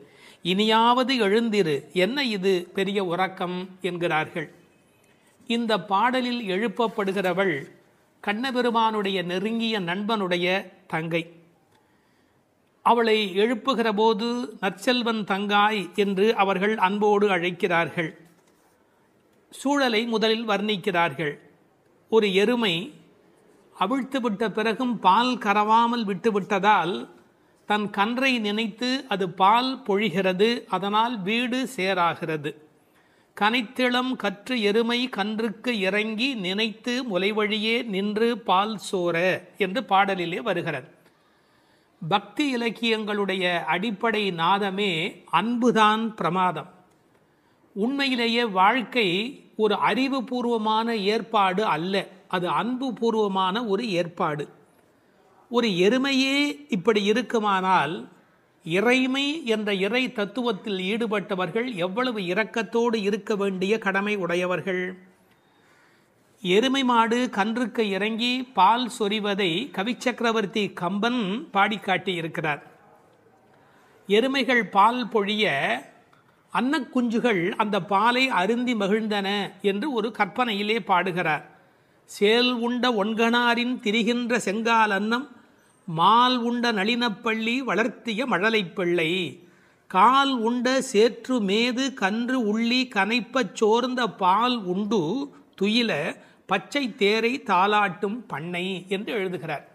இனியாவது எழுந்திரு, என்ன இது பெரிய உறக்கம் என்கிறார்கள். இந்த பாடலில் எழுப்பப்படுகிறவள் கண்ணபெருமானுடைய நெருங்கிய நண்பனுடைய தங்கை. அவளை எழுப்புகிற போது நற்செல்வன் தங்காய் என்று அவர்கள் அன்போடு அழைக்கிறார்கள். சூழலை முதலில் வர்ணிக்கிறார்கள். ஒரு எருமை அவிழ்த்துவிட்ட பிறகும் பால் கறவாமல் விட்டுவிட்டதால் தன் கன்றை நினைத்து அது பால் பொழிகிறது, அதனால் வீடு சேராகிறது. கனைத்திளம் கற்று எருமை கன்றுக்கு இறங்கி நினைத்து முலைவழியே நின்று பால் சோர என்று பாடலிலே வருகிறது. பக்தி இலக்கியங்களுடைய அடிப்படை நாதமே அன்புதான் பிரமாதம். உண்மையிலேயே வாழ்க்கை ஒரு அறிவுபூர்வமான ஏற்பாடு அல்ல, அது அன்பு பூர்வமான ஒரு ஏற்பாடு. ஒரு எருமையே இப்படி இருக்குமானால் இறைமை என்ற இறை தத்துவத்தில் ஈடுபட்டவர்கள் எவ்வளவு இரக்கத்தோடு இருக்க வேண்டிய கடமை உடையவர்கள். எருமை மாடு கன்றுக்கு இறங்கி பால் சொரிவதை கவிச்சக்கரவர்த்தி கம்பன் பாடிக்காட்டி இருக்கிறார். எருமைகள் பால் பொழிய அன்னக்குஞ்சுகள் அந்த பாலை அருந்தி மகிழ்ந்தன என்று ஒரு கற்பனையிலே பாடுகிறார். சேல் உண்ட ஒன்கணாரின் திரிகின்ற செங்கால் அன்னம் மால் உண்ட நளினப்பள்ளி வளர்த்திய மழலை பிள்ளை கால் உண்ட சேற்று மேது கன்று உள்ளி கனைப்பச் சோர்ந்த பால் உண்டு துயில பச்சை தேரை தாலாட்டும் பண்ணை என்று எழுதுகிறார்.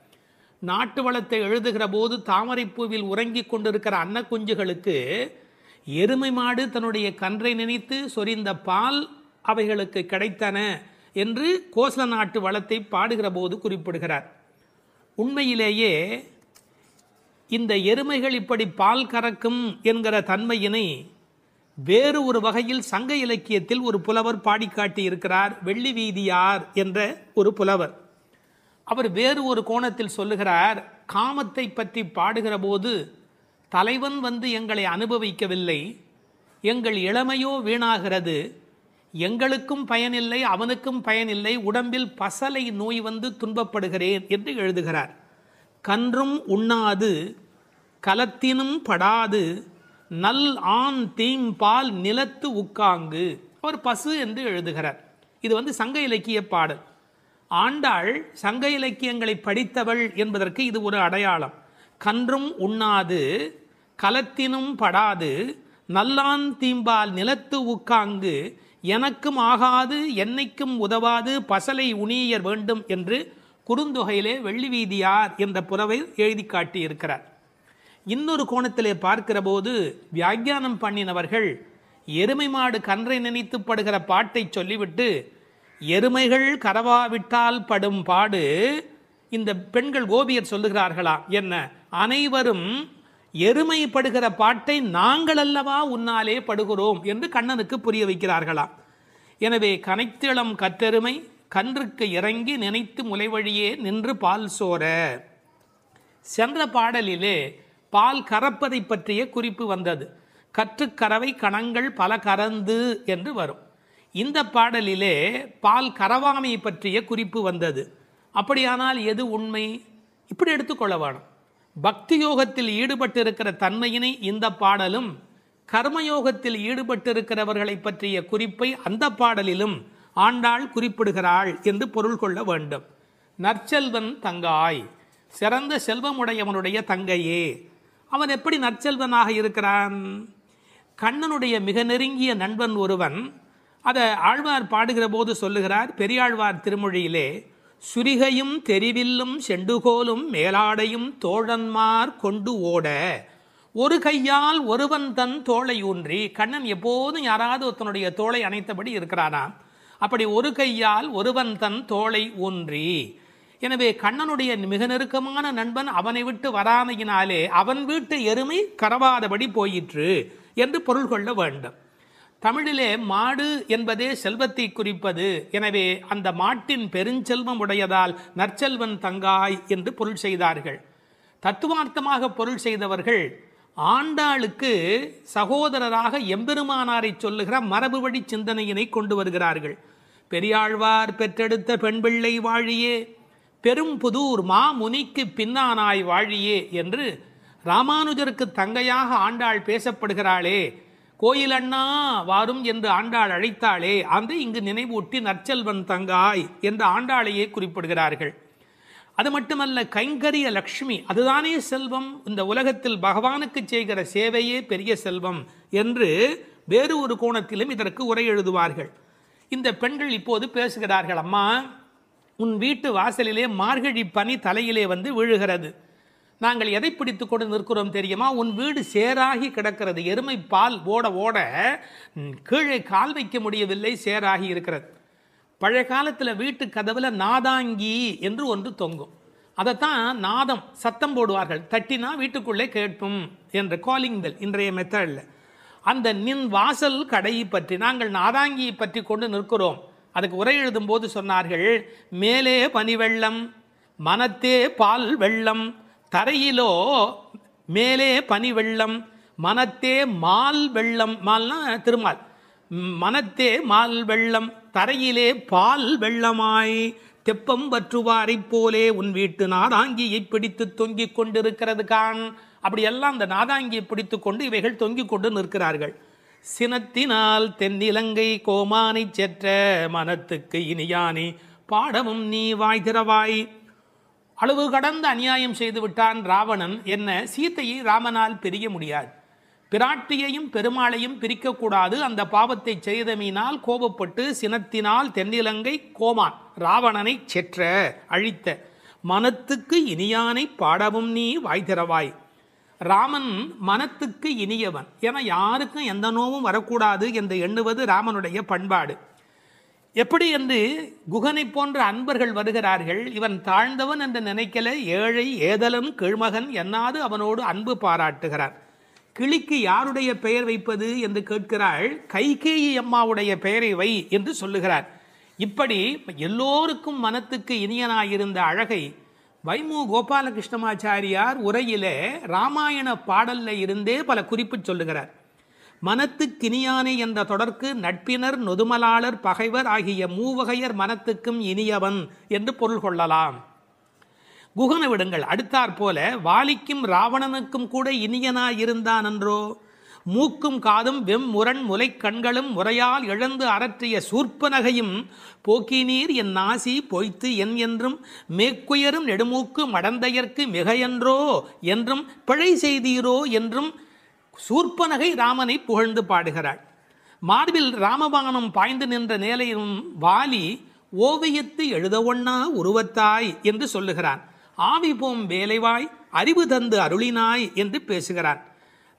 நாட்டு வளத்தை எழுதுகிற போது தாமரைப்பூவில் உறங்கிக் கொண்டிருக்கிற அன்னக்குஞ்சுகளுக்கு எருமை மாடு தன்னுடைய கன்றை நினைத்து சொரிந்த பால் அவைகளுக்கு கிடைத்தன என்று கோசல நாட்டு வளத்தை பாடுகிற போது குறிப்பிடுகிறார். உண்மையிலேயே இந்த எருமைகள் இப்படி பால் கறக்கும் என்கிற தன்மையினை வேறு ஒரு வகையில் சங்க இலக்கியத்தில் ஒரு புலவர் பாடிக்காட்டி இருக்கிறார். வெள்ளி வீதியார் என்ற ஒரு புலவர். அவர் வேறு ஒரு கோணத்தில் சொல்லுகிறார். காமத்தை பற்றி பாடுகிற போது தலைவன் வந்து எங்களை அனுபவிக்கவில்லை, எங்கள் இளமையோ வீணாகிறது, எங்களுக்கும் பயனில்லை அவனுக்கும் பயனில்லை, உடம்பில் பசலை நோய் வந்து துன்பப்படுகிறேன் என்று எழுதுகிறார். கன்றும் உண்ணாது கலத்தினும் படாது நல் ஆண் தீம்பால் நிலத்து உக்காங்கு. அவர் பசு என்று எழுதுகிறார். இது சங்க இலக்கிய பாடல். ஆண்டாள் சங்க இலக்கியங்களை படித்தவள் என்பதற்கு இது ஒரு அடையாளம். கன்றும் உண்ணாது கலத்தினும் படாது நல்லான் தீம்பால் நிலத்து உக்காங்கு எனக்கும் ஆகாது என்னைக்கும் உதவாது பசலை உணியர் வேண்டும் என்று குறுந்தொகையிலே வெள்ளி வீதியார் என்ற புலவை எழுதி காட்டியிருக்கிறார். இன்னொரு கோணத்திலே பார்க்கிற போது வியாக்கியானம் பண்ணினவர்கள் எருமை மாடு கன்றை நினைத்து படுகிற பாட்டை சொல்லிவிட்டு எருமைகள் கரவாவிட்டால் படும் பாடு இந்த பெண்கள் கோபியர் சொல்லுகிறார்களா என்ன, அனைவரும் எருமை படுகிற பாட்டை நாங்கள் அல்லவா உன்னாலே படுகிறோம் என்று கண்ணனுக்கு புரிய வைக்கிறார்களா. எனவே கனைத்திளம் கற்றெருமை கன்றுக்கு இறங்கி நினைத்து முளைவழியே நின்று பால் சோர. சென்ற பாடலிலே பால் கறப்பதை பற்றிய குறிப்பு வந்தது. கற்றுக்கறவை கணங்கள் பல கறந்து என்று வரும். இந்த பாடலிலே பால் கறவாமை பற்றிய குறிப்பு வந்தது. அப்படியானால் எது உண்மை? இப்படி எடுத்துக்கொள்ள வேணும். பக்தி யோகத்தில் ஈடுபட்டிருக்கிற தன்மையினை இந்த பாடலும், கர்மயோகத்தில் ஈடுபட்டிருக்கிறவர்களை பற்றிய குறிப்பை அந்த பாடலிலும் ஆண்டாள் குறிப்பிடுகிறாள் என்று பொருள் கொள்ள வேண்டும். நற்செல்வன் தங்காய், சிறந்த செல்வமுடையவனுடைய தங்கையே. அவன் எப்படி நற்செல்வனாக இருக்கிறான்? கண்ணனுடைய மிக நெருங்கிய நண்பன் ஒருவன். அதை ஆழ்வார் பாடுகிற போது சொல்லுகிறார். பெரியாழ்வார் திருமொழியிலே சுரிகையும் தெரிவில்லும் செண்டுகோலும் மேலாடையும் தோழன்மார் கொண்டு ஓட ஒரு கையால் ஒருவன் தன் தோளை ஊன்றி. கண்ணன் எப்போதும் யாராவது ஒருத்தனுடைய தோளை அணைத்தபடி இருக்கிறானா. அப்படி ஒரு கையால் ஒருவன் தன் தோளை ஊன்றி. எனவே கண்ணனுடைய மிக நெருக்கமான நண்பன் அவனை விட்டு வராமையினாலே அவன் வீட்டு எருமை கறவாதபடி போயிற்று என்று பொருள் கொள்ள வேண்டும். தமிழிலே மாடு என்பதே செல்வத்தை குறிப்பது. எனவே அந்த மாட்டின் பெருஞ்செல்வம் உடையதால் நற்செல்வன் தங்காய் என்று பொருள் செய்தார்கள். தத்துவார்த்தமாக பொருள் செய்தவர்கள் ஆண்டாளுக்கு சகோதரராக எம்பெருமானாரை சொல்லுகிற மரபு வழி சிந்தனையினை கொண்டு வருகிறார்கள். பெரியாழ்வார் பெற்றெடுத்த பெண் பிள்ளை வாழியே, பெரும் புதூர் மா முனிக்கு பின்னானாய் வாழியே என்று ராமானுஜருக்கு தங்கையாக ஆண்டாள் பேசப்படுகிறாளே. கோயில் அண்ணா வாரும் என்று ஆண்டாள் அழைத்தாளே, அந்த இங்கு நினைவூட்டி நற்செல்வன் தங்காய் என்று ஆண்டாளையே குறிப்பிடுகிறார்கள். அது மட்டுமல்ல, கைங்கரிய லக்ஷ்மி அதுதானே செல்வம், இந்த உலகத்தில் பகவானுக்கு செய்கிற சேவையே பெரிய செல்வம் என்று வேறு ஒரு கோணத்திலும் இதற்கு உரை எழுதுவார்கள். இந்த பெண்கள் இப்போது பேசுகிறார்கள். அம்மா, உன் வீட்டு வாசலிலே மார்கழி பனி தலையிலே விழுகிறது. நாங்கள் எதை பிடித்து கொண்டு நிற்கிறோம் தெரியுமா? உன் வீடு சேராகி கிடக்கிறது. எருமை பால் ஓட ஓட கீழே கால் வைக்க முடியவில்லை, சேராகி இருக்கிறது. பழைய காலத்தில் வீட்டு கதவுல நாதாங்கி என்று ஒன்று தொங்கும். அதைத்தான் நாதம் சத்தம் போடுவார்கள். தட்டினா வீட்டுக்குள்ளே கேட்பும் என்ற காலிங் பெல் இன்றைய மெத்தடில். அந்த நின் வாசல் கடையை பற்றி நாங்கள் நாதாங்கியை பற்றி கொண்டு நிற்கிறோம். அதுக்கு உரை எழுதும் போது சொன்னார்கள், மேலே பனி வெள்ளம் மனத்தே பால் வெள்ளம், தரையிலோ மேலே பனி வெள்ளம் மனத்தே மால் வெள்ளம். மால்னா திருமால். மனத்தே மால் வெள்ளம் தரையிலே பால் வெள்ளமாய் தெப்பம் வற்றுவாரை போலே உன் வீட்டு நாதாங்கியை பிடித்து தொங்கிக் கொண்டிருக்கிறது கான். அப்படியெல்லாம் அந்த நாதாங்கியை பிடித்து கொண்டு இவைகள் தொங்கிக் கொண்டு நிற்கிறார்கள். சினத்தினால் தென்னிலங்கை கோமானை செற்ற மனத்துக்கு இனியானி பாடமும் நீ வாய் திறவாய். அளவு கடந்த அநியாயம் செய்து விட்டான் ராவணன். என்ன, சீத்தையை ராமனால் பிரிய முடியாது. பிராட்டியையும் பெருமாளையும் பிரிக்கக்கூடாது. அந்த பாவத்தை செய்தமையினால் கோபப்பட்டு சினத்தினால் தென்னிலங்கை கோமான் ராவணனை செற்ற அழித்த மனத்துக்கு இனியானை பாடவும் நீ வாய் திறவாய். ராமன் மனத்துக்கு இனியவன் என யாருக்கும் எந்த நோவும் வரக்கூடாது என்று எண்ணுவது ராமனுடைய பண்பாடு. எப்படி என்று குகனை போன்ற அன்பர்கள் வருகிறார்கள். இவன் தாழ்ந்தவன் என்று நினைக்கல, ஏழை ஏதலன் கீழ்மகன் என்னாது அவனோடு அன்பு பாராட்டுகிறார். கிளிக்கு யாருடைய பெயர் வைப்பது என்று கேட்கிறாள். கைகேயி அம்மாவுடைய பெயரை வை என்று சொல்லுகிறார். இப்படி எல்லோருக்கும் மனத்துக்கு இனியனாயிருந்த அழகை வைமு கோபாலகிருஷ்ணமாச்சாரியார் உரையிலே ராமாயண பாடல்ல இருந்தே பல குறிப்பு சொல்லுகிறார். மனத்துக்கினியானே என்ற தொடர்க்கு நட்பினர் நொதுமலாளர் பகைவர் ஆகிய மூவகையர் மனத்துக்கும் இனியவன் என்று பொருள் கொள்ளலாம். குகனை விடுங்கள், அடுத்தாற் போல வாலிக்கும் ராவணனுக்கும் கூட இனியனாயிருந்தான் என்றோ. மூக்கும் காதும் வெம்முரண் முலை கண்களும் முறையால் இழந்து அரற்றிய சூர்ப்பனகையும் போக்கினீர் என் நாசி பொய்த்து என் என்றும் மேக்குயரும் நெடுமூக்கு மடந்தையர்க்கு மிகையன்றோ என்றும் பிழை செய்தீரோ என்றும் சூர்ப்பனகை ராமனை புகழ்ந்து பாடுகிறாள். மார்பில் ராமபானம் பாய்ந்து நின்ற நிலையும் வாலி ஓவியத்து எழுத ஒண்ணா உருவத்தாய் என்று சொல்லுகிறான். ஆவி போம் வேலைவாய் அறிவு தந்து அருளினாய் என்று பேசுகிறான்.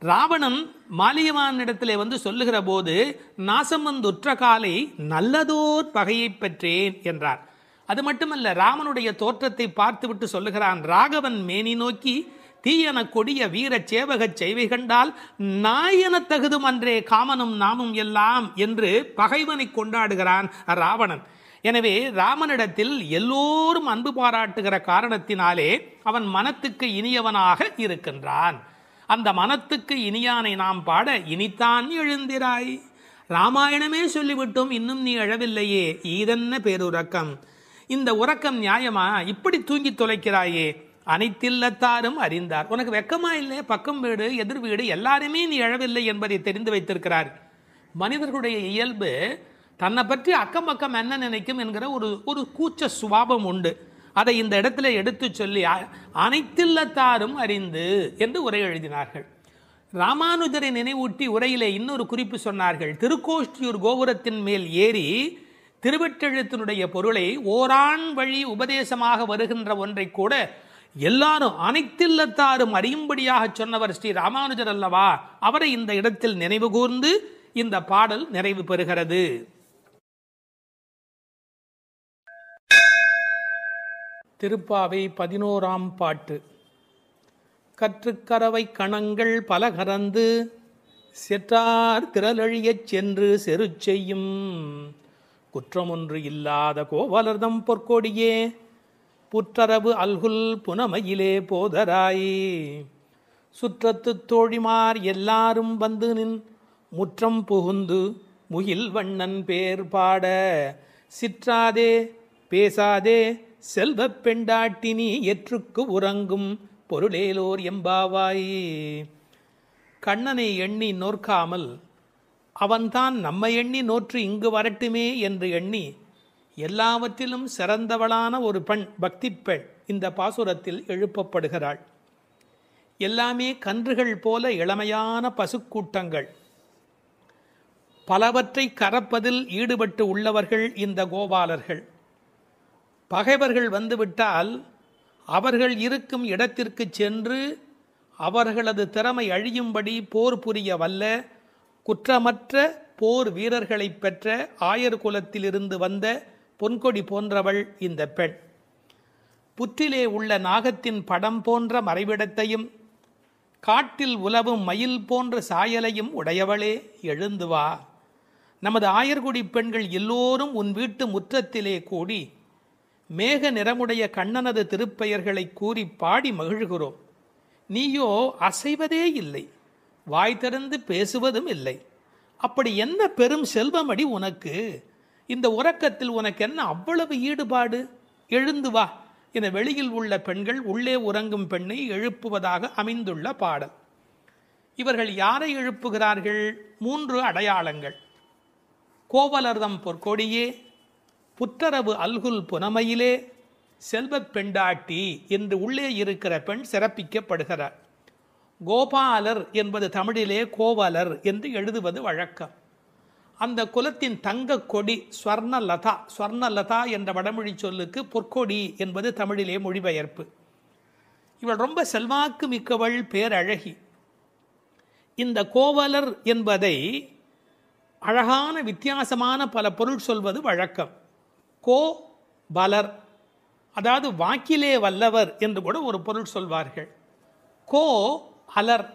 ராவணன் மாலியவானிடத்திலே வந்து சொல்லுகிற போது நாசம் வந்துற்ற காலை நல்லதோர் பகையை பெற்றேன் என்றார். அது மட்டுமல்ல, ராமனுடைய தோற்றத்தை பார்த்துவிட்டு சொல்லுகிறான், ராகவன் மேனி நோக்கி தீயன கொடிய வீர சேவகச் செய்வை கண்டால் நாயன தகுதும் அன்றே காமனும் நாமும் எல்லாம் என்று பகைவனை கொண்டாடுகிறான் ராவணன். எனவே ராமனிடத்தில் எல்லோரும் அன்பு பாராட்டுகிற காரணத்தினாலே அவன் மனத்துக்கு இனியவனாக இருக்கின்றான். அந்த மனத்துக்கு இனியானை நாம் பாட இனித்தான் எழுந்திராய். ராமாயணமே சொல்லிவிட்டோம், இன்னும் நீ எழவில்லையே, ஈதென்ன பேருறக்கம், இந்த உறக்கம் நியாயமா, இப்படி தூங்கி தொலைக்கிறாயே. அனைத்தில்லத்தாரும் அறிந்தார். உனக்கு வெக்கமா இல்லை? பக்கம் வீடு எதிர் வீடு எல்லாருமே நீ எழவில்லை என்பதை தெரிந்து வைத்திருக்கிறார். மனிதர்களுடைய இயல்பு தன்னை பற்றி அக்கம் பக்கம் என்ன நினைக்கும் என்கிற ஒரு கூச்ச சுபாவம் உண்டு. அதை இந்த இடத்துல எடுத்து சொல்லி அனைத்தில்லத்தாரும் அறிந்து என்று உரை எழுதினார்கள். ராமானுஜரை நினைவூட்டி உரையிலே இன்னொரு குறிப்பு சொன்னார்கள். திருக்கோஷ்டியூர் கோபுரத்தின் மேல் ஏறி திருவெட்டெழுத்தினுடைய பொருளை ஓரான் வழி உபதேசமாக வருகின்ற ஒன்றை கூட எல்லாரும் அனைத்தில்லத்தாரும் அறியும்படியாக சொன்னவர் ஸ்ரீ ராமானுஜர் அல்லவா? அவரை இந்த இடத்தில் நினைவு கூர்ந்து இந்த பாடல் நிறைவு பெறுகிறது. திருப்பாவை 11ஆம் பாட்டு. கற்றுக்கரவை கணங்கள் பல கறந்து செற்றார் திரளழியச் சென்று செரு செய்யும் குற்றமொன்று இல்லாத கோவலர்தம் பொற்கொடியே புற்றரவு அல்குல் புனமையிலே போதராயே. சுற்றத்து தோழிமார் எல்லாரும் வந்து நின் முற்றம் புகுந்து முகில் வண்ணன் பேர் பாட சிற்றாதே பேசாதே செல்வ பெண்டாட்டினி எற்றுக்கு உறங்கும் பொருளேலோர் எம்பாவாயே. கண்ணனை எண்ணி நோற்காமல் அவன்தான் நம்மை எண்ணி நோற்று இங்கு வரட்டுமே என்று எண்ணி எல்லாவற்றிலும் சிறந்தவளான ஒரு பெண், பக்தி பெண் இந்த பாசுரத்தில் எழுப்பப்படுகிறாள். எல்லாமே கன்றுகள் போல இளமையான பசுக்கூட்டங்கள், பலவற்றை கறப்பதில் ஈடுபட்டு உள்ளவர்கள் இந்த கோபாலர்கள். பகைவர்கள் வந்துவிட்டால் அவர்கள் இருக்கும் இடத்திற்கு சென்று அவர்களது திறமை அழியும்படி போர் புரிய வல்ல குற்றமற்ற போர் வீரர்களை பெற்ற ஆயர் குலத்திலிருந்து வந்த பொன்கொடி போன்றவள் இந்த பெண். புற்றிலே உள்ள நாகத்தின் படம் போன்ற மறைவிடத்தையும் காட்டில் உலவும் மயில் போன்ற சாயலையும் உடையவளே, எழுந்து வா. நமது ஆயர்குடி பெண்கள் எல்லோரும் உன் வீட்டு முற்றத்திலே கூடி மேக நிறமுடைய கண்ணனது திருப்பெயர்களை கூறி பாடி மகிழ்கிறோம். நீயோ அசைவதே இல்லை, வாய் திறந்து பேசுவதும் இல்லை. அப்படி என்ன பெரும் செல்வமடி உனக்கு? இந்த உறக்கத்தில் உனக்கு என்ன அவ்வளவு ஈடுபாடு? எழுந்து வா என வெளியில் உள்ள பெண்கள் உள்ளே உறங்கும் பெண்ணை எழுப்புவதாக அமைந்துள்ள பாடல். இவர்கள் யாரை எழுப்புகிறார்கள்? 3 அடையாளங்கள். கோவலர்தம் பொற்கொடியே, புற்றரவு அல்குல் புனமையிலே, செல்வப் பெண்டாட்டி என்று உள்ளே இருக்கிற பெண் சிறப்பிக்கப்படுகிறார். கோபாலர் என்பது தமிழிலே கோவலர் என்று எழுதுவது வழக்கம். அந்த குலத்தின் தங்க கொடி ஸ்வர்ணலதா, ஸ்வர்ணலதா என்ற வடமொழி சொல்லுக்கு பொற்கொடி என்பது தமிழிலே மொழிபெயர்ப்பு. இவள் ரொம்ப செல்வாக்கு மிக்கவள், பேரழகி. இந்த கோவலர் என்பதை அழகான வித்தியாசமான பல பொருள் சொல்வது வழக்கம். கோ பலர், அதாவது வாக்கிலே வல்லவர் என்று கூட ஒரு பொருள் சொல்வார்கள். கோ அலர்,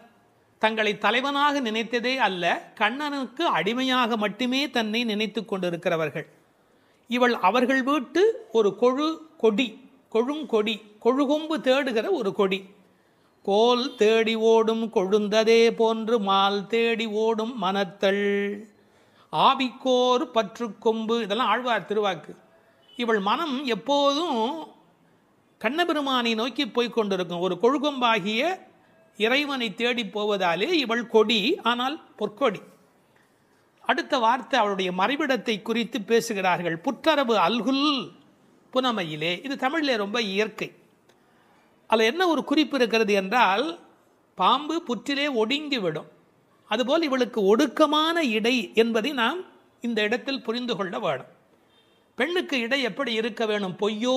தங்களை தலைவனாக நினைத்ததே அல்ல, கண்ணனுக்கு அடிமையாக மட்டுமே தன்னை நினைத்து கொண்டிருக்கிறவர்கள். இவள் அவர்கள் வீட்டு ஒரு கொடி, கொழுங்கொடி, கொழுகொம்பு தேடுகிற ஒரு கொடி. கோல் தேடி ஓடும் கொழுந்ததே போன்று மால் தேடி ஓடும் மனத்தள் ஆவிக்கோர் பற்று கொம்பு, இதெல்லாம் ஆழ்வார் திருவாக்கு. இவள் மனம் எப்போதும் கண்ணபெருமானை நோக்கி போய்கொண்டிருக்கும். ஒரு கொழுகொம்பாகிய இறைவனை தேடி போவதாலே இவள் கொடி, ஆனால் பொற்கொடி. அடுத்த வார்த்தை அவளுடைய மறைவிடத்தை குறித்து பேசுகிறார்கள். புற்றரவு அல்குல் புனமையிலே. இது தமிழிலே ரொம்ப இயற்கை. அதில் என்ன ஒரு குறிப்பு இருக்கிறது என்றால், பாம்பு புற்றிலே ஒடுங்கி விடும். அதுபோல் இவளுக்கு ஒடுக்கமான இடை என்பதை நாம் இந்த இடத்தில் புரிந்து கொள்ள வேணும். பெண்ணுக்கு இடை எப்படி இருக்க வேணும்? பொய்யோ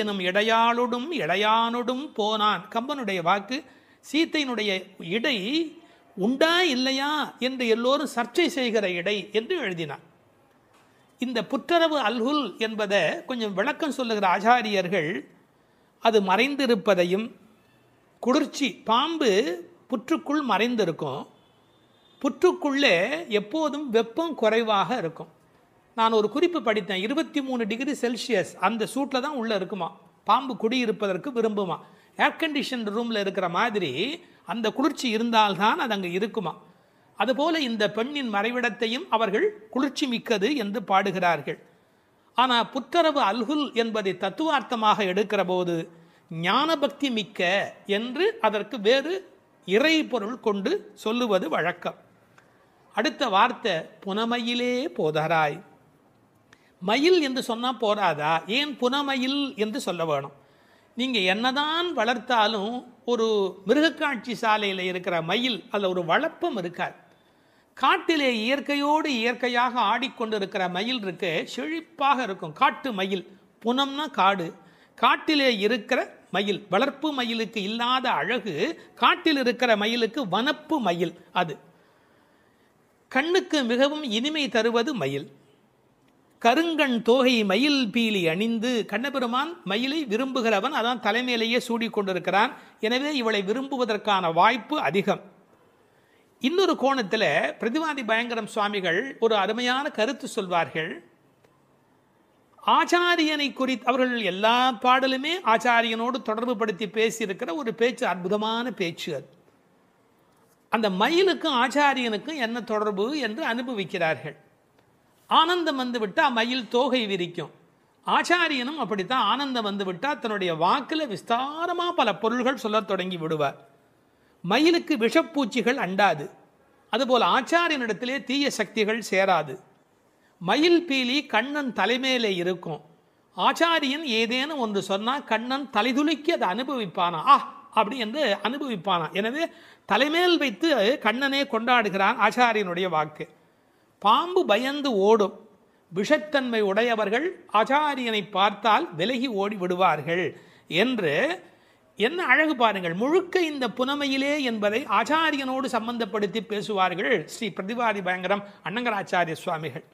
எனும் இடையாளோடும் இடையானோடும் போனான். கம்பனுடைய வாக்கு. சீத்தையினுடைய இடை உண்டா இல்லையா என்று எல்லோரும் சர்ச்சை செய்கிற இடை என்று எழுதினார். இந்த புற்றரவு அல்குல் என்பதை கொஞ்சம் விளக்கம் சொல்லுகிற ஆச்சாரியர்கள் அது மறைந்திருப்பதையும், குளிர்ச்சி, பாம்பு புற்றுக்குள் மறைந்திருக்கும், புற்றுக்குள்ளே எப்போதும் வெப்பம் குறைவாக இருக்கும். நான் ஒரு குறிப்பு படித்தேன், 23 டிகிரி செல்சியஸ் அந்த சூட்டில் தான் உள்ளே இருக்குமா பாம்பு குடியிருப்பதற்கு விரும்புமா. ஏர் கண்டிஷன் ரூமில் இருக்கிற மாதிரி அந்த குளிர்ச்சி இருந்தால்தான் அது அங்கே இருக்குமா. அதுபோல இந்த பெண்ணின் மறைவிடத்தையும் அவர்கள் குளிர்ச்சி மிக்கது என்று பாடுகிறார்கள். ஆனால் புற்றரவு அல்குல் என்பதை தத்துவார்த்தமாக எடுக்கிற போது ஞான பக்தி மிக்க என்று அதற்கு வேறு இறை பொருள் கொண்டு சொல்லுவது வழக்கம். அடுத்த வார்த்தை புனமையிலே போதராய். மயில் என்று சொன்னால் போராதா? ஏன் புனமயில் என்று சொல்ல வேணும்? நீங்கள் என்னதான் வளர்த்தாலும் ஒரு மிருகக்காட்சி சாலையில் இருக்கிற மயில் அதில் ஒரு வளப்பம் இருக்காது. காட்டிலே இயற்கையோடு இயற்கையாக ஆடிக்கொண்டிருக்கிற மயில் இருக்கு, செழிப்பாக இருக்கும். காட்டு மயில், புனம்னா காடு, காட்டிலே இருக்கிற மயில். வளர்ப்பு மயிலுக்கு இல்லாத அழகு காட்டில் இருக்கிற மயிலுக்கு வனப்பு மயில். அது கண்ணுக்கு மிகவும் இனிமை தருவது மயில். கருங்கண் தோகை மயில் பீலி அணிந்து. கண்ணபெருமான் மயிலை விரும்புகிறவன், அதான் தலைமையிலேயே சூடிக்கொண்டிருக்கிறான். எனவே இவளை விரும்புவதற்கான வாய்ப்பு அதிகம். இன்னொரு கோணத்தில் பிரதிவாதி பயங்கரம் சுவாமிகள் ஒரு அருமையான கருத்து சொல்வார்கள். ஆச்சாரியனை குறித்து அவர்கள் எல்லா பாடலுமே ஆச்சாரியனோடு தொடர்பு படுத்தி பேசியிருக்கிற ஒரு பேச்சு, அற்புதமான பேச்சு அது. அந்த மயிலுக்கும் ஆச்சாரியனுக்கும் என்ன தொடர்பு என்று அனுபவிக்கிறார்கள். ஆனந்தம் வந்து விட்டால் மயில் தோகை விரிக்கும். ஆச்சாரியனும் அப்படித்தான். ஆனந்தம் வந்து விட்டால் தன்னுடைய வாக்கில் விஸ்தாரமாக பல பொருள்கள் சொல்ல தொடங்கி விடுவார். மயிலுக்கு விஷப்பூச்சிகள் அண்டாது, அதுபோல் ஆச்சாரியனிடத்திலே தீய சக்திகள் சேராது. மயில் பீலி கண்ணன் தலைமையிலே இருக்கும். ஆச்சாரியன் ஏதேனும் ஒன்று சொன்னால் கண்ணன் தலைதுலுக்கி அதை அனுபவிப்பானா, அப்படி என்று அனுபவிப்பானா. எனவே தலைமேல் வைத்து கண்ணனே கொண்டாடுகிறான் ஆச்சாரியனுடைய வாக்கு. பாம்பு பயந்து ஓடும். விஷத்தன்மை உடையவர்கள் ஆச்சாரியனை பார்த்தால் விலகி ஓடி விடுவார்கள் என்று என்ன அழகு பாருங்கள். முழுக்க இந்த புனமையிலே என்பதை ஆச்சாரியனோடு சம்பந்தப்படுத்தி பேசுவார்கள் ஸ்ரீ பிரதிவாதி பயங்கரம் அண்ணங்கராச்சாரிய சுவாமிகள்.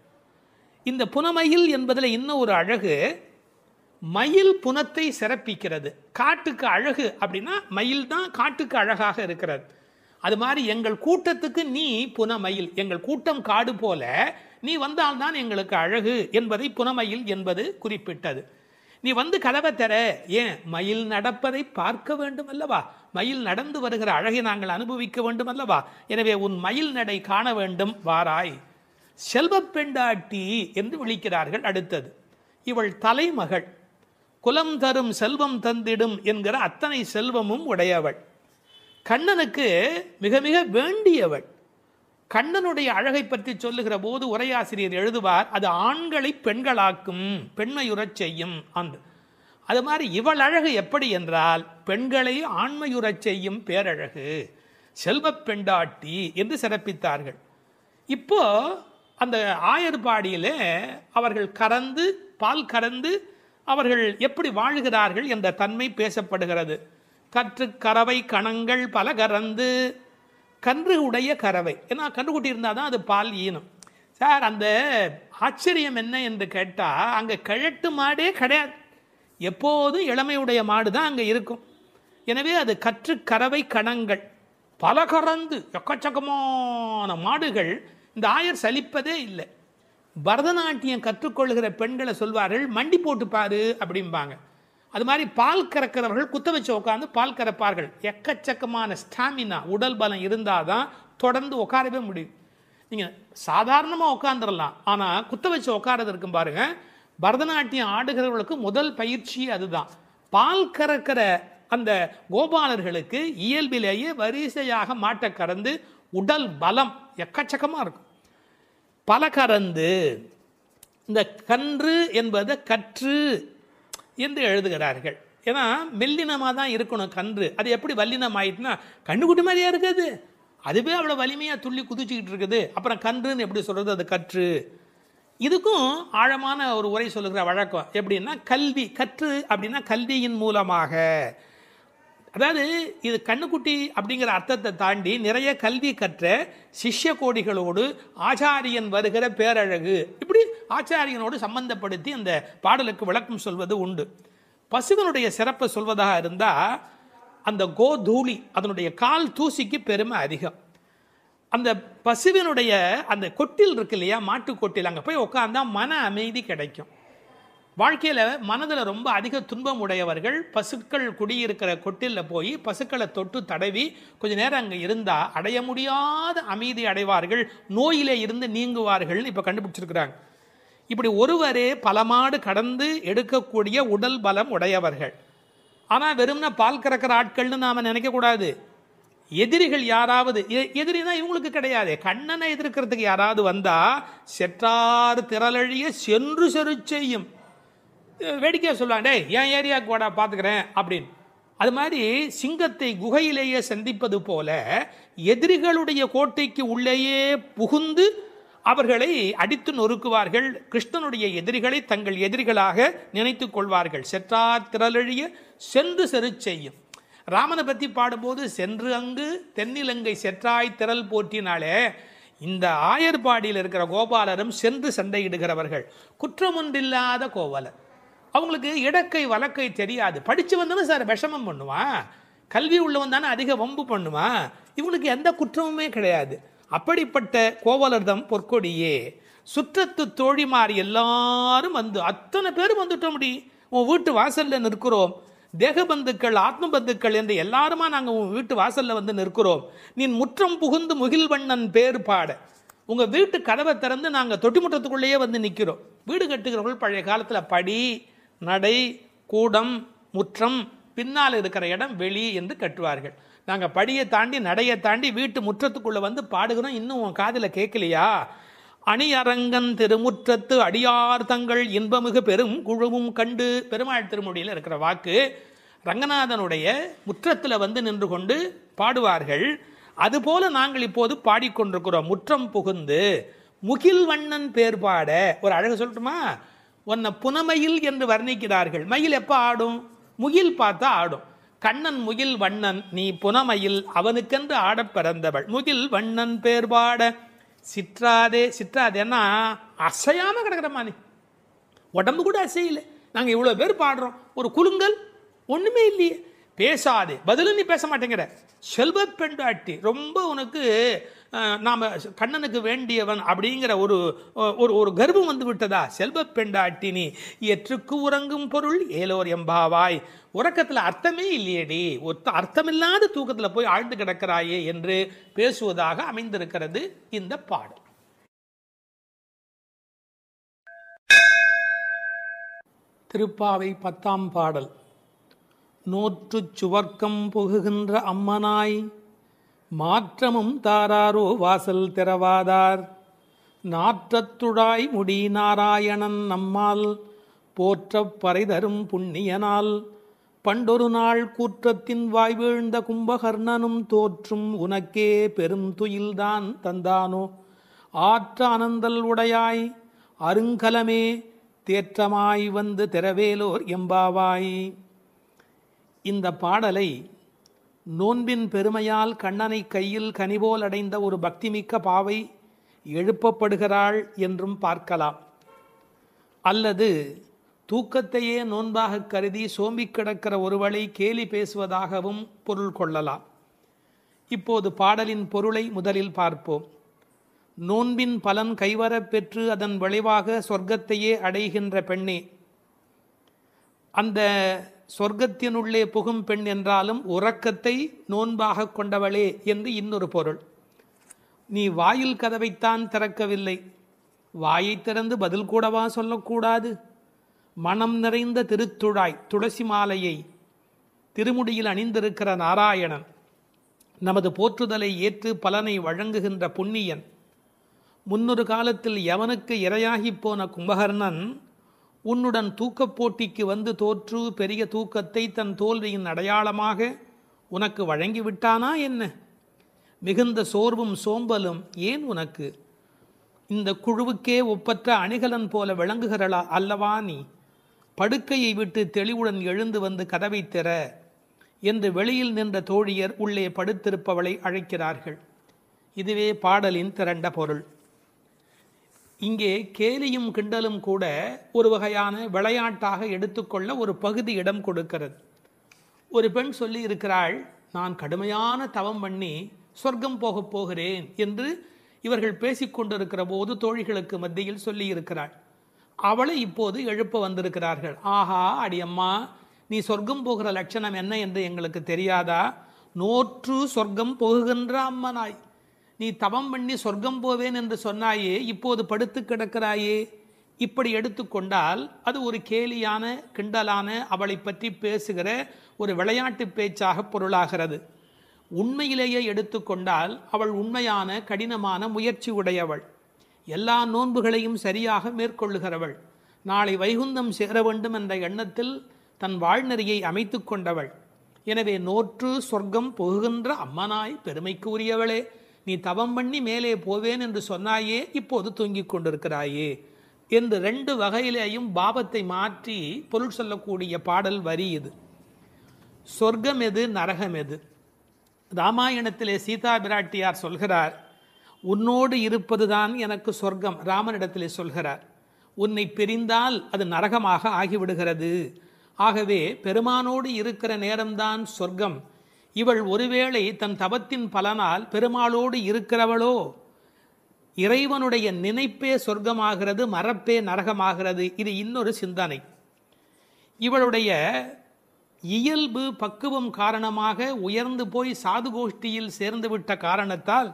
இந்த புனமையில் என்பதில் இன்னும் ஒரு அழகு, மயில் புனத்தை சிறப்பிக்கிறது. காட்டுக்கு அழகு அப்படின்னா மயில் தான் காட்டுக்கு அழகாக இருக்கிறது. அது மாதிரி எங்கள் கூட்டத்துக்கு நீ புனமயில், எங்கள் கூட்டம் காடு போல நீ வந்தால்தான் எங்களுக்கு அழகு என்பதை புனமயில் என்பது குறிப்பிட்டது. நீ வந்து கதவை தர, ஏன் மயில் நடப்பதை பார்க்க வேண்டும் அல்லவா, மயில் நடந்து வருகிற அழகை நாங்கள் அனுபவிக்க வேண்டும் அல்லவா, எனவே உன் மயில் நடை காண வேண்டும், வாராய். செல்வ பெண்டாட்டி என்று விழிக்கிறார்கள். அடுத்தது, இவள் தலைமகள், குலம் தரும் செல்வம் தந்திடும் என்கிற அத்தனை செல்வமும் உடையவள், கண்ணனுக்கு மிக மிக வேண்டியவள். கண்ணனுடைய அழகை பற்றி சொல்லுகிற போது உரையாசிரியர் எழுதுவார், அது ஆண்களை பெண்களாக்கும், பெண்மையுறச் செய்யும். அது மாதிரி இவள் அழகு எப்படி என்றால் பெண்களை ஆண்மையுறச் செய்யும் பேரழகு, செல்வ பெண்டாட்டி என்று சிறப்பித்தார்கள். இப்போ அந்த ஆயர்பாடியிலே அவர்கள் கறந்து பால் கறந்து அவர்கள் எப்படி வாழ்கிறார்கள் என்ற தன்மை பேசப்படுகிறது. கற்று கறவை கணங்கள் பல கறந்து, கன்று உடைய கறவை, ஏன்னா கன்றுக்குட்டி இருந்தால் தான் அது பால் ஈனும். சார் அந்த ஆச்சரியம் என்ன என்று கேட்டால், அங்கே கிழட்டு மாடே கிடையாது, எப்போதும் இளமையுடைய மாடு தான் அங்கே இருக்கும். எனவே அது கற்று கறவை கணங்கள் பல கறந்து, எக்கச்சக்கமான மாடுகள். இந்த ஆயர் சலிப்பதே இல்லை. பரதநாட்டியம் கற்றுக்கொள்கிற பெண்களை சொல்வார்கள், மண்டி போட்டு பாரு அப்படிம்பாங்க. அது மாதிரி பால் கறக்கிறவர்கள் குத்த வச்சு உட்காந்து பால் கறப்பார்கள். எக்கச்சக்கமான ஸ்டாமினா, உடல் பலம் இருந்தால் தான் தொடர்ந்து உட்காரவே முடியும். நீங்கள் சாதாரணமாக உட்காந்துடலாம், ஆனால் குத்த வச்சு உட்காரது இருக்கும் பாருங்க. பரதநாட்டியம் ஆடுகிறவர்களுக்கு முதல் பயிற்சி அதுதான். பால் கறக்கிற அந்த கோபாலர்களுக்கு இயல்பிலேயே வரிசையாக மாட்டை கறந்து உடல் பலம் எக்கச்சக்கமாக இருக்கும். பல கறந்து, இந்த கன்று என்பது கற்று என்று எழுதுகிறார்கள். ஏன்னா மெல்லினமாக தான் இருக்கணும் கன்று. அது எப்படி வல்லினம் ஆயிட்டுனா கண்ணுக்குட்டி மாதிரியா இருக்குது, அதுவே அவ்வளோ வலிமையாக துள்ளி குதிச்சுக்கிட்டு இருக்குது. அப்புறம் கன்றுன்னு எப்படி சொல்கிறது? அது கற்று. இதுக்கும் ஆழமான ஒரு உரை சொல்லுகிற வழக்கம் எப்படின்னா, கல்வி கற்று அப்படின்னா கல்வியின் மூலமாக. அதாவது இது கண்ணுக்குட்டி அப்படிங்கிற அர்த்தத்தை தாண்டி நிறைய கல்வி கற்ற சிஷ்ய கோடிகளோடு ஆச்சாரியன் வருகிற பேரழகு, இப்படி ஆச்சாரியனோடு சம்பந்தப்படுத்தி அந்த பாடலுக்கு விளக்கம் சொல்வது உண்டு. பசுவனுடைய சிறப்பை சொல்வதாக இருந்தால், அந்த கோதூளி, அதனுடைய கால் தூசிக்கு பெருமை அதிகம். அந்த பசுவினுடைய அந்த கொட்டில் இருக்கு இல்லையா, மாட்டு கொட்டில், அங்கே போய் உட்காந்தா மன அமைதி கிடைக்கும். வாழ்க்கையில் மனதில் ரொம்ப அதிக துன்பம் உடையவர்கள் பசுக்கள் குடியிருக்கிற கொட்டிலில் போய் பசுக்களை தொட்டு தடவி கொஞ்ச நேரம் அங்கே இருந்தால் அடைய முடியாத அமைதி அடைவார்கள், நோயிலே இருந்து நீங்குவார்கள். இப்போ கண்டுபிடிச்சிருக்கிறாங்க. இப்படி ஒருவரே பல மாடு கடந்து எடுக்கக்கூடிய உடல் பலம் உடையவர்கள். ஆனால் வெறும்னா பால் கறக்கிற ஆட்கள்னு நாம் நினைக்கக்கூடாது. எதிரிகள் யாராவது, எதிரினா இவங்களுக்கு கிடையாது, கண்ணனை எதிர்க்கிறதுக்கு யாராவது வந்தால் செற்றார் திரளழிய சென்று செரு செய்யும். வேடிக்கையாக சொல்லுவாங்க, டே என் ஏரியாவுக்கு வாடா பார்த்துக்கிறேன் அப்படின்னு. அது மாதிரி சிங்கத்தை குகையிலேயே சந்திப்பது போல எதிரிகளுடைய கோட்டைக்கு உள்ளேயே புகுந்து அவர்களை அடித்து நொறுக்குவார்கள். கிருஷ்ணனுடைய எதிரிகளை தங்கள் எதிரிகளாக நினைத்து கொள்வார்கள். செற்றார் திரளழிய சென்று செரு செய்யும். ராமனை பற்றி பாடும்போது சென்று அங்கு தென்னிலங்கை செற்றாய் திரள் போற்றினாலே, இந்த ஆயர்பாடியில் இருக்கிற கோபாலரும் சென்று சண்டையிடுகிறவர்கள். குற்றமொன்றில்லாத கோவலர். அவங்களுக்கு இடக்கை வழக்கை தெரியாது. படித்து வந்தானே சார் விஷமம் பண்ணுவான், கல்வி உள்ளவன் தானே அதிக வம்பு பண்ணுவான். இவங்களுக்கு எந்த குற்றமுமே கிடையாது. அப்படிப்பட்ட கோவலர்தம் பொற்கொடியே. சுற்றத்து தோழிமார் எல்லாரும் வந்து, அத்தனை பேரும் வந்துட்டோம். முடி உன் வீட்டு வாசலில் நிற்கிறோம். தேகபந்துக்கள் ஆத்ம பந்துக்கள் என்று எல்லாருமா நாங்கள் உன் வீட்டு வாசலில் வந்து நிற்கிறோம். நீ முற்றம் புகுந்து முகில்வண்ணன் பேர் பாட. உங்கள் வீட்டு கதவை திறந்து நாங்கள் தொட்டி முற்றத்துக்குள்ளேயே வந்து நிற்கிறோம். வீடு கட்டுகிறவர்கள் பழைய காலத்தில் படி, நடை, கூடம், முற்றம், பின்னால் இருக்கிற இடம் வெளி என்று கட்டுவார்கள். நாங்கள் படியை தாண்டி நடையை தாண்டி வீட்டு முற்றத்துக்குள்ளே வந்து பாடுகிறோம். இன்னும் உன் காதில் கேட்கலையா? அணியரங்கன் திருமுற்றத்து அடியார் தங்கள் இன்பமிகு பெரும் குழுவும் கண்டு. பெருமாள் திருமொழியில் இருக்கிற வாக்கு. ரங்கநாதனுடைய முற்றத்தில் வந்து நின்று கொண்டு பாடுவார்கள். அதுபோல நாங்கள் இப்போது பாடிக்கொண்டிருக்கிறோம். முற்றம் புகுந்து முகில் வண்ணன் பேர் பாட. ஒரு அழகு சொல்லட்டுமா? உன்னை புனமயில் என்று வர்ணிக்கிறார்கள். மயில் எப்போ ஆடும்? முகில் பார்த்தா ஆடும். கண்ணன் முகில் வண்ணன், நீ புனமயில், அவனுக்கென்று ஆடப் பிறந்தவள். முகில் வண்ணன் பேர் பாட சிற்றாதே. சிற்றாதேன்னா அசையாம கிடக்கிறமா, நீ உடம்பு கூட அசையில. நாங்கள் இவ்வளோ பேர் பாடுறோம், ஒரு குலுங்கல் ஒன்றுமே இல்லையே. பேசாதே, பதிலும் நீ பேச மாட்டேங்கிற. செல்வ பெண்டாட்டி, ரொம்ப உனக்கு நாம் கண்ணனுக்கு வேண்டியவன் அப்படிங்கிற ஒரு ஒரு கர்வம் வந்து விட்டதா? செல்வ பெண்டாட்டி நீ எற்றுக்கு உறங்கும் பொருள் ஏலோர் எம்பாவாய். உறக்கத்தில் அர்த்தமே இல்லையேடி, அர்த்தமில்லாத தூக்கத்தில் போய் ஆழ்ந்து கிடக்கிறாயே என்று பேசுவதாக அமைந்திருக்கிறது இந்த பாடல். திருப்பாவை 10ஆம் பாடல். நோற்று சுவர்க்கம் புகுகின்ற அம்மனாய் மாற்றமும் தாராரோ வாசல் திறவாதார். நாற்றத்துழாய் முடி நாராயணன் நம்மால் போற்றப் பறைதரும் புண்ணியனால் பண்டொரு நாள் கூற்றத்தின் வாய் வீழ்ந்த கும்பகர்ணனும் தோற்றும் உனக்கே பெரும் துயில்தான் தந்தானோ. ஆற்ற அனந்தல் உடையாய் அருங்கலமே தேற்றமாய் வந்து திரவேலோர் எம்பாவாய். இந்த பாடலை நோன்பின் பெருமையால் கண்ணனை கையில் கனிபோல் அடைந்த ஒரு பக்திமிக்க பாவை எழுப்பப்படுகிறாள் என்றும் பார்க்கலாம். அல்லது தூக்கத்தையே நோன்பாக கருதி சோம்பி கிடக்கிற ஒருவளை கேலி பேசுவதாகவும் பொருள் கொள்ளலாம். இப்போது பாடலின் பொருளை முதலில் பார்ப்போம். நோன்பின் பலன் கைவரப் பெற்று அதன் விளைவாக சொர்க்கத்தையே அடைகின்ற பெண்ணே. அந்த சொர்க்கத்தினுள்ளே புகும் பெண் என்றாலும் உறக்கத்தை நோன்பாக கொண்டவளே என்று இன்னொரு பொருள். நீ வாயில் கதவைத்தான் திறக்கவில்லை, வாயை திறந்து பதில் கூடவா சொல்லக்கூடாது? மனம் நிறைந்த திருத்துழாய் துளசி மாலையை திருமுடியில் அணிந்திருக்கிற நாராயணன், நமது போற்றுதலை ஏற்று பலனை வழங்குகின்ற புண்ணியன், முன்னொரு காலத்தில் யவனுக்கு இரையாகி போன கும்பகர்ணன் உன்னுடன் தூக்கப் போட்டிக்கு வந்து தோற்று பெரிய தூக்கத்தை தன் தோல்வியின் அடையாளமாக உனக்கு வழங்கிவிட்டானா என்ன? மிகுந்த சோர்வும் சோம்பலும் ஏன் உனக்கு? இந்த குழுவுக்கே ஒப்பற்ற அணிகலன் போல விளங்குகிறளா அல்லவா நீ? படுக்கையை விட்டு தெளிவுடன் எழுந்து வந்து கதவை திற என்று வெளியில் நின்ற தோழியர் உள்ளே படுத்திருப்பவளை அழைக்கிறார்கள். இதுவே பாடலின் திரண்ட பொருள். இங்கே கேலியும் கிண்டலும் கூட ஒரு வகையான விளையாட்டாக எடுத்துக்கொள்ள ஒரு பகுதி இடம் கொடுக்கிறது. ஒரு பெண் சொல்லி இருக்கிறாள், நான் கடுமையான தவம் பண்ணி சொர்க்கம் போகப் போகிறேன் என்று இவர்கள் பேசிக்கொண்டிருக்கிற போது தோழிகளுக்கு மத்தியில் சொல்லி இருக்கிறாள். அவளை இப்போது எழுப்ப வந்திருக்கிறார்கள். ஆஹா அடியம்மா, நீ சொர்க்கம் போகிற லட்சணம் என்ன என்று எங்களுக்கு தெரியாதா? நோற்று சொர்க்கம் போகுகின்ற அம்மனாய், நீ தவம் பண்ணி சொர்க்கம் போவேன் என்று சொன்னாயே, இப்போது படுத்து கிடக்கிறாயே. இப்படி எடுத்துக்கொண்டால் அது ஒரு கேலியான கிண்டலான அவளை பற்றி பேசுகிற ஒரு விளையாட்டு பேச்சாக பொருளாகிறது. உண்மையிலேயே எடுத்துக்கொண்டால் அவள் உண்மையான கடினமான முயற்சி உடையவள், எல்லா நோன்புகளையும் சரியாக மேற்கொள்ளுகிறவள், நாளை வைகுந்தம் சேர வேண்டும் என்ற எண்ணத்தில் தன் வாழ்நெறியை அமைத்து கொண்டவள். எனவே நோற்று சொர்க்கம் போகின்ற அம்மனாய் பெருமைக்கு உரியவளே, நீ தவம் பண்ணி மேலே போவேன் என்று சொன்னாயே, இப்போது தூங்கிக் கொண்டிருக்கிறாயே என்று ரெண்டு வகையிலேயும் பாவத்தை மாற்றி பொருள் சொல்லக்கூடிய பாடல் வரி இது. சொர்க்கம் எது, நரகம் எது? ராமாயணத்திலே சீதா பிராட்டியார் சொல்கிறார், உன்னோடு இருப்பதுதான் எனக்கு சொர்க்கம். ராமனிடத்திலே சொல்கிறார், உன்னை பிரிந்தால் அது நரகமாக ஆகிவிடுகிறது. ஆகவே பெருமானோடு இருக்கிற நேரம்தான் சொர்க்கம். இவள் ஒருவேளை தன் தவத்தின் பலனால் பெருமாளோடு இருக்கிறவளோ? இறைவனுடைய நினைப்பே சொர்க்கமாகிறது, மறப்பே நரகமாகிறது. இது இன்னொரு சிந்தனை. இவளுடைய இயல்பு பக்குவம் காரணமாக உயர்ந்து போய் சாது கோஷ்டியில் சேர்ந்துவிட்ட காரணத்தால்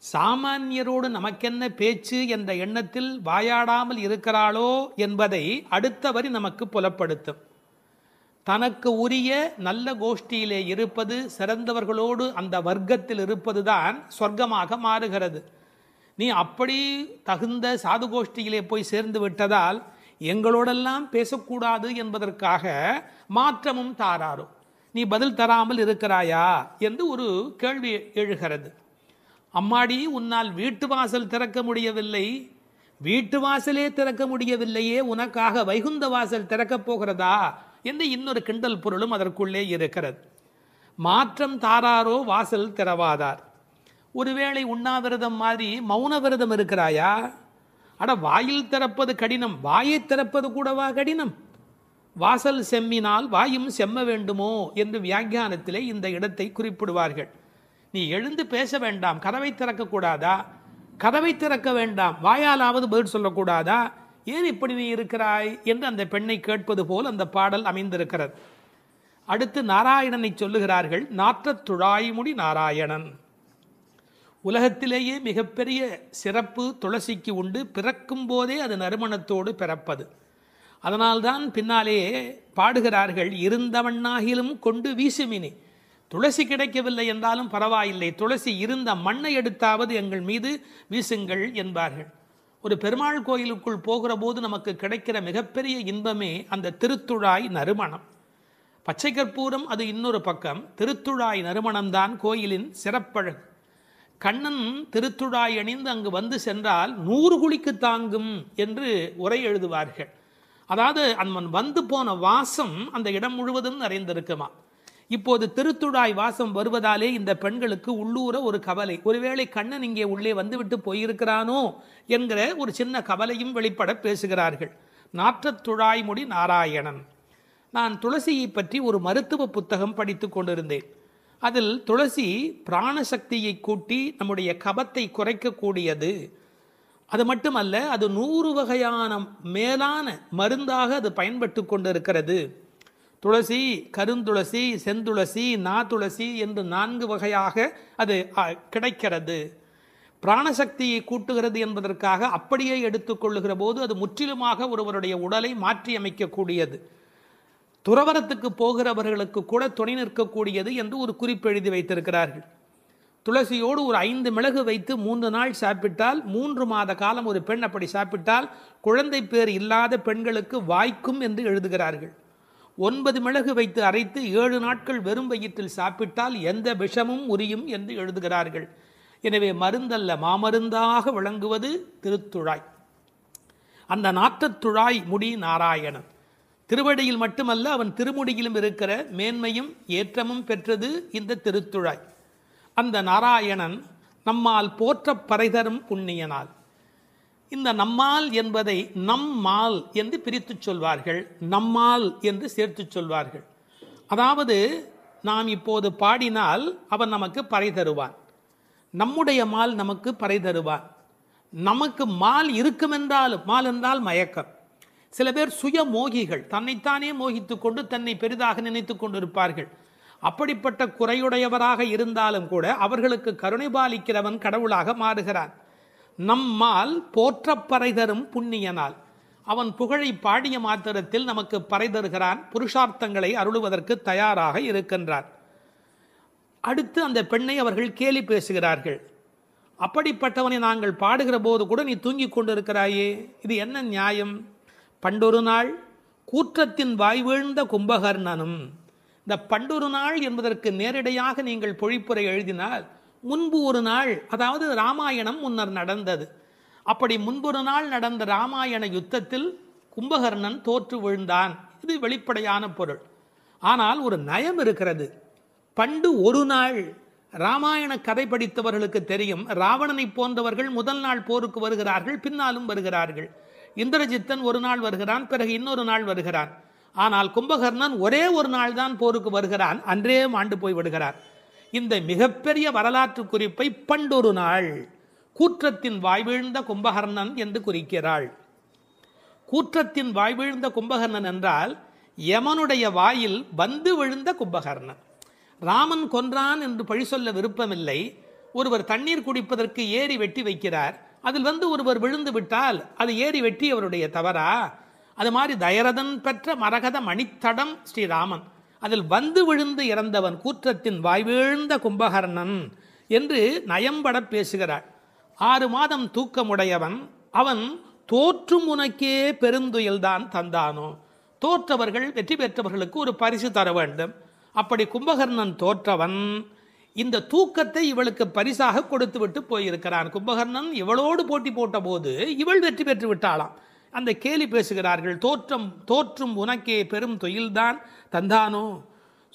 சாமானியரோடு நமக்கென்ன பேச்சு என்ற எண்ணத்தில் வாயாடாமல் இருக்கிறாளோ என்பதை அடுத்த வரி நமக்கு புலப்படுத்தும். தனக்கு உரிய நல்ல கோஷ்டியிலே இருப்பது, சிறந்தவர்களோடு அந்த வர்க்கத்தில் இருப்பதுதான் சொர்க்கமாக மாறுகிறது. நீ அப்படி தகுந்த சாது கோஷ்டியிலே போய் சேர்ந்து விட்டதால் எங்களோடெல்லாம் பேசக்கூடாது என்பதற்காக மாற்றமும் தாராரோ, நீ பதில் தராமல் இருக்கிறாயா என்று ஒரு கேள்வி எழுகிறது. அம்மாடி, உன்னால் வீட்டு வாசல் திறக்க முடியவில்லை, வீட்டு வாசலே திறக்க முடியவில்லையே, உனக்காக வைகுந்த வாசல் திறக்கப் போகிறதா என்று இன்னொரு கிண்டல் பொருளும் அதற்குள்ளே இருக்கிறது. மாற்றம் தாராரோ வாசல் திறவாதார். ஒருவேளை உண்ணாவிரதம் மாதிரி மௌன விரதம் இருக்கிறாயா? அட, வாயில் திறப்பது கடினம், வாயை திறப்பது கூடவா கடினம்? வாசல் செம்மினால் வாயும் செம்ம வேண்டுமோ என்று வியாக்கியானத்திலே இந்த இடத்தை குறிப்பிடுவார்கள். நீ எழுந்து பேச வேண்டாம், கதவை திறக்கக்கூடாதா? கதவை திறக்க வேண்டாம், வாயாலாவது பதில் சொல்லக்கூடாதா? ஏன் இப்படி நீ இருக்கிறாய் என்று அந்த பெண்ணை கேட்பது போல் அந்த பாடல் அமைந்திருக்கிறது. அடுத்து நாராயணனை சொல்லுகிறார்கள். நாற்றத் துழாய்முடி நாராயணன். உலகத்திலேயே மிகப்பெரிய சிறப்பு துளசிக்கு உண்டு. பிறக்கும் போதே அது நறுமணத்தோடு பிறப்பது. அதனால்தான் பின்னாலே பாடுகிறார்கள், இருந்தவண்ணாகிலும் கொண்டு வீசுமினி. துளசி கிடைக்கவில்லை என்றாலும் பரவாயில்லை, துளசி இருந்த மண்ணை எடுத்தாவது எங்கள் மீது வீசுங்கள் என்பார்கள். ஒரு பெருமாள் கோயிலுக்குள் போகிற போது நமக்கு கிடைக்கிற மிகப்பெரிய இன்பமே அந்த திருத்துழாய் நறுமணம். பச்சை கற்பூரம் அது இன்னொரு பக்கம், திருத்துழாய் நறுமணம்தான் கோயிலின் சிறப்பழகு. கண்ணன் திருத்துழாய் அணிந்து அங்கு வந்து சென்றால் 100 குழிக்கு தாங்கும் என்று உரை எழுதுவார்கள். அதாவது அவன் வந்து போன வாசம் அந்த இடம் முழுவதும் நிறைந்திருக்குமா. இப்போது திருத்துழாய் வாசம் வருவதாலே இந்த பெண்களுக்கு உள்ளூர ஒரு கவலை, ஒருவேளை கண்ணன் இங்கே உள்ளே வந்துவிட்டு போயிருக்கிறானோ என்கிற ஒரு சின்ன கவலையும் வெளிப்பட பேசுகிறார்கள். நாற்றத் துழாய்முடி நாராயணன். நான் துளசியை பற்றி ஒரு மருத்துவ புத்தகம் படித்து கொண்டிருந்தேன். அதில் துளசி பிராணசக்தியை கூட்டி நம்முடைய கபத்தை குறைக்கக்கூடியது. அது மட்டுமல்ல, அது 100 வகையான மேலான மருந்தாக அது பயன்பட்டு கொண்டிருக்கிறது. துளசி, கருந்துளசி, செந்துளசி, நாதுளசி என்று 4 வகையாக அது கிடைக்கிறது. பிராணசக்தியை கூட்டுகிறது என்பதற்காக அப்படியே எடுத்துக்கொள்ளுகிற போது அது முற்றிலுமாக ஒருவருடைய உடலை மாற்றி அமைக்கக்கூடியது. துறவரத்துக்கு போகிறவர்களுக்கு கூட துணை நிற்கக்கூடியது என்று ஒரு குறிப்பு எழுதி வைத்திருக்கிறார்கள். துளசியோடு ஒரு 5 மிளகு வைத்து 3 நாள் சாப்பிட்டால் 3 மாத காலம் ஒரு பெண் அப்படி சாப்பிட்டால் குழந்தை பேர் இல்லாத பெண்களுக்கு வாய்க்கும் என்று எழுதுகிறார்கள். 9 மிளகு வைத்து அரைத்து 7 நாட்கள் வெறும் வயிற்றில் சாப்பிட்டால் எந்த விஷமும் உரியும் என்று எழுதுகிறார்கள். எனவே மருந்தல்ல மாமருந்தாக விளங்குவது திருத்துழாய். அந்த நாற்றத்துழாய் முடி நாராயணன் திருவடியில் மட்டுமல்ல அவன் திருமுடியிலும் இருக்கிற மேன்மையும் ஏற்றமும் பெற்றது இந்த திருத்துழாய். அந்த நாராயணன் நம்மால் போற்ற பறைதரும் புண்ணியனால். இந்த நம்மால் என்பதை நம்மால் என்று பிரித்து சொல்வார்கள், நம்மால் என்று சேர்த்து சொல்வார்கள். அதாவது நாம் இப்போது பாடினால் அவன் நமக்கு பறை தருவான், நம்முடைய மால் நமக்கு பறை தருவான். நமக்கு மால் இருக்குமென்றாலும், மால் என்றால் மயக்கம். சில பேர் சுய மோகிகள், தன்னைத்தானே மோகித்து கொண்டு தன்னை பெரிதாக நினைத்து கொண்டிருப்பார்கள். அப்படிப்பட்ட குறையுடையவராக இருந்தாலும் கூட அவர்களுக்கு கருணை பாலிக்கிறவன் கடவுளாக மாறுகிறான். நம்மால் போற்ற பறை தரும் புண்ணியனால். அவன் புகழை பாடிய மாத்திரத்தில் நமக்கு பறை தருகிறான், புருஷார்த்தங்களை அருளுவதற்கு தயாராக இருக்கின்றான். அடுத்து அந்த பெண்ணை அவர்கள் கேலி பேசுகிறார்கள். அப்படிப்பட்டவனை நாங்கள் பாடுகிற போது கூட நீ தூங்கிக் கொண்டிருக்கிறாயே, இது என்ன நியாயம்? பண்டொரு நாள் கூற்றத்தின் வாய் வீழ்ந்த கும்பகர்ணனும். இந்த பண்டொரு நாள் என்பதற்கு நேரடியாக நீங்கள் பொழிப்புரை எழுதினால் முன்பு ஒரு நாள், அதாவது ராமாயணம் முன்னர் நடந்தது. அப்படி முன்பொரு நாள் நடந்த ராமாயண யுத்தத்தில் கும்பகர்ணன் தோற்று விழுந்தான். இது வெளிப்படையான பொருள். ஆனால் ஒரு நயம் இருக்கிறது. பண்டு ஒரு நாள், ராமாயண கதை படித்தவர்களுக்கு தெரியும், ராவணனை போன்றவர்கள் முதல் நாள் போருக்கு வருகிறார்கள், பின்னாலும் வருகிறார்கள். இந்திரஜித்தன் ஒரு நாள் வருகிறான், பிறகு இன்னொரு நாள் வருகிறான். ஆனால் கும்பகர்ணன் ஒரே ஒரு நாள் தான் போருக்கு வருகிறான், அன்றே மாண்டு போய் விடுகிறார். இந்த மிகப்பெரிய வரலாற்று குறிப்பை பண்டொரு நாள் கூற்றத்தின் வாய்வீழ்ந்த கும்பகர்ணன் என்று குறிக்கிறாள். கூற்றத்தின் வாய்வீழ்ந்த கும்பகர்ணன் என்றால் யமனுடைய வாயில் வந்து விழுந்த கும்பகர்ணன். ராமன் கொன்றான் என்று பழி சொல்ல விருப்பமில்லை. ஒருவர் தண்ணீர் குடிப்பதற்கு ஏரி வெட்டி வைக்கிறார், அதில் வந்து ஒருவர் விழுந்து விட்டால் அது ஏரி வெட்டி அவருடைய தவறா? அது மாதிரி தயரதன் பெற்ற மரகத மணித்தடம் ஸ்ரீராமன், அதில் வந்து விழுந்து இறந்தவன் கூற்றத்தின் வாய்வீழ்ந்த கும்பகர்ணன் என்று நயம்பட பேசுகிறாள். 6 மாதம் தூக்கமுடையவன் அவன் தோற்றும் உனக்கே பெருந்துயில்தான் தந்தானோ. தோற்றவர்கள் வெற்றி பெற்றவர்களுக்கு ஒரு பரிசு தர வேண்டும். அப்படி கும்பகர்ணன் தோற்றவன் இந்த தூக்கத்தை இவளுக்கு பரிசாக கொடுத்து விட்டு போயிருக்கிறான். கும்பகர்ணன் இவளோடு போட்டி போட்ட போது இவள் வெற்றி பெற்று விட்டாளாம். அந்த கேலி பேசுகிறார்கள், தோற்றும் உனக்கே பெரும் தொழில்தான் தந்தானோ.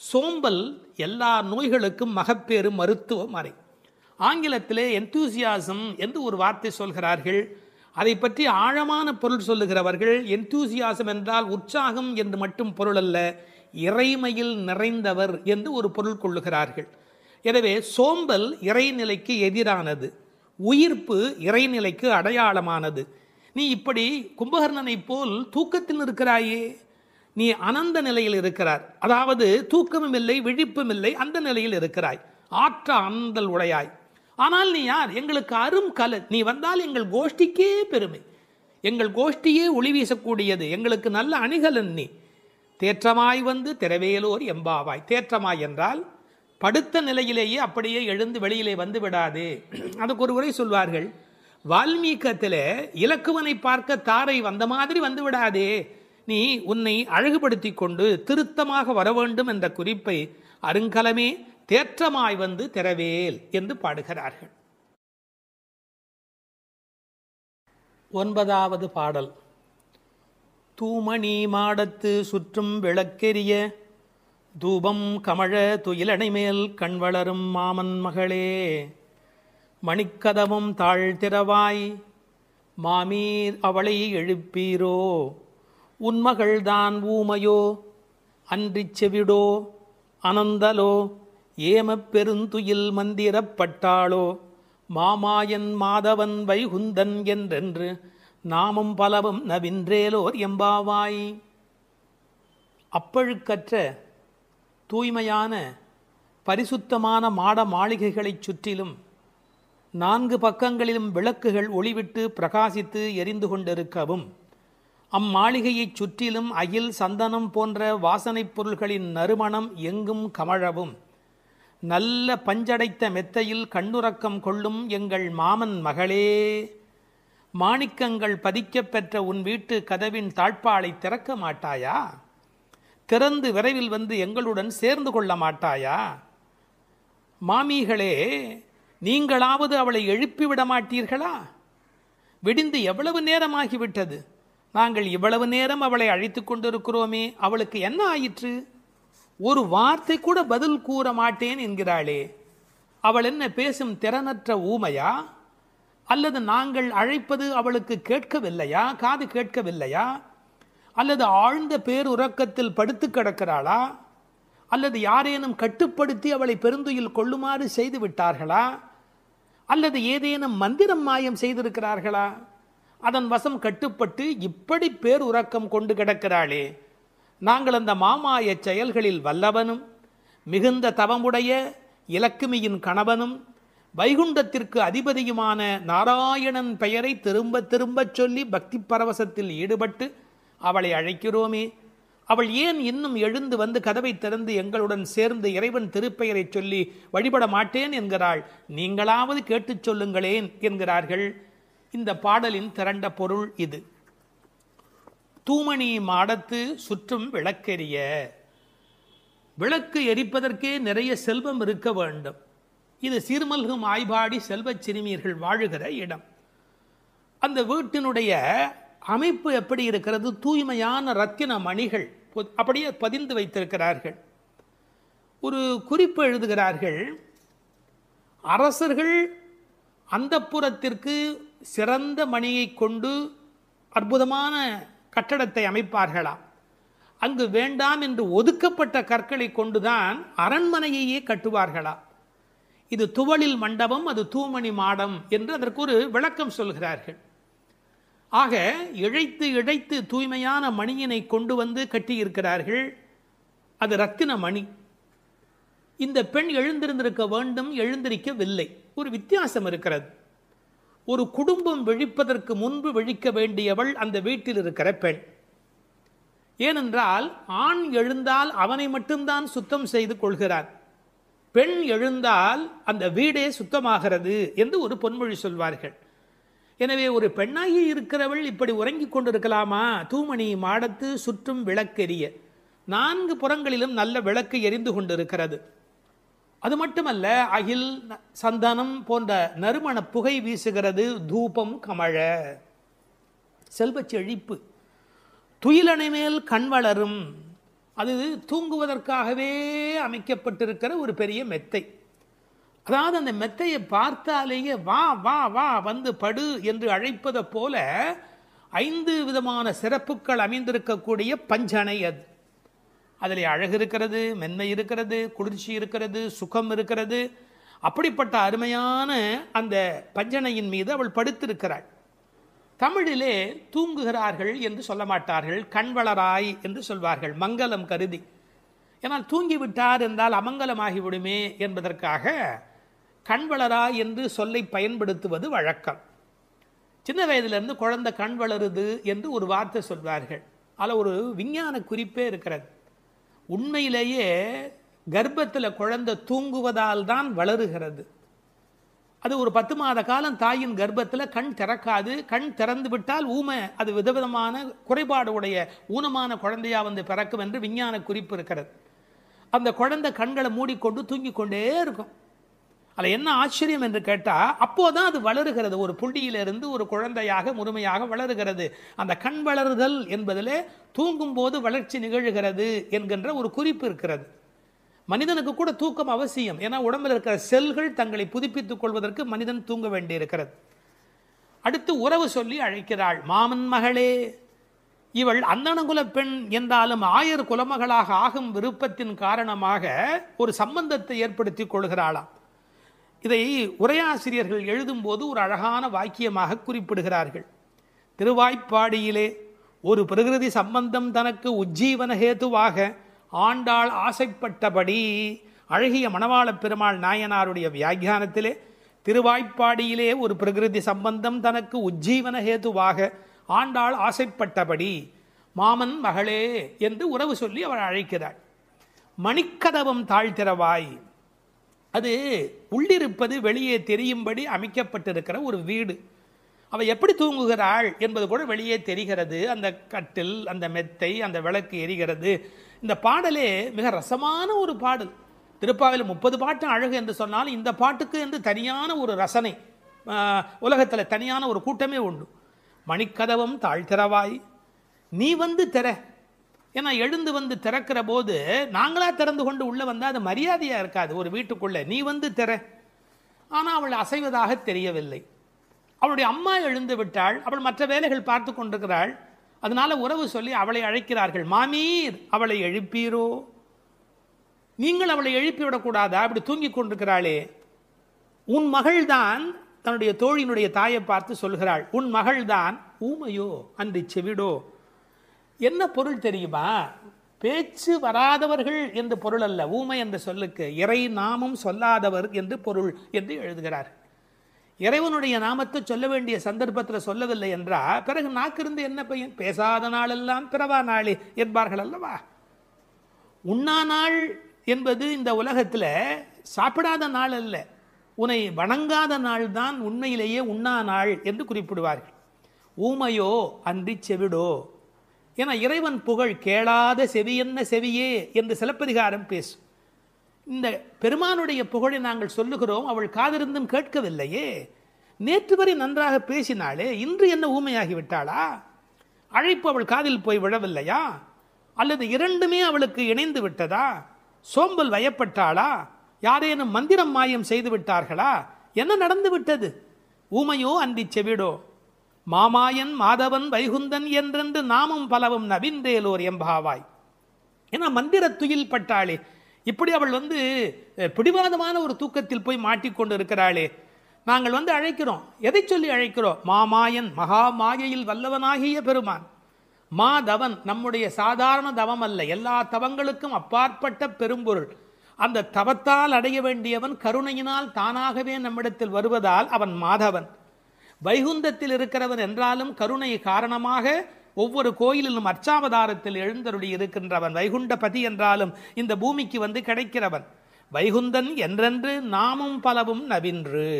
சோம்பல் எல்லா நோய்களுக்கும் மகப்பேறு மருத்துவ மறை. ஆங்கிலத்திலே என்தூசியாசம் என்று ஒரு வார்த்தை சொல்கிறார்கள். அதை பற்றி ஆழமான பொருள் சொல்லுகிறவர்கள், என்தூசியாசம் என்றால் உற்சாகம் என்று மட்டும் பொருள் அல்ல, இறைமையில் நிறைந்தவர் என்று ஒரு பொருள் கொள்ளுகிறார்கள். எனவே சோம்பல் இறைநிலைக்கு எதிரானது, உயிர்ப்பு இறைநிலைக்கு அடையாளமானது. நீ இப்படி கும்பகர்ணனை போல் தூக்கத்தில் இருக்கிறாயே, நீ அனந்த நிலையில் இருக்கிறார், அதாவது தூக்கமும் இல்லை விழிப்பும் இல்லை, அந்த நிலையில் இருக்கிறாய், ஆற்ற ஆனந்தல் உடையாய். ஆனால் நீ யார்? எங்களுக்கு அரும் கலை. நீ வந்தால் எங்கள் கோஷ்டிக்கே பெருமை, எங்கள் கோஷ்டியே ஒளி வீசக்கூடியது, எங்களுக்கு நல்ல அணிகலன் நீ. தேற்றமாய் வந்து திரவேலோர் எம்பாவாய். தேற்றமாய் என்றால் படுத்த நிலையிலேயே அப்படியே எழுந்து வெளியிலே வந்து விடாதே. அதுக்கு ஒரு உரை சொல்வார்கள், வால்மீகத்திலே இலக்குவனை பார்க்க தாரை வந்த மாதிரி வந்து விடாதே, நீ உன்னை அழகுபடுத்தி கொண்டு திருத்தமாக வர வேண்டும் என்ற குறிப்பை அருங்கலமே தேற்றமாய் வந்து திரவேல் என்று பாடுகிறார்கள். 9வது பாடல். தூமணி மாடத்து சுற்றும் விளக்கெரிய தூபம் கமழ துயிலணை மேல் கண் வளரும் மாமன் மகளே, மணிக்கதவும் தாழ்த்திரவாய் மாமீர் அவளை எழுப்பீரோ. உன்மகள்தான் ஊமையோ அன்றிச் செவிடோ அனந்தலோ ஏமப் பெருந்துயில் மந்திரப்பட்டாளோ. மாமாயன் மாதவன் வைகுந்தன் என்றென்று நாமும் பலவும் நவின்றேலோர் எம்பாவாய். அப்பழுக்கற்ற தூய்மையான பரிசுத்தமான மாட மாளிகைகளைச் சுற்றிலும் 4 பக்கங்களிலும் விளக்குகள் ஒளிவிட்டு பிரகாசித்து எரிந்து கொண்டிருக்கவும், அம்மாளிகையைச் சுற்றிலும் அகில் சந்தனம் போன்ற வாசனைப் பொருள்களின் நறுமணம் எங்கும் கமழவும் நல்ல பஞ்சடைத்த மெத்தையில் கண்ணுறக்கம் கொள்ளும் எங்கள் மாமன் மகளே, மாணிக்கங்கள் பதிக்கப் பெற்ற உன் வீட்டு கதவின் தாழ்பாளை திறக்க மாட்டாயா? திறந்து விரைவில் வந்து எங்களுடன் சேர்ந்து கொள்ள மாட்டாயா? மாமிகளே, நீங்களாவது அவளை எழுப்பிவிட மாட்டீர்களா? விடிந்து எவ்வளவு நேரமாகிவிட்டது, நாங்கள் இவ்வளவு நேரம் அவளை அழைத்து கொண்டிருக்கிறோமே, அவளுக்கு என்ன ஆயிற்று? ஒரு வார்த்தை கூட பதில் கூற மாட்டேன் என்கிறாளே, அவள் என்ன பேசும் திறனற்ற ஊமையா? அல்லது நாங்கள் அழைப்பது அவளுக்கு கேட்கவில்லையா, காது கேட்கவில்லையா? அல்லது ஆழ்ந்த பேருறக்கத்தில் படுத்து கிடக்கிறாளா? அல்லது யாரேனும் கட்டுப்படுத்தி அவளை பெருந்துயில் கொள்ளுமாறு செய்து விட்டார்களா? அல்லது ஏதேனும் மந்திரம் மாயம் செய்திருக்கிறார்களா? அதன் வசம் கட்டுப்பட்டு இப்படி பேருறக்கம் கொண்டு கிடக்கிறாளே. நாங்கள் அந்த மாமாய செயல்களில் வல்லவனும் மிகுந்த தவமுடைய இலக்குமியின் கணவனும் வைகுண்டத்திற்கு அதிபதியுமான நாராயணன் பெயரை திரும்ப திரும்பச் சொல்லி பக்தி பரவசத்தில் ஈடுபட்டு அவளை அழைக்கிறோமே, அவள் ஏன் இன்னும் எழுந்து வந்து கதவை திறந்து எங்களுடன் சேர்ந்து இறைவன் திருப்பெயரை சொல்லி வழிபட மாட்டேன் என்கிறாள்? நீங்களாவது கேட்டுச் சொல்லுங்களேன் என்கிறார்கள். இந்த பாடலின் திரண்ட பொருள் இது. தூமணி மாடத்து சுற்றும் விளக்கெரிய. விளக்கு எரிப்பதற்கே நிறைய செல்வம் இருக்க வேண்டும். இது சீர்மல்கும் ஆய்பாடி செல்வச் சிறுமியர்கள் வாழுகிற இடம். அந்த வீட்டினுடைய அமைப்பு எப்படி இருக்கிறது? தூய்மையான ரத்தின மணிகள் அப்படியே பதிந்து வைத்திருக்கிறார்கள். ஒரு குறிப்பு எழுதுகிறார்கள், அரசர்கள் அந்தப்புறத்திற்கு சிறந்த மணியை கொண்டு அற்புதமான கட்டடத்தை அமைப்பார்களாம். அங்கு வேண்டாம் என்று ஒதுக்கப்பட்ட கற்களை கொண்டுதான் அரண்மனையையே கட்டுவார்களாம். இது துவளில் மண்டபம், அது தூமணி மாடம் என்று அதற்கு ஒரு விளக்கம் சொல்கிறார்கள். ஆக இழைத்து இழைத்து தூய்மையான மணியினை கொண்டு வந்து கட்டியிருக்கிறார்கள். அது ரத்தின மணி. இந்த பெண் எழுந்திருந்திருக்க வேண்டும், எழுந்திருக்கவில்லை. ஒரு வித்தியாசம் இருக்கிறது. ஒரு குடும்பம் விழிப்பதற்கு முன்பு விழிக்க வேண்டியவள் அந்த வீட்டில் இருக்கிற பெண். ஏனென்றால் ஆண் எழுந்தால் அவனை மட்டும்தான் சுத்தம் செய்து கொள்கிறார். பெண் எழுந்தால் அந்த வீடே சுத்தமாகிறது என்று ஒரு பொன்மொழி சொல்வார்கள். எனவே ஒரு பெண்ணாகி இருக்கிறவள் இப்படி உறங்கிக் கொண்டிருக்கலாமா? தூமணி மாடத்து சுற்றும் விளக்கெரிய. 4 புறங்களிலும் நல்ல விளக்கு எரிந்து கொண்டிருக்கிறது. அது மட்டுமல்ல, அகில் சந்தனம் போன்ற நறுமண புகை வீசுகிறது. தூபம் கமழ, செல்வச் செழிப்பு. துயிலணை மேல் கண் வளரும். அது தூங்குவதற்காகவே அமைக்கப்பட்டிருக்கிற ஒரு பெரிய மெத்தை. அதாவது அந்த மெத்தையை பார்த்தாலேயே வா வா வா வந்து படு என்று அழைப்பதை போல 5 விதமான சிறப்புகள் அமைந்திருக்கக்கூடிய பஞ்சனை அது. அதில் அழகு இருக்கிறது, மென்மை இருக்கிறது, குளிர்ச்சி இருக்கிறது, சுகம் இருக்கிறது. அப்படிப்பட்ட அருமையான அந்த பஞ்சனையின் மீது அவள் படுத்திருக்கிறாள். தமிழிலே தூங்குகிறார்கள் என்று சொல்ல மாட்டார்கள், கண்வளராய் என்று சொல்வார்கள், மங்களம் கருதி. ஏன்னால் தூங்கிவிட்டார் என்றால் அமங்கலமாகிவிடுமே என்பதற்காக கண்வளராய் என்று சொல்லை பயன்படுத்துவது வழக்கம். சின்ன வயதிலிருந்து குழந்தை கண் வளருது என்று ஒரு வார்த்தை சொல்வார்கள். அதில் ஒரு விஞ்ஞான குறிப்பே இருக்கிறது. உண்மையிலேயே கர்ப்பத்தில் குழந்தை தூங்குவதால் தான் வளருகிறது. அது ஒரு 10 மாத காலம் தாயின் கர்ப்பத்தில் கண் திறக்காது. கண் திறந்து விட்டால் ஊமை, அது விதவிதமான குறைபாடு உடைய ஊனமான குழந்தையா வந்து பிறக்கும் என்று விஞ்ஞான குறிப்பு இருக்கிறது. அந்த குழந்தை கண்களை மூடிக்கொண்டு தூங்கி கொண்டே இருக்கும். அதில் என்ன ஆச்சரியம் என்று கேட்டால், அப்போதான் அது வளருகிறது. ஒரு புள்ளியிலிருந்து ஒரு குழந்தையாக முழுமையாக வளருகிறது. அந்த கண் வளருதல் என்பதிலே தூங்கும் போது வளர்ச்சி நிகழ்கிறது என்கின்ற ஒரு குறிப்பு இருக்கிறது. மனிதனுக்கு கூட தூக்கம் அவசியம். ஏன்னா உடம்பில் இருக்கிற செல்கள் தங்களை புதுப்பித்துக் கொள்வதற்கு மனிதன் தூங்க வேண்டி இருக்கிறது. அடுத்து உறவு சொல்லி அழைக்கிறாள். மாமன் மகளே. இவள் அந்தணகுல பெண் என்றாலும் ஆயர் குலமகளாக ஆகும் விருப்பத்தின் காரணமாக ஒரு சம்பந்தத்தை ஏற்படுத்தி கொள்கிறாளாம். இதை உரையாசிரியர்கள் எழுதும்போது ஒரு அழகான வாக்கியமாக குறிப்பிடுகிறார்கள். திருவாய்ப்பாடியிலே ஒரு பிரகிருதி சம்பந்தம் தனக்கு உஜ்ஜீவன ஹேதுவாக ஆண்டாள் ஆசைப்பட்டபடி, அழகிய மணவாளப் பெருமாள் நாயனாருடைய வியாக்கியானத்திலே திருவாய்ப்பாடியிலே ஒரு பிரகிருதி சம்பந்தம் தனக்கு உஜ்ஜீவன ஹேதுவாக ஆண்டாள் ஆசைப்பட்டபடி மாமன் மகளே என்று உறவு சொல்லி அவள் அழைக்கிறாள். மணிக்கதவம் தாழ்த்திரவாய், அது உள்ளிருப்பது வெளியே தெரியும்படி அமைக்கப்பட்டிருக்கிற ஒரு வீடு. அவள் எப்படி தூங்குகிறாள் என்பது கூட வெளியே தெரிகிறது. அந்த கட்டில், அந்த மெத்தை, அந்த விளக்கு எரிகிறது. இந்த பாடலே மிக ரசமான ஒரு பாடல். திருப்பாவையில் 30 பாட்டு அழகு என்று சொன்னால் இந்த பாட்டுக்கு என்று தனியான ஒரு ரசனை உலகத்தில் தனியான ஒரு கூட்டமே உண்டு. மணிக்கதவம் தாழ்த்திரவாய், நீ வந்து திற. ஏன்னா எழுந்து வந்து திறக்கிற போது நாங்களா திறந்து கொண்டு உள்ள வந்தால் அது மரியாதையாக இருக்காது ஒரு வீட்டுக்குள்ளே. நீ வந்து திற. ஆனால் அவள் அசைவதாக தெரியவில்லை. அவளுடைய அம்மா எழுந்து விட்டாள். அவள் மற்ற வேலைகள் பார்த்து கொண்டிருக்கிறாள். அதனால உறவு சொல்லி அவளை அழைக்கிறார்கள். மாமீர், அவளை எழுப்பீரோ? நீங்கள் அவளை எழுப்பிவிடக்கூடாதா? அப்படி தூங்கி கொண்டிருக்கிறாளே. உன் மகள்தான் தன்னுடைய தோழியினுடைய தாயை பார்த்து சொல்கிறாள், உன் மகள்தான் ஊமையோ அன்றி செவிடோ. என்ன பொருள் தெரியுமா? பேச்சு வராதவர்கள் என்று பொருள் அல்ல. ஊமை என்ற சொல்லுக்கு இறை நாமம் சொல்லாதவர் என்று பொருள் என்று எழுதுகிறார். இறைவனுடைய நாமத்தை சொல்ல வேண்டிய சந்தர்ப்பத்தில் சொல்லவில்லை என்றால் பிறகு நாக்கிருந்து என்ன பையன்? பேசாத நாளெல்லாம் பிறவா நாளே என்பார்கள் அல்லவா. உண்ணா நாள் என்பது இந்த உலகத்தில் சாப்பிடாத நாள் அல்ல, உன்னை வணங்காத நாள் தான் உண்மையிலேயே உண்ணா நாள் என்று குறிப்பிடுவார்கள். ஊமையோ அன்றி செவிடோ. என இறைவன் புகழ் கேளாத செவியென்ன செவியே என்று சிலப்பதிகாரம் பேசும். இந்த பெருமானுடைய புகழை நாங்கள் சொல்லுகிறோம், அவள் காதிருந்தும் கேட்கவில்லையே. நேற்று வரை நன்றாக பேசினாளே, இன்று என்ன ஊமையாகிவிட்டாளா? அழைப்பு அவள் காதில் போய் விழவில்லையா? அல்லது இரண்டுமே அவளுக்கு இணைந்து விட்டதா? சோம்பல் வயப்பட்டாளா? யாரேனும் மந்திரம் மாயம் செய்து விட்டார்களா? என்ன நடந்து விட்டது? ஊமையோ அன்றி செவிடோ. மாமாயன் மாதவன் வைகுந்தன் என்றென்று நாமும் பலவும் நவின்றேலோர் எம்பாவாய். ஏன்னா மந்திர துயில் பட்டாளே. இப்படி அவள் பிடிவாதமான ஒரு தூக்கத்தில் போய் மாட்டிக்கொண்டு இருக்கிறாளே. நாங்கள் அழைக்கிறோம். எதை சொல்லி அழைக்கிறோம்? மாமாயன், மகா மாயையில் வல்லவனாகிய பெருமான். மாதவன், நம்முடைய சாதாரண தவம் அல்ல, எல்லா தவங்களுக்கும் அப்பாற்பட்ட பெரும்பொருள். அந்த தவத்தால் அடைய வேண்டியவன் கருணையினால் தானாகவே நம்மிடத்தில் வருவதால் அவன் மாதவன். வைகுந்தத்தில் இருக்கிறவன் என்றாலும் கருணை காரணமாக ஒவ்வொரு கோயிலிலும் அர்ச்சாவதாரத்தில் எழுந்தருளி இருக்கின்றவன். வைகுண்டபதி என்றாலும் இந்த பூமிக்கு கிடைக்கிறவன். வைகுந்தன் என்றென்று நாமும் பலவும் நவின்று.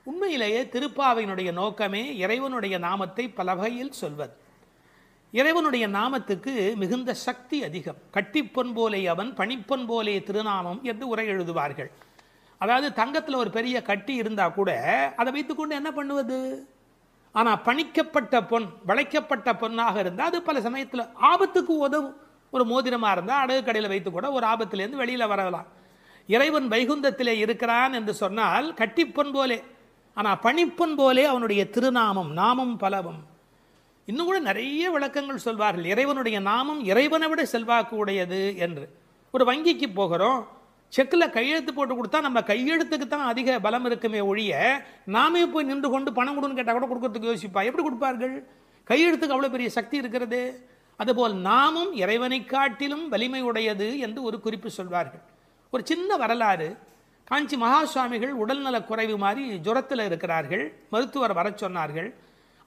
உண்மையிலேயே திருப்பாவையினுடைய நோக்கமே இறைவனுடைய நாமத்தை பல வகையில் சொல்வது. இறைவனுடைய நாமத்துக்கு மிகுந்த சக்தி அதிகம். கட்டிப்பொன் போலே அவன், பணிப்பொன் போலே திருநாமம் என்று உரை எழுதுவார்கள். அதாவது தங்கத்தில் ஒரு பெரிய கட்டி இருந்தால் கூட அதை வைத்துக்கொண்டு என்ன பண்ணுவது? ஆனால் பணிக்கப்பட்ட பொன், வளைக்கப்பட்ட பொன்னாக இருந்தால் அது பல சமயத்தில் ஆபத்துக்கு உதவும். ஒரு மோதிரமாக இருந்தால் அடகு கடையில் வைத்து கூட ஒரு ஆபத்திலேருந்து வெளியில் வரலாம். இறைவன் வைகுந்தத்திலே இருக்கிறான் என்று சொன்னால் கட்டிப்பொன் போலே, ஆனால் பணிப்பொன் போலே அவனுடைய திருநாமம், நாமம் பலவும். இன்னும் கூட நிறைய விளக்கங்கள் சொல்வார்கள். இறைவனுடைய நாமம் இறைவனை விட செல்வாக்கு உடையது என்று. ஒரு வங்கிக்கு போகிறோம், செக்கில் கையெழுத்து போட்டு கொடுத்தா நம்ம கையெழுத்துக்கு தான் அதிக பலம் இருக்குமே ஒழிய நாமே போய் நின்று கொண்டு பணம் கொடுன்னு கேட்டால் கூட கொடுக்கறதுக்கு யோசிப்பா. எப்படி கொடுப்பார்கள்? கையெழுத்துக்கு அவ்வளோ பெரிய சக்தி இருக்கிறது. அதுபோல் நாமும் இறைவனை காட்டிலும் வலிமை உடையது என்று ஒரு குறிப்பு சொல்வார்கள். ஒரு சின்ன வரலாறு. காஞ்சி மகா சுவாமிகள் உடல்நல குறைவு மாதிரி ஜுரத்தில் இருக்கிறார்கள். மருத்துவர் வர சொன்னார்கள்.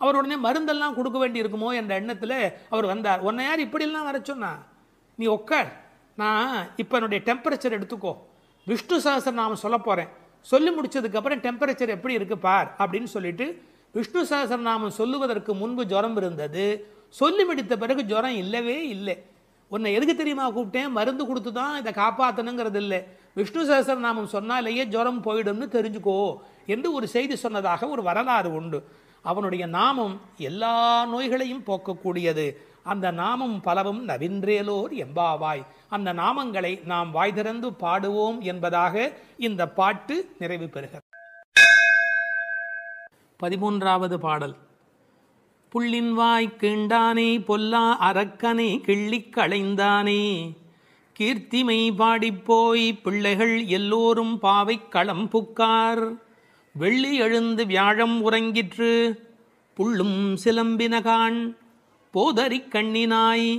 அவர் உடனே மருந்தெல்லாம் கொடுக்க வேண்டி இருக்குமோ என்ற எண்ணத்தில் அவர் வந்தார். உன்னை யார் இப்படிலாம் வர சொன்னா? நீ உட்கார், நான் இப்போ என்னுடைய டெம்பரேச்சர் எடுத்துக்கோ, விஷ்ணு சஹஸ்ரநாமம் சொல்ல போகிறேன், சொல்லி முடிச்சதுக்கப்புறம் டெம்பரேச்சர் எப்படி இருக்கு பார் அப்படின்னு சொல்லிட்டு விஷ்ணு சஹஸ்ரநாமம் சொல்லுவதற்கு முன்பு ஜுரம் இருந்தது. சொல்லி முடித்த பிறகு ஜுரம் இல்லவே இல்லை. உன்னை எதுக்கு தெரியுமா கூப்பிட்டேன்? மருந்து கொடுத்து தான் இதை காப்பாற்றணுங்கிறது இல்லை, விஷ்ணு சஹஸ்ரநாமம் சொன்னாலேயே ஜுரம் போயிடும்னு தெரிஞ்சுக்கோ என்று ஒரு செய்தி சொன்னதாக ஒரு வரலாறு உண்டு. அவனுடைய நாமம் எல்லா நோய்களையும் போக்கக்கூடியது. அந்த நாமம் பலவும் நவின்றேலோர் எம்பாவாய். அந்த நாமங்களை நாம் வாய் திறந்து பாடுவோம் என்பதாக இந்த பாட்டு நிறைவு பெறுகிறது. 13வது பாடல். புள்ளின் வாய் கீண்டானே பொல்லா அரக்கனை கிள்ளிக் களைந்தானே, கீர்த்திமை பாடிப்போய் பிள்ளைகள் எல்லோரும் பாவை களம் புக்கார், வெள்ளி எழுந்து வியாழம் உறங்கிற்று புள்ளும் சிலம்பினகான், போதறிக் கண்ணினாய்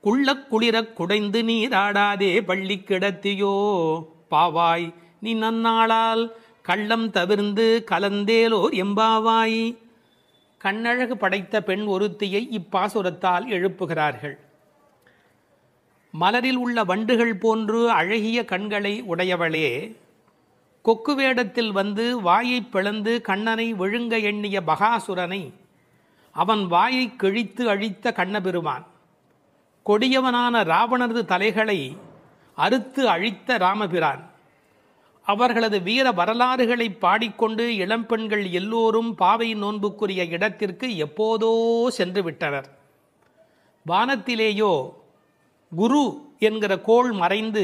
குள்ளக் குளிரக் குடைந்து நீராடாதே பள்ளி கிடத்தியோ, பாவாய் நீ நன்னாளால் கள்ளம் தவிர்ந்து கலந்தேலோர் எம்பாவாய். கண்ணழகு படைத்த பெண் ஒருத்தியை இப்பாசுரத்தால் எழுப்புகிறார்கள். மலரில் உள்ள வண்டுகள் போன்று அழகிய கண்களை உடையவளே, கொக்கு வேடத்தில் வந்து வாயை பிளந்து கண்ணனை விழுங்க எண்ணிய பகாசுரனை அவன் வாயை கிழித்து அழித்த கண்ணபெருமான், கொடியவனான ராவணனது தலைகளை அறுத்து அழித்த ராமபிரான், அவர்களது வீர வரலாறுகளை பாடிக்கொண்டு இளம்பெண்கள் எல்லோரும் பாவை நோன்புக்குரிய இடத்திற்கு எப்போதோ சென்று விட்டனர். வானத்திலேயோ குரு என்கிற கோள் மறைந்து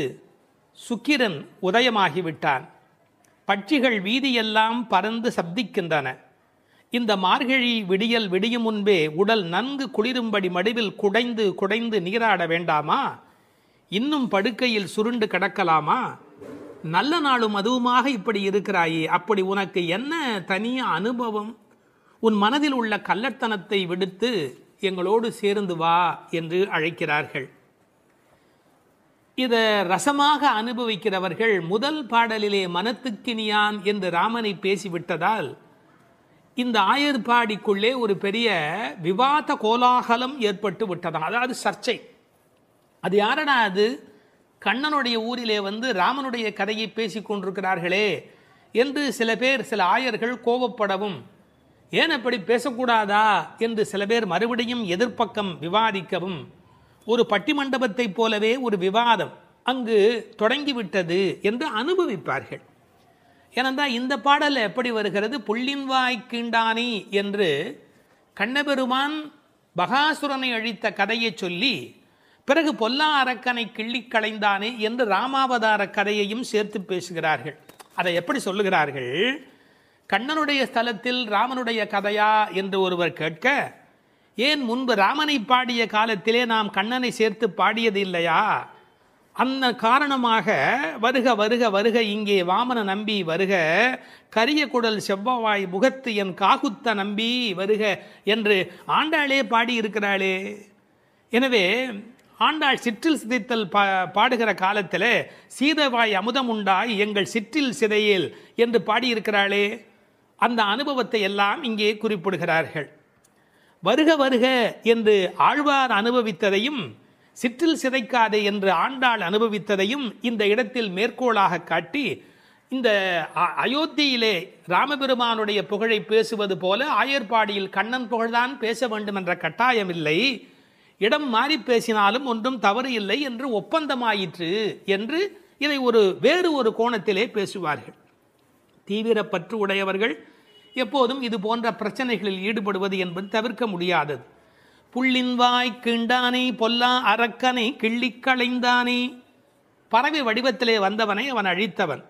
சுக்கிரன் உதயமாகிவிட்டான். பட்சிகள் வீதியெல்லாம் பறந்து சப்திக்கின்றன. இந்த மார்கழி விடியல் விடியும் முன்பே உடல் நன்கு குளிரும்படி மடிவில் குடைந்து குடைந்து நீராட வேண்டாமா? இன்னும் படுக்கையில் சுருண்டு கிடக்கலாமா? நல்ல நாளும் அதுவுமாக இப்படி இருக்கிறாயே, அப்படி உனக்கு என்ன தனிய அனுபவம்? உன் மனதில் உள்ள கள்ளத்தனத்தை விடுத்து எங்களோடு சேர்ந்து வா என்று அழைக்கிறார்கள். இதை ரசமாக அனுபவிக்கிறவர்கள் முதல் பாடலிலே மனத்துக்கினியான் என்று ராமனை பேசிவிட்டதால் இந்த ஆயர்பாடிக்குள்ளே ஒரு பெரிய விவாத கோலாகலம் ஏற்பட்டு விட்டதாம். அதாவது சர்ச்சை. அது யாரடா அது? கண்ணனுடைய ஊரிலே வந்து ராமனுடைய கதையை பேசி கொண்டிருக்கிறார்களே என்று சில பேர், சில ஆயர்கள் கோபப்படவும், ஏன் அப்படி பேசக்கூடாதா என்று சில பேர் மறுபடியும் எதிர்ப்பக்கம் விவாதிக்கவும், ஒரு பட்டிமண்டபத்தை போலவே ஒரு விவாதம் அங்கு தொடங்கிவிட்டது என்று அனுபவிப்பார்கள். ஏனென்றால் இந்த பாடல் எப்படி வருகிறது? புள்ளின் வாய் கீண்டானி என்று கண்ணபெருமான் பகாசுரனை அழித்த கதையை சொல்லி பிறகு பொல்லா அரக்கனை கிள்ளி களைந்தானே என்று ராமாவதார கதையையும் சேர்த்து பேசுகிறார்கள். அதை எப்படி சொல்லுகிறார்கள்? கண்ணனுடைய ஸ்தலத்தில் ராமனுடைய கதையா என்று ஒருவர் கேட்க, ஏன் முன்பு ராமனை பாடிய காலத்திலே நாம் கண்ணனை சேர்த்து பாடியது இல்லையா? அந்த காரணமாக வருக வருக வருக இங்கே வாமன நம்பி வருக, கரிய குடல் செவ்வவாய் முகத்து என் காகுத்த நம்பி வருக என்று ஆண்டாளே பாடியிருக்கிறாளே. எனவே ஆண்டாள் சிற்றில் சிதைத்தல் பாடுகிற காலத்தில் சீதவாய் அமுதம் உண்டாய் எங்கள் சிற்றில் சிதையேல் என்று பாடியிருக்கிறாளே. அந்த அனுபவத்தை எல்லாம் இங்கே குறிப்பிடுகிறார்கள். வருக வருக என்று ஆழ்வார் அனுபவித்ததையும் சிற்றில் சிதைக்காதே என்று ஆண்டாள் அனுபவித்ததையும் இந்த இடத்தில் மேற்கோளாக காட்டி, இந்த அயோத்தியிலே ராமபெருமானுடைய புகழை பேசுவது போல ஆயர்பாடியில் கண்ணன் புகழ்தான் பேச வேண்டும் என்ற கட்டாயம் இல்லை, இடம் மாறி பேசினாலும் ஒன்றும் தவறு இல்லை என்று ஒப்பந்தமாயிற்று என்று இதை வேறு ஒரு கோணத்திலே பேசுவார்கள். தீவிர பற்று உடையவர்கள் எப்போதும் இது போன்ற பிரச்சனைகளில் ஈடுபடுவது என்பது தவிர்க்க முடியாதது. புள்ளின் வாய் கீண்டானே பொல்லா அரக்கனை கிள்ளி களைந்தானே, பறவை வடிவத்திலே வந்தவனை அவன் அழித்தவன்.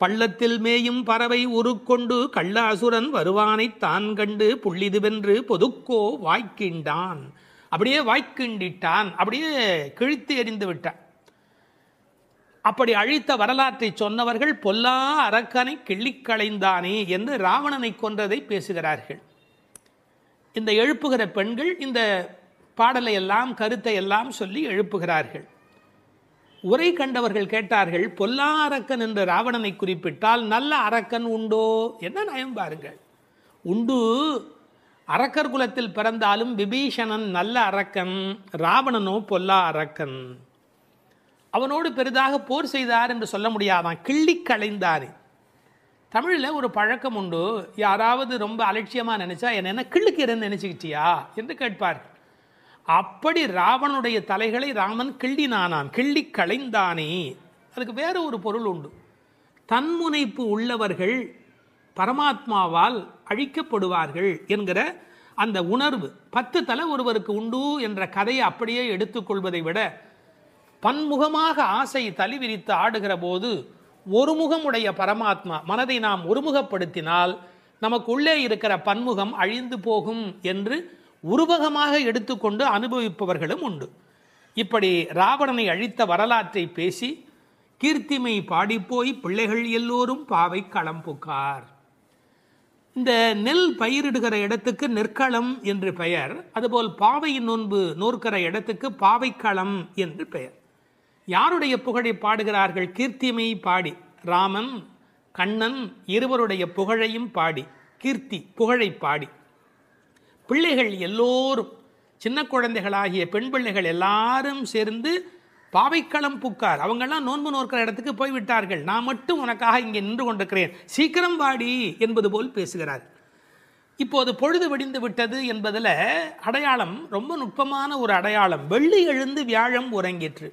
பள்ளத்தில் மேயும் பறவை உருக்கொண்டு கள்ளாசுரன் வருவானை தான் கண்டு புள்ளிதுவென்று பொதுக்கோ வாய்க்கின்றான், அப்படியே வாய்க்கிண்டிட்டான், அப்படியே கிழித்து எறிந்து விட்டான். அப்படி அழித்த வரலாற்றை சொன்னவர்கள் பொல்லா அரக்கனை கிள்ளிக்களைந்தானே என்று ராவணனை கொன்றதை பேசுகிறார்கள். இந்த எழுப்புகிற பெண்கள் இந்த பாடலை எல்லாம் கருத்தை எல்லாம் சொல்லி எழுப்புகிறார்கள். உரை கண்டவர்கள் கேட்டார்கள், பொல்லா அரக்கன் என்று ராவணனை குறிப்பிட்டால் நல்ல அரக்கன் உண்டோ? என்ன நயம் பாருங்கள். உண்டு, அரக்கர் குலத்தில் பிறந்தாலும் விபீஷணன் நல்ல அரக்கன், ராவணனோ பொல்லா அரக்கன். அவனோடு பெரிதாக போர் செய்தார் என்று சொல்ல முடியாதான், கிள்ளி களைந்தார். தமிழில் ஒரு பழக்கம் உண்டு, யாராவது ரொம்ப அலட்சியமாக நினைச்சா என்ன கிள்ளுக்கிறேன்னு நினைச்சுக்கிட்டியா என்று கேட்பார். அப்படி ராவணனுடைய தலைகளை ராமன் கிள்ளினானான், கிள்ளி களைந்தானே. அதுக்கு வேற ஒரு பொருள் உண்டு. தன்முனைப்பு உள்ளவர்கள் பரமாத்மாவால் அழிக்கப்படுவார்கள் என்கிற அந்த உணர்வு 10 தலை ஒருவருக்கு உண்டு என்ற கதையை அப்படியே எடுத்துக்கொள்வதை விட, பன்முகமாக ஆசை தலி விரித்து ஆடுகிற போது ஒருமுகமுடைய பரமாத்மா மனதை நாம் ஒருமுகப்படுத்தினால் நமக்கு உள்ளே இருக்கிற பன்முகம் அழிந்து போகும் என்று உருவகமாக எடுத்துக்கொண்டு அனுபவிப்பவர்களும் உண்டு. இப்படி ராவணனை அழித்த வரலாற்றை பேசி கீர்த்திமை பாடிப்போய் பிள்ளைகள் எல்லோரும் பாவை களம் புக்கார். இந்த நெல் பயிரிடுகிற இடத்துக்கு நெற்களம் என்று பெயர், அதுபோல் பாவை நோன்பு நோற்கிற இடத்துக்கு பாவைக்களம் என்று பெயர். யாருடைய புகழை பாடுகிறார்கள்? கீர்த்திமை பாடி, ராமன் கண்ணன் இருவருடைய புகழையும் பாடி, கீர்த்தி புகழை பாடி. பிள்ளைகள் எல்லோரும், சின்ன குழந்தைகளாகிய பெண் பிள்ளைகள் எல்லாரும் சேர்ந்து பாவைக்களம் புக்கார். அவங்கெல்லாம் நோன்பு நோக்கிற இடத்துக்கு போய்விட்டார்கள். நான் மட்டும் உனக்காக இங்கே நின்று கொண்டிருக்கிறேன், சீக்கிரம் வாடி என்பது போல் பேசுகிறார். இப்போது பொழுது விடிந்து விட்டது என்பதில் அடையாளம் ரொம்ப நுட்பமான ஒரு அடையாளம். வெள்ளி எழுந்து வியாழம் உறங்கிற்று.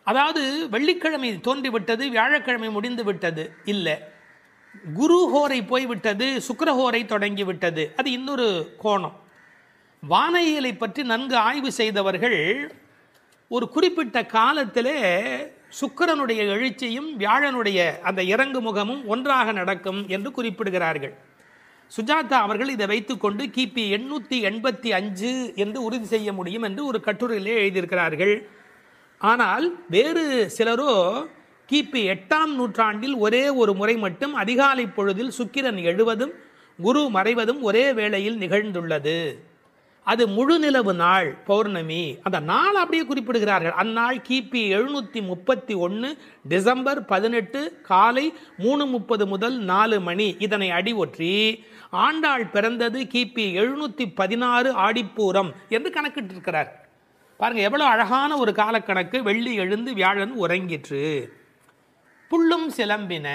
அதாவது வெள்ளிக்கிழமை தோன்றிவிட்டது, வியாழக்கிழமை முடிந்து விட்டது இல்லை, குரு ஹோரை போய்விட்டது, சுக்கிரஹோரை தொடங்கி விட்டது. அது இன்னொரு கோணம். வானியலை பற்றி நன்கு ஆய்வு செய்தவர்கள் ஒரு குறிப்பிட்ட காலத்திலே சுக்கிரனுடைய எழுச்சியும் வியாழனுடைய அந்த இறங்கு முகமும் ஒன்றாக நடக்கும் என்று குறிப்பிடுகிறார்கள். சுஜாதா அவர்கள் இதை வைத்துக்கொண்டு கிபி 885 என்று உறுதி செய்ய முடியும் என்று ஒரு கட்டுரையிலே எழுதியிருக்கிறார்கள். ஆனால் வேறு சிலரோ கிபி 8ஆம் நூற்றாண்டில் ஒரே ஒரு முறை மட்டும் அதிகாலை பொழுதில் சுக்கிரன் எழுவதும் குரு மறைவதும் ஒரே வேளையில் நிகழ்ந்துள்ளது. அது முழு நிலவு நாள், பௌர்ணமி. அந்த நாள் அப்படியே குறிப்பிடுகிறார்கள். அந்நாள் கிபி 731 டிசம்பர் 18 காலை 3:30 முதல் 4 மணி. இதனை அடி ஒற்றி ஆண்டாள் பிறந்தது கிபி 716 ஆடிப்பூரம் என்று கணக்கிட்டிருக்கிறார். பாருங்க எவ்வளவு அழகான ஒரு காலக்கணக்கு. வெள்ளி எழுந்து வியாழன் உறங்கிற்று. புள்ளும் சிலம்பின.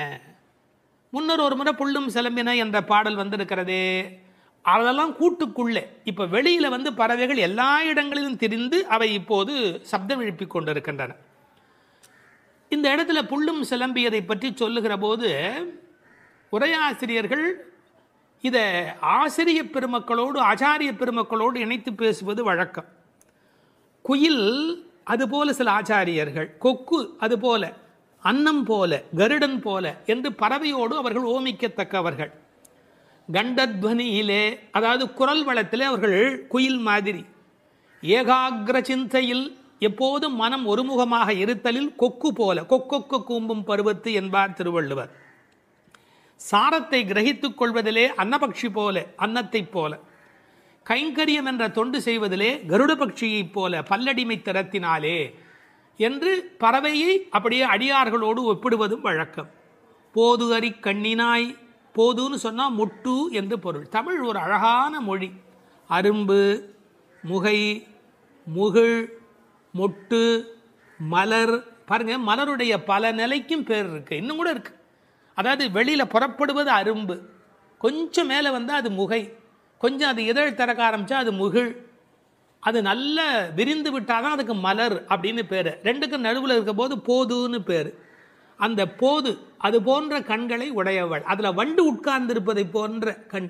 முன்னர் ஒரு முறை புள்ளும் சிலம்பின என்ற பாடல் வந்திருக்கிறதே, அதெல்லாம் கூட்டுக்குள்ளே. இப்போ வெளியில் பறவைகள் எல்லா இடங்களிலும் திரிந்து அவை இப்போது சப்தம் எழுப்பி கொண்டிருக்கின்றன. இந்த இடத்துல புள்ளும் சிலம்பியதை பற்றி சொல்லுகிற போது உரையாசிரியர்கள் இதை ஆசிரிய பெருமக்களோடு ஆச்சாரிய பெருமக்களோடு இணைத்து பேசுவது வழக்கம். குயில் அதுபோல சில ஆச்சாரியர்கள், கொக்கு அதுபோல, அன்னம் போல, கருடன் போல என்று பறவையோடு அவர்கள் ஓமிக்கத்தக்கவர்கள். கண்டத்வனியிலே, அதாவது குரல் வளத்திலே அவர்கள் குயில் மாதிரி. ஏகாகிர சிந்தையில், எப்போதும் மனம் ஒருமுகமாக இருத்தலில் கொக்கு போல, கொக்கொக்கு கூம்பும் பருவத்து என்பார் திருவள்ளுவர். சாரத்தை கிரகித்துக் கொள்வதிலே அன்னபக்ஷி போல, அன்னத்தை போல. கைங்கரியம் என்ற தொண்டு செய்வதிலே கருட பட்சியைப் போல, பல்லடிமை திறத்தினாலே என்று பறவையை அப்படியே அடியார்களோடு ஒப்பிடுவதும் வழக்கம். போது அறி கண்ணினாய், போதுன்னு சொன்னால் முட்டு என்று பொருள். தமிழ் ஒரு அழகான மொழி. அரும்பு, முகை, முகிழ், மொட்டு, மலர். பாருங்க, மலருடைய பல நிலைக்கும் பேர் இருக்கு, இன்னும் கூட இருக்கு. அதாவது வெளியில் புறப்படுவது அரும்பு, கொஞ்சம் மேலே வந்தால் அது முகை, கொஞ்சம் அது இதழ் திறக்க ஆரம்பித்தா அது முகிழ், அது நல்ல விரிந்து விட்டால் தான் அதுக்கு மலர் அப்படின்னு பேர். ரெண்டுக்கும் நடுவில் இருக்க போது போதுன்னு பேர். அந்த போது அது போன்ற கண்களை உடையவள். அதில் வண்டு உட்கார்ந்திருப்பதை போன்ற கண்.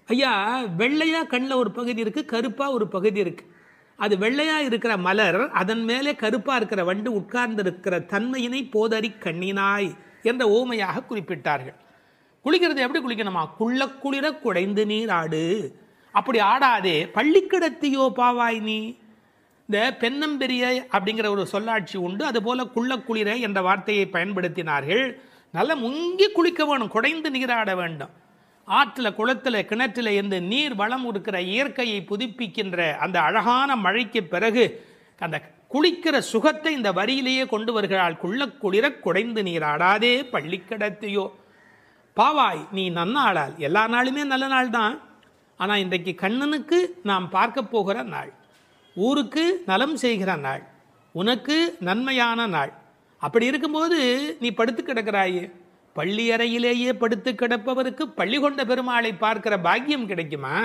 ஐயா, வெள்ளையாக கண்ணில் ஒரு பகுதி இருக்குது, கருப்பாக ஒரு பகுதி இருக்குது. அது வெள்ளையாக இருக்கிற மலர், அதன் மேலே கருப்பாக இருக்கிற வண்டு உட்கார்ந்திருக்கிற தன்மையினை போதறி கண்ணினாய் என்ற ஓமையாக குறிப்பிட்டார்கள். குளிக்கிறது எப்படி குளிக்கணுமா? குள்ள குளிர குடைந்து நீர் ஆடு. அப்படி ஆடாதே, பள்ளிக்கிடத்தியோ பாவாய் நீ. இந்த பெண்ணம்பெரிய அப்படிங்கிற ஒரு சொல்லாட்சி உண்டு. அதுபோல குள்ள குளிர என்ற வார்த்தையை பயன்படுத்தினார்கள். நல்லா முங்கி குளிக்க வேணும், குடைந்து நீராட வேண்டும். ஆற்றில், குளத்தில், கிணற்றில் இருந்து நீர் வளம் இருக்கிற இயற்கையை புதுப்பிக்கின்ற அந்த அழகான மழைக்கு பிறகு அந்த குளிக்கிற சுகத்தை இந்த வரியிலேயே கொண்டு வருகிறாள். குள்ள குளிர குடைந்து நீராடாதே பள்ளிக்கிடத்தியோ பாவாய் நீ நன்னாளால். எல்லா நாளுமே நல்ல நாள் தான். ஆனால் இன்றைக்கு கண்ணனுக்கு நாம் பார்க்க போகிற நாள், ஊருக்கு நலம் செய்கிற நாள், உனக்கு நன்மையான நாள். அப்படி இருக்கும்போது நீ படுத்து கிடக்கிறாயே, பள்ளி அறையிலேயே படுத்து கிடப்பவருக்கு பள்ளி கொண்ட பெருமாளை பார்க்கிற பாக்கியம் கிடைக்குமா?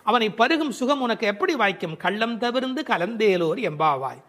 அவனை பருகும் சுகம் உனக்கு எப்படி வாய்க்கும்? கள்ளம் தவிர்ந்து கலந்தேலோர் எம்பாவாய்.